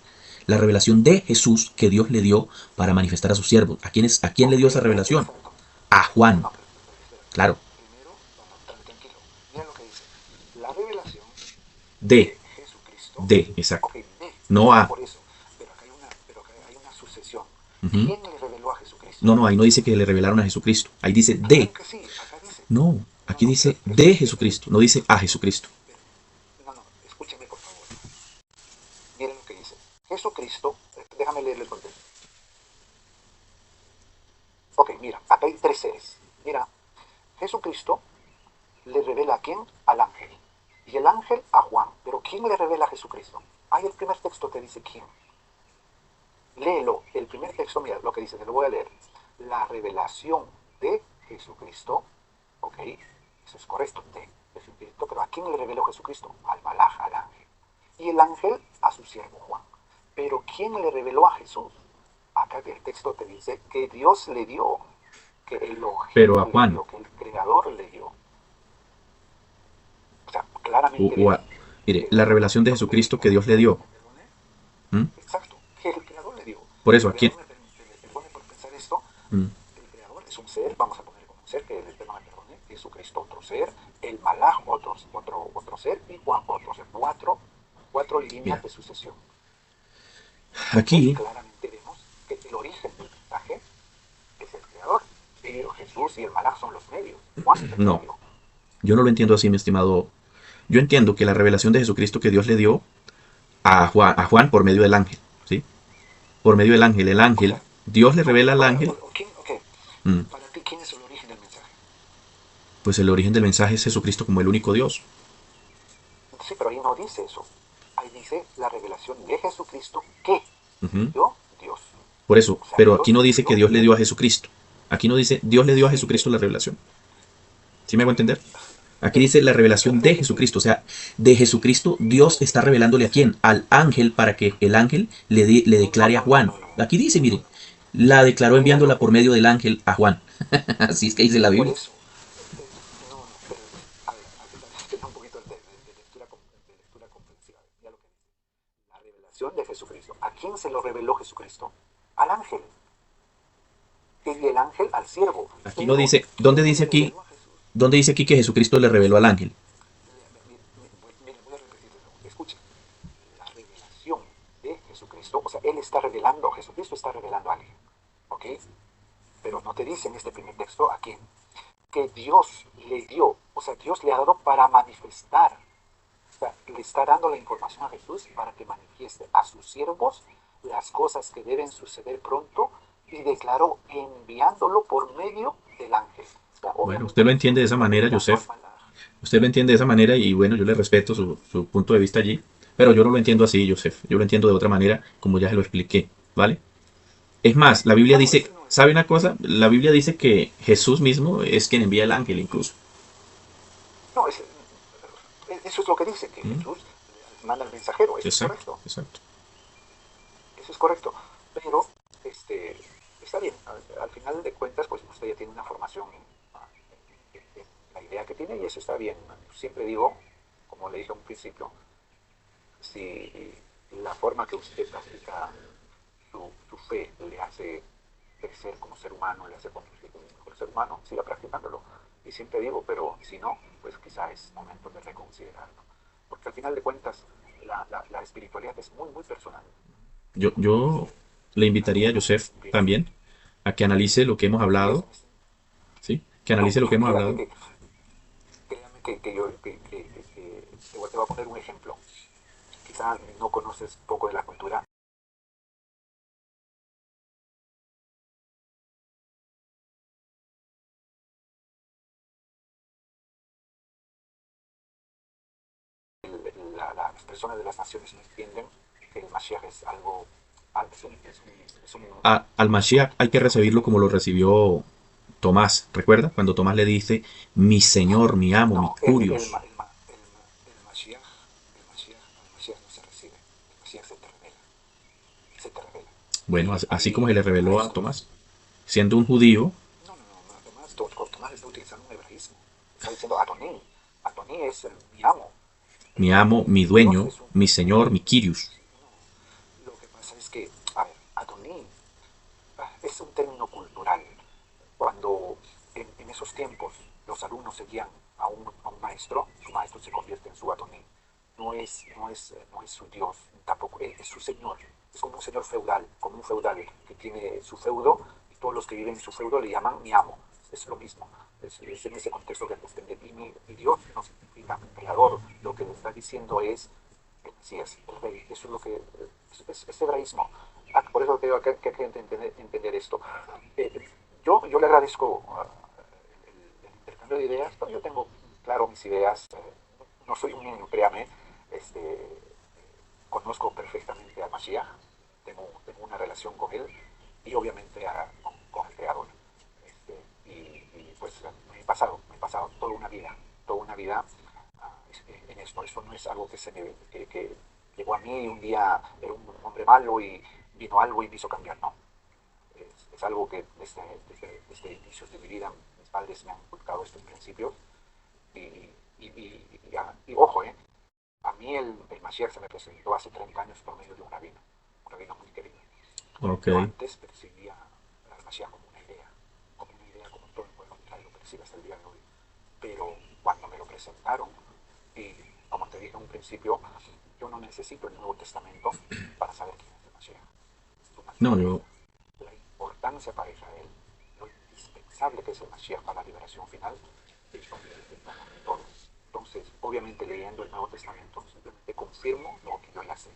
La revelación de Jesús que Dios le dio para manifestar a sus siervos. ¿A quién le ok, dio esa revelación? exacto. A Juan, No, pero espera. claro. Primero, no, no, tranquilo. Mira lo que dice. La revelación De, de Jesucristo, exacto. ok, de, No a. por eso, pero acá hay una sucesión. Ujú. ¿Quién le reveló a Jesucristo? No, no, ahí no dice que le revelaron a Jesucristo. Ahí dice de. Claro que sí, acá dice. No, No, aquí no, dice de escúchame, Jesucristo, no dice a Jesucristo. no, no, escúchame por favor. Miren lo que dice. Jesucristo, déjame leerle el contexto. Ok, mira, acá hay 3 seres. Mira, Jesucristo le revela a quién? Al ángel. Y el ángel a Juan. Pero ¿quién le revela a Jesucristo? Ahí el primer texto te dice quién. Léelo, el primer texto, mira lo que dice, te lo voy a leer. La revelación de Jesucristo, ok, eso es correcto, de Jesucristo, pero ¿a quién le reveló Jesucristo? Al malaj, al ángel. Y el ángel a su siervo Juan. Pero ¿quién le reveló a Jesús? Acá el texto te dice que Dios le dio, que Pero Elohim a le Juan, dio, que el Creador le dio. O sea, o, claramente o ves a- mire, que la revelación de Jesucristo que Dios le dio. ¿Mm? exacto, que el creador le dio. Por El eso, ¿a quién? creador, me perdone por pensar esto, ¿Mm? el creador es un ser, vamos a poner como un ser, que el Eterno me perdone, Jesucristo otro ser, el Malaj otro ser y Juan otro ser. Cuatro líneas Mira, de sucesión. Donde aquí, claramente vemos que el origen del mensaje es el creador. Pero Jesús y el Malaj son los medios. Juan es el no, medio. yo no lo entiendo así, mi estimado. Yo entiendo que la revelación de Jesucristo que Dios le dio a Juan por medio del ángel, ¿sí? Por medio del ángel. El O ángel, sea, Dios le revela al ángel. okay. mm, Para ti, ¿quién es el origen del mensaje? pues el origen del mensaje es Jesucristo como el único Dios. Sí, pero ahí no dice eso. Ahí dice la revelación de Jesucristo que le Ujú. dio Dios. Por eso, O sea, pero aquí Dios no le dice que dio Dios le el... dio a Jesucristo. Aquí no dice Dios le dio a Sí, Jesucristo la revelación. ¿Sí me hago entender? Aquí pero dice la revelación de perfecto. Jesucristo. O sea, de Jesucristo Dios está revelándole a quién? Al ángel para que el ángel le No, declare a no, no, Juan. no, no. Aquí dice, mire, la declaró Mira, enviándola por medio del ángel a Juan. Así es que dice la por Biblia. eso. No, no, pero a ver, aquí está un poquito de lectura comprensiva. Mira lo que dice. La revelación de Jesucristo. ¿A quién se lo reveló Jesucristo? Al ángel. Y el ángel al siervo. Aquí no Pero, dice, ¿quién le reveló a Jesús? ¿dónde dice aquí que Jesucristo le reveló al ángel? Miren, voy a repetirlo. Escuchen. La revelación de Jesucristo, o sea, Él está revelando, Jesucristo está revelando a alguien. ¿Ok? Pero no te dice en este primer texto a quién. Que Dios le dio, o sea, Dios le ha dado para manifestar. O sea, le está dando la información a Jesús para que manifieste a sus siervos las cosas que deben suceder pronto y declaró enviándolo por medio del ángel. O sea, Bueno, usted obviamente lo entiende de esa manera, revelando al Joseph. malaj. Usted lo entiende de esa manera y bueno, yo le respeto su punto de vista allí. Pero yo no lo entiendo así, Joseph. Yo lo entiendo de otra manera, como ya se lo expliqué. ¿Vale? Es más, la Biblia No, dice, ese no es. ¿sabe una cosa? La Biblia dice que Jesús mismo es quien envía el ángel incluso. No, eso es lo que dice, que ¿Mm? Jesús manda al mensajero, eso es Exacto, correcto. exacto. Eso es correcto. Pero, este, está bien. Al final de cuentas, pues usted ya tiene una formación en la idea que tiene y eso está bien. Siempre digo, como le dije a un principio, si la forma que usted practica su fe le hace crecer como ser humano, le hace construir como un mejor ser humano, siga practicándolo. Y siempre digo, pero si no, pues quizá es momento de reconsiderarlo. Porque al final de cuentas, la espiritualidad es muy, muy personal. Yo le invitaría a Algunos Joseph empiezan, también a que analice lo que hemos hablado, empiezan así. ¿sí? Que No, no, analice lo que hemos créame hablado. que, créame que yo te voy a poner un ejemplo. Quizá no conoces poco de la cultura. Las personas de las naciones no entienden que el Mashiach es algo, Al Mashiach hay que es algo que recibirlo como viene. lo recibió Tomás. ¿Recuerda? Cuando Tomás le dice, mi Señor, mi amo, mi No, curios. el Mashiach no se recibe, el Mashiach se te revela. Bueno, así como se Y le te reveló a agradezco eso. Tomás, siendo un judío, No, no, no, Tomás está utilizando un hebraísmo. Está diciendo Adoní. Adoní es mi amo. mi amo, mi Dios dueño, es un mi Señor, rey. mi Kyrios. No, lo que pasa es que, a ver, Adoní es un término cultural. Cuando en esos tiempos los alumnos seguían a un maestro, su maestro se convierte en su Adoní. No es su Dios, tampoco es su señor. Es como un señor feudal, como un feudal que tiene su feudo y todos los que viven en su feudo le llaman mi amo. Es lo mismo. Es en ese contexto que entender. Y mi Dios no significa creador. Lo que le está diciendo es el Mesías, el rey. Eso es lo que es hebraísmo. Por eso tengo que hay que entender esto. Eh, yo le agradezco el intercambio de ideas, pero yo tengo claro mis ideas. No soy un niño, créame. Este, conozco perfectamente a Mashiach, tengo una relación con él y obviamente con el Creador. Pues me he pasado toda una vida en esto. Eso no es algo que llegó a mí un día, era un hombre malo y vino algo y me hizo cambiar, no. Es algo que desde inicios de mi vida mis padres me han inculcado estos principios y, y ojo, a mí el Mashiach se me presentó hace 30 años por medio de un rabino muy querido. Ok. Yo antes percibía al Mashiach como una idea como todo el pueblo de Israel lo percibe hasta el día de hoy. Pero cuando me lo presentaron, y como te dije en un principio, yo no necesito el Nuevo Testamento para saber quién es el Mashiach. El No, Mashiach es yo, la importancia para Israel, lo indispensable que es el Mashiach para la liberación final, es todo. Entonces, obviamente leyendo el Nuevo Testamento, simplemente confirmo lo que yo ya sé.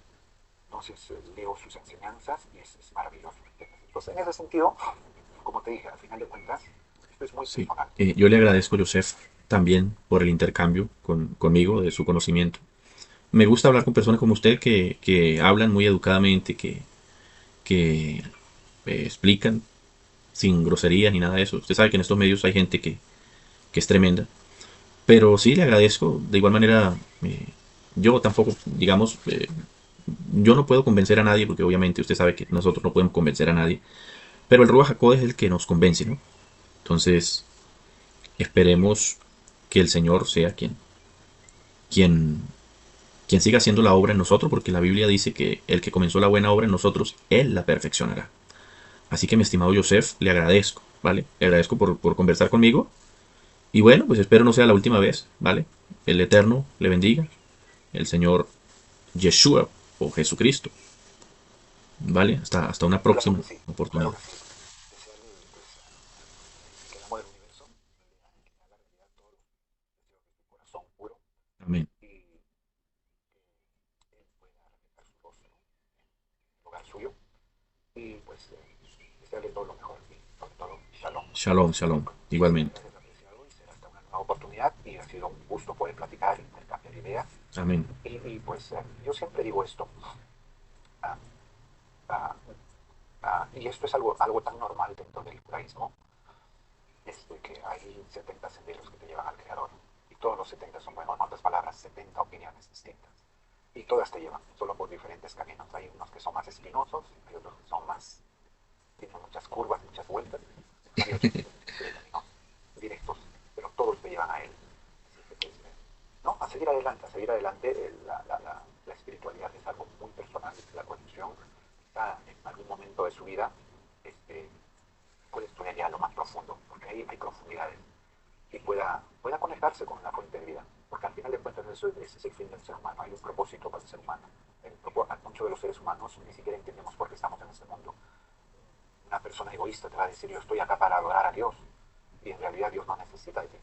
Entonces, leo sus enseñanzas y es maravilloso. ¿Entiendes? Entonces, en ese sentido, como te dije, al final de cuentas, esto es muy sí. personal. Yo le agradezco a Joseph también por el intercambio conmigo de su conocimiento. Me gusta hablar con personas como usted que hablan muy educadamente, que explican sin groserías ni nada de eso. Usted sabe que en estos medios hay gente que es tremenda. Pero sí le agradezco. De igual manera, yo tampoco, digamos, yo no puedo convencer a nadie, porque obviamente usted sabe que nosotros no podemos convencer a nadie. Pero el Ruach HaKodesh es el que nos convence, ¿no? Entonces, esperemos que el Señor sea quien, quien siga haciendo la obra en nosotros, porque la Biblia dice que el que comenzó la buena obra en nosotros, Él la perfeccionará. Así que mi estimado Joseph, le agradezco, ¿vale? Le agradezco por conversar conmigo. Y bueno, pues espero no sea la última vez, ¿vale? El Eterno le bendiga. El Señor Yeshua o Jesucristo, ¿vale? Hasta una Claro próxima que sí, claro oportunidad. que sí. Desearle pues, que el amor del universo que haga realidad todos los deseos de su corazón puro Amén. y él pueda reflejar su rostro en el hogar suyo y pues desearle todo lo mejor y sobre todo shalom. Shalom, shalom. Muchísimas Igualmente. gracias, apreciado, y será hasta una nueva oportunidad y ha sido un gusto poder platicar, intercambiar ideas Amén. pues yo siempre digo esto ah, ah, y esto es algo tan normal dentro del judaísmo, es de que hay 70 senderos que te llevan al Creador y todos los 70 son buenos, en otras palabras, 70 opiniones distintas y todas te llevan solo por diferentes caminos. Hay unos que son más espinosos, hay otros que son más, tienen muchas curvas, vueltas. Hay 800 caminos directos, pero todos te llevan a Él. Así que, pues, ¿no? A seguir adelante, a seguir adelante. La espiritualidad es algo muy personal, la conexión está en algún momento de su vida, este, puede estudiar ya lo más profundo, porque ahí hay profundidades, y pueda conectarse con la fuente de vida, porque al final de cuentas ese es el fin del ser humano, hay un propósito para el ser humano. Muchos de los seres humanos ni siquiera entendemos por qué estamos en este mundo. Una persona egoísta te va a decir, yo estoy acá para adorar a Dios, y en realidad Dios no necesita de ti.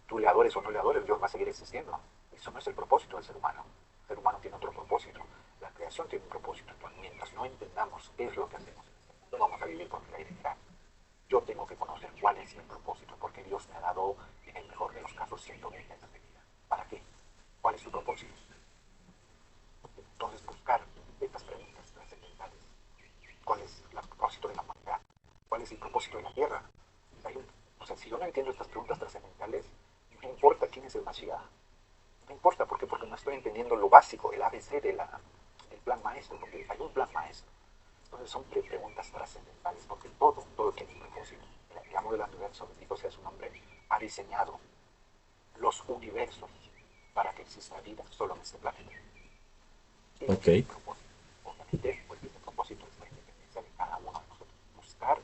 Tú le adores o no le adores, Dios va a seguir existiendo. Eso no es el propósito del ser humano. El ser humano tiene otro propósito. La creación tiene un propósito. Entonces, mientras no entendamos qué es lo que hacemos en este mundo, vamos a vivir por el aire. Yo tengo que conocer cuál es mi propósito, porque Dios me ha dado, en el mejor de los casos, 120 años de vida. ¿Para qué? ¿Cuál es su propósito? Entonces, buscar estas preguntas trascendentales. ¿Cuál es el propósito de la humanidad? ¿Cuál es el propósito de la Tierra? O sea, si yo no entiendo estas preguntas trascendentales, no importa quién es el Mashiach. No importa, ¿por qué? Porque no estoy entendiendo lo básico, el ABC del plan maestro, porque hay un plan maestro. Entonces son preguntas trascendentales, porque todo tiene un propósito. El amo del universo, bendito sea su nombre, ha diseñado los universos para que exista vida solo en este planeta. Y Ok, ese propósito, obviamente, pues ese propósito es la independencia de cada uno de nosotros. Buscar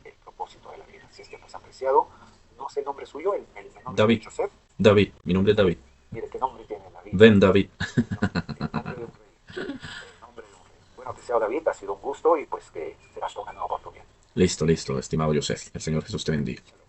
el propósito de la vida. Si es que pues apreciado, no sé el nombre suyo, el nombre de David, Joseph. David, mi nombre es David. Mire qué nombre tiene David. Ven, David. El nombre de un rey. El nombre de un rey. Bueno, apreciado David, ha sido un gusto y pues que será hasta una nueva oportunidad. Listo, listo, estimado Joseph. El Señor Jesús te bendiga. Shalom.